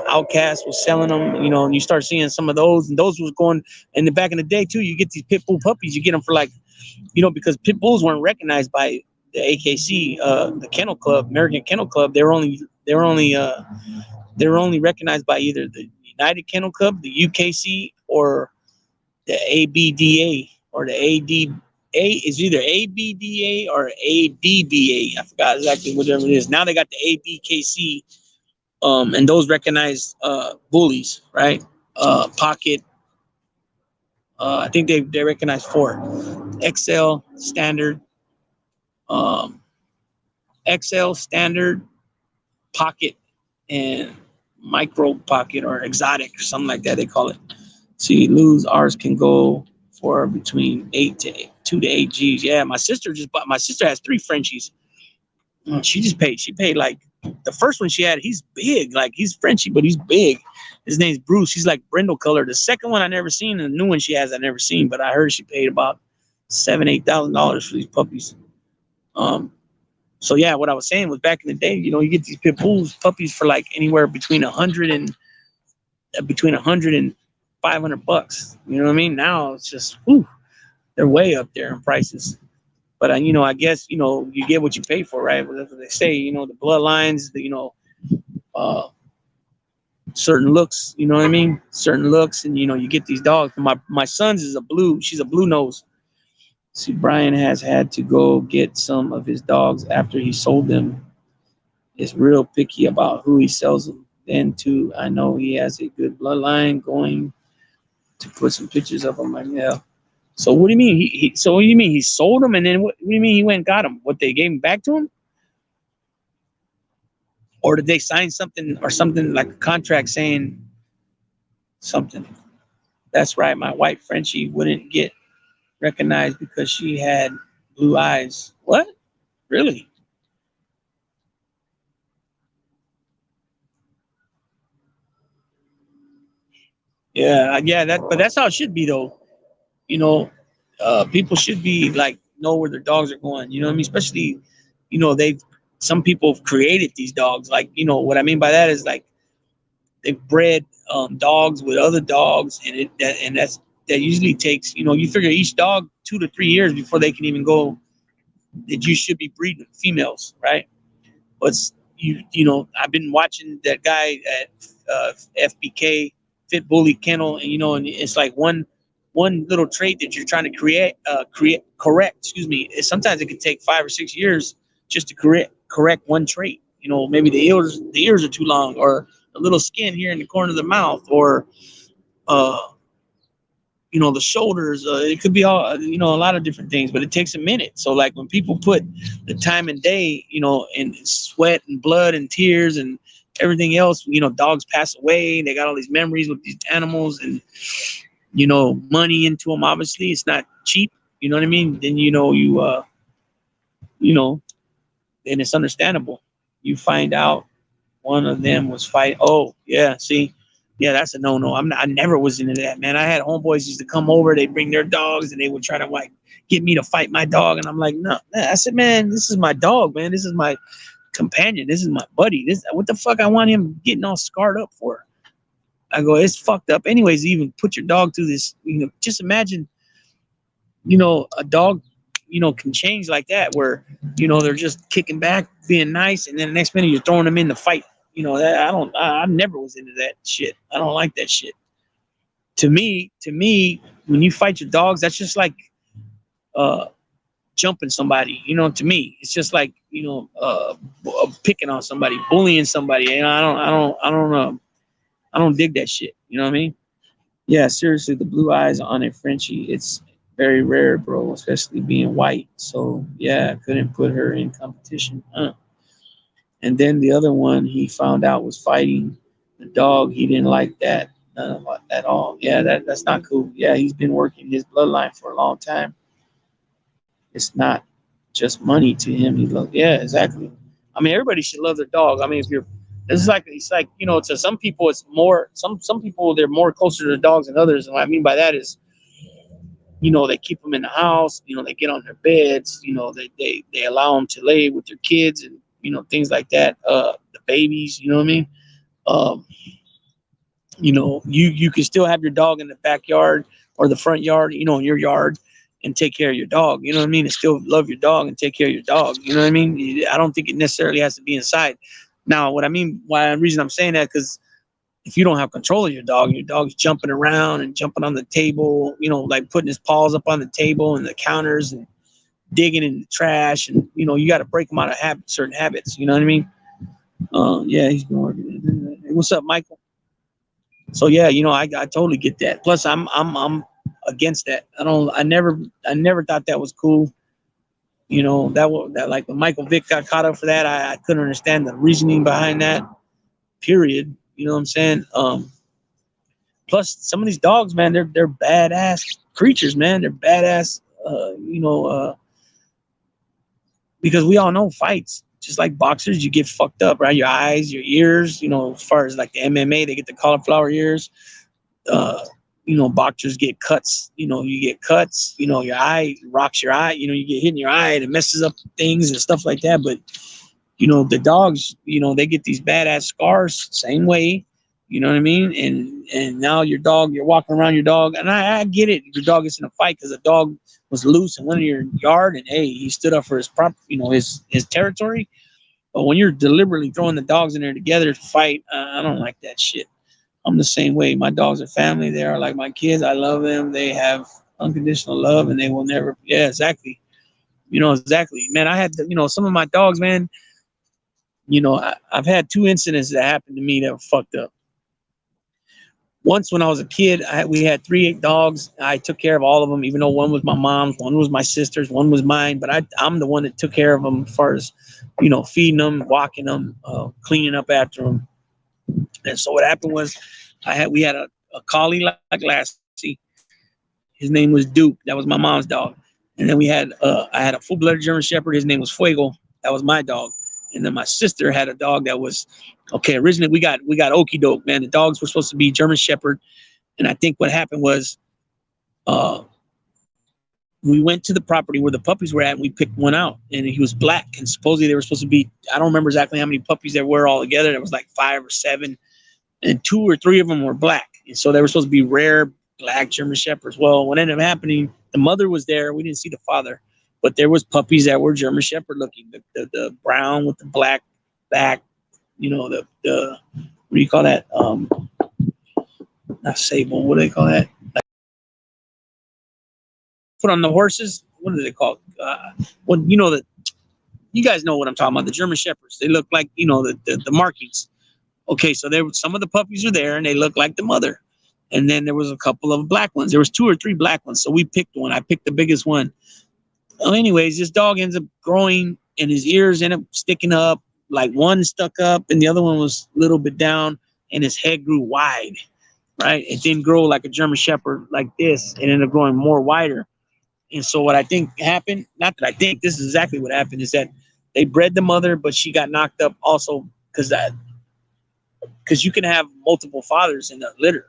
Outcast was selling them, and you start seeing some of those, and those was going. And back in the day too, you get these pit bull puppies, you get them for like, because pit bulls weren't recognized by the AKC, the Kennel Club, American Kennel Club. They were only recognized by either the United Kennel Club, the UKC, or the ABDA, or the ADA. Is either ABDA or ADBA. I forgot exactly whatever it is. Now they got the ABKC, and those recognize bullies, right? Pocket. I think they recognize 4: XL, standard, XL, standard, pocket, and micro pocket, or exotic, or something like that they call it. See, ours can go for between 2 to 8 G's. Yeah, my sister has 3 Frenchies. She paid like, the first one she had, he's big, like he's Frenchy, but he's big. His name's Bruce. He's like brindle color. The second one I never seen, and the new one she has I never seen, but I heard she paid about $7,000-8,000 for these puppies. So yeah, what I was saying was back in the day, you know, you get these pit bulls puppies for like anywhere between $100 and $500. You know what I mean? Now it's just, whew, they're way up there in prices. But you know, I guess, you know, you get what you pay for, right? That's what they say. You know, the bloodlines, you know, certain looks. You know what I mean? Certain looks, and you know, you get these dogs. My son's is a blue. She's a blue nose. See, Brian has had to go get some of his dogs after he sold them. Is real picky about who he sells them. Then too, I know he has a good bloodline. Going to put some pictures up on my mail. So what do you mean? So what do you mean he sold them, and then what do you mean he went and got them? What, they gave him back to him, or did they sign something or something like a contract saying something? That's right. My white Frenchie wouldn't get recognized because she had blue eyes. What? Really? Yeah, yeah. But that's how it should be, though. You know, people should be like know where their dogs are going. You know what I mean? Especially, you know, some people have created these dogs. Like, you know, what I mean by that is like they've bred dogs with other dogs, and that usually takes, you know, you figure each dog 2 to 3 years before they can even go. That you should be breeding females, right? But you know, I've been watching that guy at FBK Fit Bully Kennel, and you know, and it's like one little trait that you're trying to correct. Excuse me. Sometimes it could take 5 or 6 years just to correct one trait. You know, maybe the ears are too long, or a little skin here in the corner of the mouth, or you know, the shoulders. It could be all, you know, a lot of different things, but it takes a minute. So like when people put the time and day, you know, and sweat and blood and tears and everything else, you know, dogs pass away. They got all these memories with these animals, and you know, money into them. Obviously, it's not cheap. You know what I mean? Then you know you know, then it's understandable. You find out one of them was fight. Oh yeah, see. Yeah, that's a no-no. I never was into that, man. I had homeboys used to come over. They bring their dogs, and they would try to like get me to fight my dog. And I'm like, no. I said, man, this is my dog, man. This is my companion. This is my buddy. What the fuck I want him getting all scarred up for? I go, it's fucked up. Anyways, even put your dog through this. You know, just imagine, you know, a dog, you know, can change like that, where, you know, they're just kicking back, being nice, and then the next minute you're throwing them in the fight. You know, that I never was into that shit. I don't like that shit. To me, when you fight your dogs, that's just like jumping somebody. You know, to me, it's just like, you know, picking on somebody, bullying somebody. You know, I don't dig that shit. You know what I mean? Yeah, seriously, the blue eyes on a Frenchie, it's very rare, bro, especially being white. So yeah, I couldn't put her in competition. And then the other one he found out was fighting the dog. He didn't like that at all. Yeah, that's not cool. Yeah, he's been working his bloodline for a long time. It's not just money to him. He loves. Yeah, exactly. I mean, everybody should love their dog. I mean, it's like, you know, to some people it's more. Some people, they're more closer to the dogs than others. And what I mean by that is, you know, they keep them in the house. You know, they get on their beds. You know, they allow them to lay with their kids, and you know, things like that. The babies, you know what I mean? You know, you can still have your dog in the backyard or the front yard, you know, in your yard, and take care of your dog. You know what I mean? And still love your dog and take care of your dog. You know what I mean? I don't think it necessarily has to be inside. Now, what I mean, the reason I'm saying that, because if you don't have control of your dog's jumping around and jumping on the table, you know, like putting his paws up on the table and the counters and digging in the trash, and you know, you got to break them out of certain habits. You know what I mean? Yeah, he's been working. Hey, what's up, Michael? So yeah, you know, I totally get that. Plus, I'm against that. I never thought that was cool. You know, that like when Michael Vick got caught up for that, I couldn't understand the reasoning behind that. Period. You know what I'm saying? Plus, some of these dogs, man, they're badass creatures, man. They're badass. You know. Because we all know fights, just like boxers, you get fucked up, right? Your eyes, your ears, you know, as far as like the MMA, they get the cauliflower ears. boxers get cuts. You get cuts. Your eye rocks your eye. You get hit in your eye and it messes up things and stuff like that. But the dogs, they get these badass scars same way. You know what I mean? And now your dog, you're walking around your dog, and I get it. Your dog is in a fight because a dog was loose in one of your yard, and hey, he stood up for his his territory. But when you're deliberately throwing the dogs in there together to fight, I don't like that shit. I'm the same way. My dogs are family. They are like my kids. I love them. They have unconditional love, and they will never. Yeah, exactly. Exactly. Man, I had some of my dogs, man. I've had 2 incidents that happened to me that were fucked up. Once when I was a kid, we had 3 dogs. I took care of all of them, even though one was my mom's, one was my sister's, one was mine. But I'm the one that took care of them as far as, feeding them, walking them, cleaning up after them. And so what happened was we had a collie like Lassie. His name was Duke. That was my mom's dog. And then I had a full-blooded German Shepherd. His name was Fuego. That was my dog. And then my sister had a dog that was, originally we got Okie Doke, man. The dogs were supposed to be German Shepherd. And I think what happened was we went to the property where the puppies were at, and we picked one out. And he was black. And supposedly they were supposed to be, I don't remember exactly how many puppies there were all together. There was like 5 or 7. And 2 or 3 of them were black. And so they were supposed to be rare black German Shepherds. Well, what ended up happening, the mother was there. We didn't see the father. But there was puppies that were German Shepherd looking, the brown with the black back, the what do you call that? Not sable. What do they call that? Put on the horses. What do they call? You guys know what I'm talking about. The German Shepherds. They look like the markings. Okay, so some of the puppies are there, and they look like the mother. And then there was a couple of black ones. There was 2 or 3 black ones. So we picked one. I picked the biggest one. Well, anyways, this dog ends up growing and his ears end up sticking up. Like one stuck up and the other one was a little bit down, and his head grew wide, right? It didn't grow like a German Shepherd like this. It ended up growing more wider. And so what I think happened, not that I think, this is exactly what happened, is that they bred the mother, but she got knocked up also because you can have multiple fathers in a litter.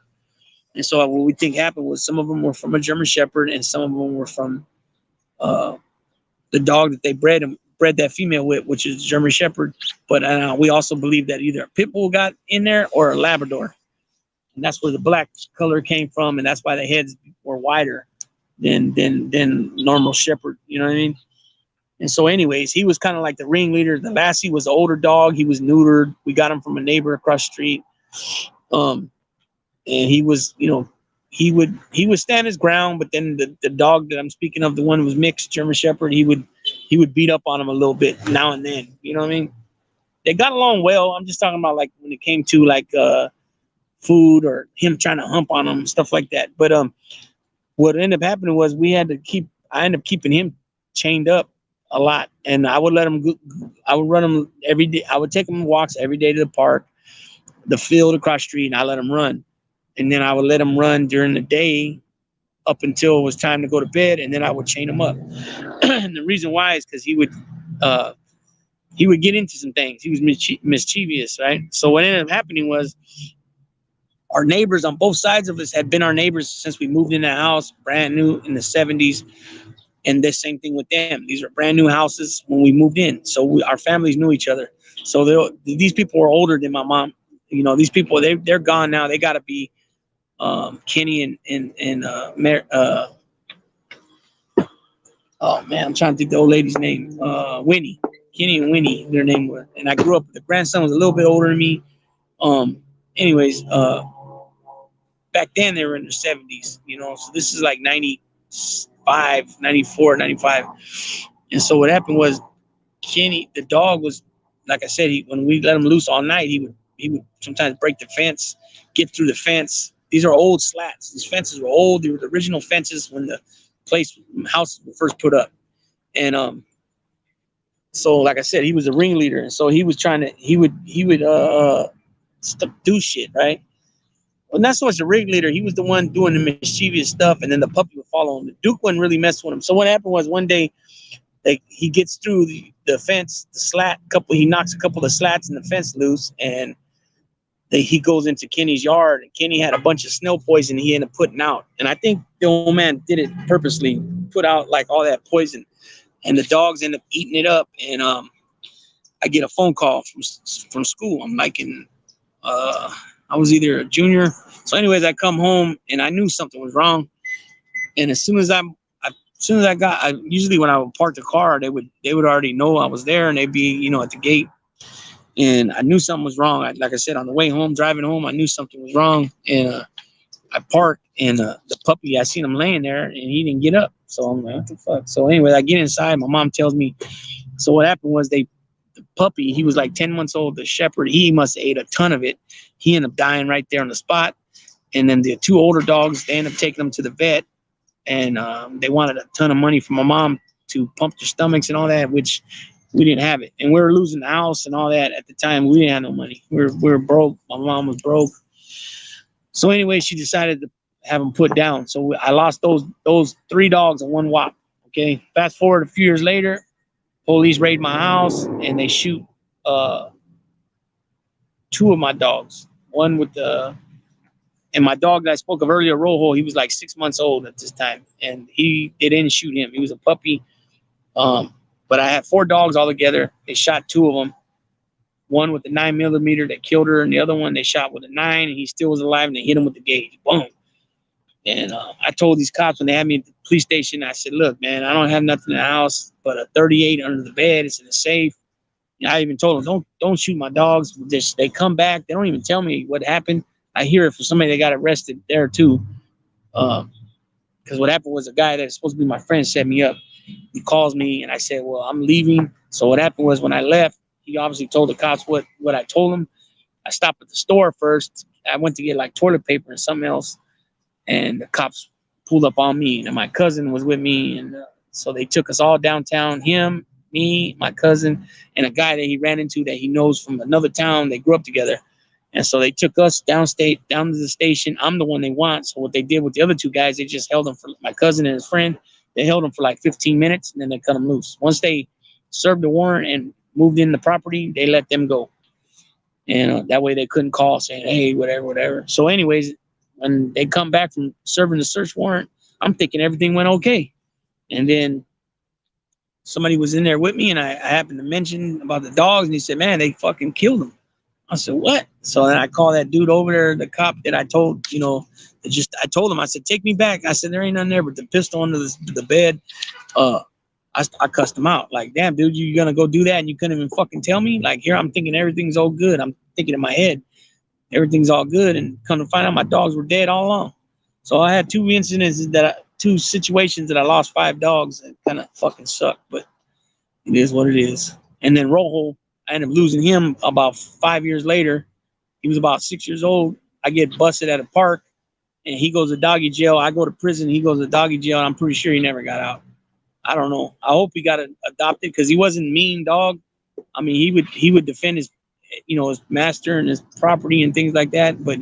And so what we think happened was some of them were from a German Shepherd and some of them were from the dog that they bred that female with, which is German Shepherd. But we also believe that either a pit bull got in there or a Labrador, and that's where the black color came from, and that's why the heads were wider than normal Shepherd. You know what I mean? And so, anyways, he was kind of like the ringleader. The Lassie was an older dog. He was neutered. We got him from a neighbor across the street, and he was, he would stand his ground, but then the dog that I'm speaking of, the one who was mixed German Shepherd, he would beat up on him a little bit now and then. You know what I mean? They got along well. I'm just talking about like when it came to like food or him trying to hump on him, stuff like that. But what ended up happening was I ended up keeping him chained up a lot, and I would let him I would run him every day. I would take him walks every day to the park, the field across the street, and I let him run. And then I would let him run during the day up until it was time to go to bed, and then I would chain him up. And the reason why is because he would get into some things. He was mischievous, right? So what ended up happening was our neighbors on both sides of us had been our neighbors since we moved in the house, brand new in the 70s. And the same thing with them. These are brand new houses when we moved in. So our families knew each other. So these people were older than my mom. These people, they're gone now. They got to be Kenny and oh man, I'm trying to think the old lady's name. Winnie. Kenny and Winnie, their name was. And I grew up, the grandson was a little bit older than me. Anyways, back then they were in their 70s, so this is like 95, 94, 95. And so what happened was Kenny, the dog was, like I said, when we let him loose all night, he would sometimes break the fence, get through the fence. These are old slats. These fences were old. They were the original fences when the house was first put up. And so like I said, he was a ringleader, and so he would do shit, right? Well, not so much the ringleader. He was the one doing the mischievous stuff, and then the puppy would follow him. The Duke wouldn't really mess with him. So what happened was one day, he gets through the fence, the slat, he knocks a couple of slats in the fence loose, and he goes into Kenny's yard, and Kenny had a bunch of snail poison he ended up putting out. And I think the old man did it purposely, put out like all that poison, and the dogs end up eating it up. And I get a phone call from school. I'm like I was either a junior. So anyways, I come home and I knew something was wrong. And as soon as I usually when I would park the car, they would already know I was there, and they'd be, at the gate. And I knew something was wrong. Like I said, on the way home, driving home, I knew something was wrong. And I parked, and the puppy, I seen him laying there, and he didn't get up. So I'm like, what the fuck? So anyway, I get inside. My mom tells me. So what happened was the puppy, he was like 10 months old. The shepherd, he must have ate a ton of it. He ended up dying right there on the spot. And then the 2 older dogs, they ended up taking them to the vet, and they wanted a ton of money from my mom to pump their stomachs and all that, which we didn't have it. And we were losing the house and all that at the time. We didn't have no money. We were broke. My mom was broke. So anyway, she decided to have them put down. So I lost those 3 dogs in one whop. Okay. Fast forward a few years later, police raid my house, and they shoot 2 of my dogs. One with and my dog that I spoke of earlier, Rojo, he was like 6 months old at this time, and they didn't shoot him. He was a puppy. But I had 4 dogs all together. They shot 2 of them. One with the 9mm that killed her, and the other one they shot with a 9, and he still was alive, and they hit him with the gauge. Boom. And I told these cops when they had me at the police station, I said, look, man, I don't have nothing in the house but a 38 under the bed. It's in a safe. And I even told them, don't shoot my dogs. They come back. They don't even tell me what happened. I hear it from somebody that got arrested there too. Because what happened was a guy that's supposed to be my friend set me up. He calls me, and I said, well, I'm leaving. So what happened was when I left, he obviously told the cops what I told him. I stopped at the store first. I went to get like toilet paper and something else, and the cops pulled up on me. And my cousin was with me, and so they took us all downtown. Him, me, my cousin, and a guy that he ran into that he knows from another town. They grew up together. And so they took us downstate, down to the station. I'm the one they want. So what they did with the other 2 guys, they just held them for my cousin and his friend. They held them for like 15 minutes, and then they cut them loose. Once they served the warrant and moved in the property, they let them go. And that way they couldn't call saying, hey, whatever. So anyways, when they come back from serving the search warrant, I'm thinking everything went okay. And then somebody was in there with me, and I happened to mention about the dogs, and he said, man, they fucking killed them. I said, what? So then I called that dude over there, the cop that I told, I told him, I said, take me back. I said, there ain't nothing there but the pistol under the bed. I cussed him out. Like, damn, dude, you gonna go do that and you couldn't even fucking tell me? Like, here I'm thinking everything's all good. I'm thinking in my head, everything's all good. And come to find out my dogs were dead all along. So I had 2 situations that I lost 5 dogs and kind of fucking sucked, but it is what it is. And then Rojo, I ended up losing him about 5 years later. He was about 6 years old. I get busted at a park, and he goes to doggy jail. I go to prison. He goes to doggy jail, and I'm pretty sure he never got out. I don't know. I hope he got adopted because he wasn't a mean dog. I mean, he would defend his master and his property and things like that. But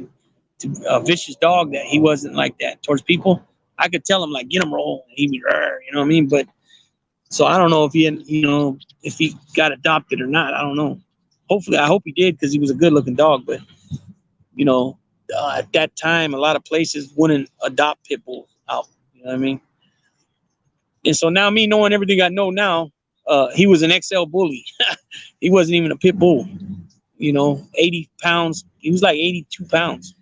to a vicious dog, that he wasn't like that towards people. I could tell him like, get him, roll. He'd be, you know what I mean? But so I don't know if if he got adopted or not. I don't know. Hopefully, I hope he did because he was a good-looking dog. But at that time, a lot of places wouldn't adopt pit bulls out. You know what I mean? And so now, me knowing everything I know now, he was an XL bully. He wasn't even a pit bull. 80 pounds. He was like 82 pounds.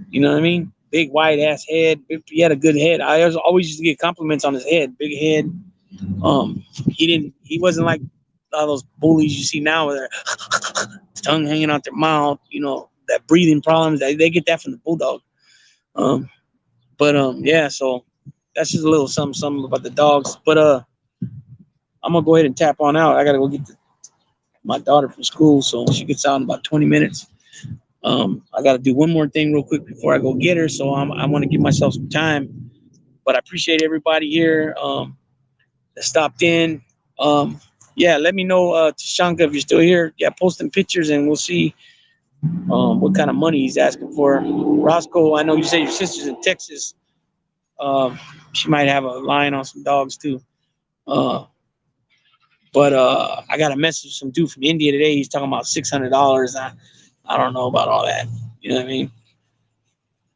You know what I mean? Big white ass head. He had a good head. I always used to get compliments on his head. Big head. He wasn't like all those bullies you see now with their tongue hanging out their mouth, that breathing problems. They get that from the bulldog. Yeah, so that's just a little something about the dogs. But I'm gonna go ahead and tap on out. I gotta go get my daughter from school, so she gets out in about 20 minutes. I gotta do one more thing real quick before I go get her, so I want to give myself some time. But I appreciate everybody here that stopped in. Yeah, let me know, Tashanka, if you're still here. Yeah, post them pictures and we'll see what kind of money he's asking for. Roscoe, I know you say your sister's in Texas. She might have a line on some dogs too. But I got a message from some dude from India today. He's talking about $600. I don't know about all that. You know what I mean?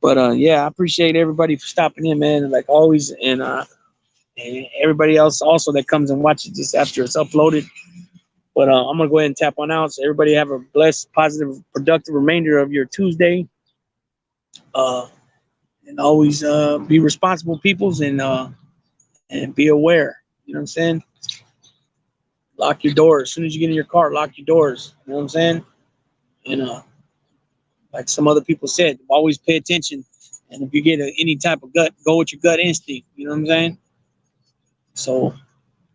But yeah, I appreciate everybody for stopping in, man. Like always, and everybody else also that comes and watches this after it's uploaded. But I'm gonna go ahead and tap on out. So everybody have a blessed, positive, productive remainder of your Tuesday. And always be responsible peoples and be aware. You know what I'm saying? Lock your doors. As soon as you get in your car, lock your doors. You know what I'm saying? And like some other people said, always pay attention. And if you get any type of gut, go with your gut instinct. You know what I'm saying? So,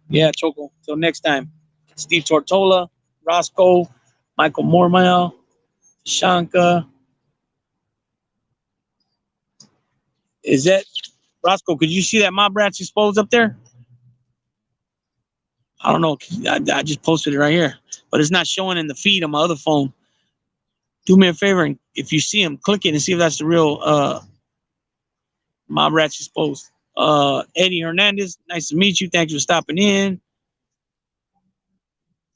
yeah, Choco. Till next time. Steve Tortola, Roscoe, Michael Mormile, Shanka. Is that Roscoe? Could you see that mob rats exposed up there? I don't know. I just posted it right here, but it's not showing in the feed on my other phone. Do me a favor, and if you see him, click it and see if that's the real mob rats exposed. Eddie Hernandez, nice to meet you. Thanks for stopping in.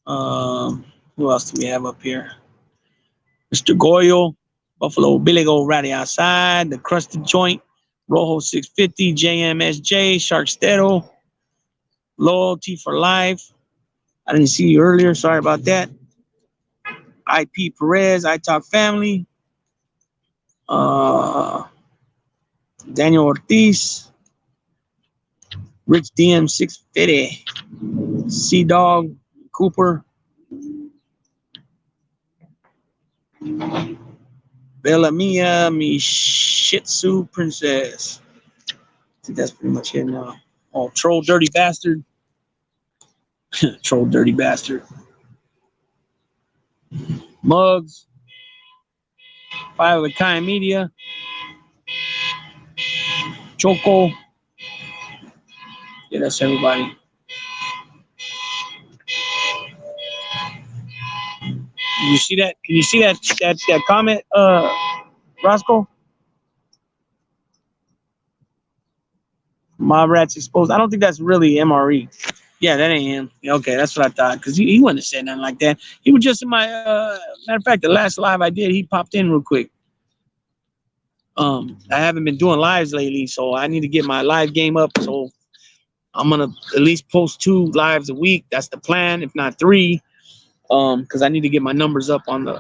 Who else do we have up here? Mr. Goyle, Buffalo Billy Go Ratty Outside, The Crusted Joint, Rojo 650, JMSJ, Sharkstedo, Loyalty for Life. I didn't see you earlier. Sorry about that. IP Perez, I Talk Family. Daniel Ortiz, Rich DM 650, Sea Dog, Cooper, Bella Mia, Mi Shih Tzu Princess. I think that's pretty much it now. Oh, Troll Dirty Bastard. Troll Dirty Bastard. Mugs. Five of a Kind Media. Choco. Yeah, that's everybody. You see that? Can you see that comment, Roscoe? Mob Rats exposed. I don't think that's really MRE. Yeah, that ain't him. Okay, that's what I thought. Because he wouldn't have said nothing like that. He was just in my matter of fact, the last live I did, he popped in real quick. I haven't been doing lives lately, so I need to get my live game up. So I'm gonna at least post 2 lives a week. That's the plan, if not 3. Because I need to get my numbers up on the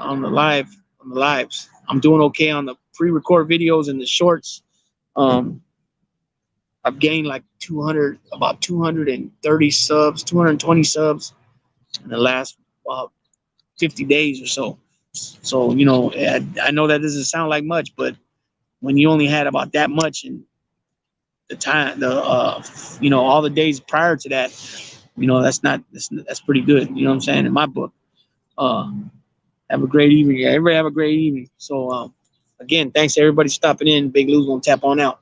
lives. I'm doing okay on the pre-record videos and the shorts. I've gained like 230 subs, 220 subs in the last 50 days or so. So, you know, I know that doesn't sound like much, but when you only had about that much in the time, all the days prior to that, you know, that's pretty good. You know what I'm saying? In my book. Have a great evening. Everybody have a great evening. So, again, thanks to everybody stopping in. Big Lou's gonna tap on out.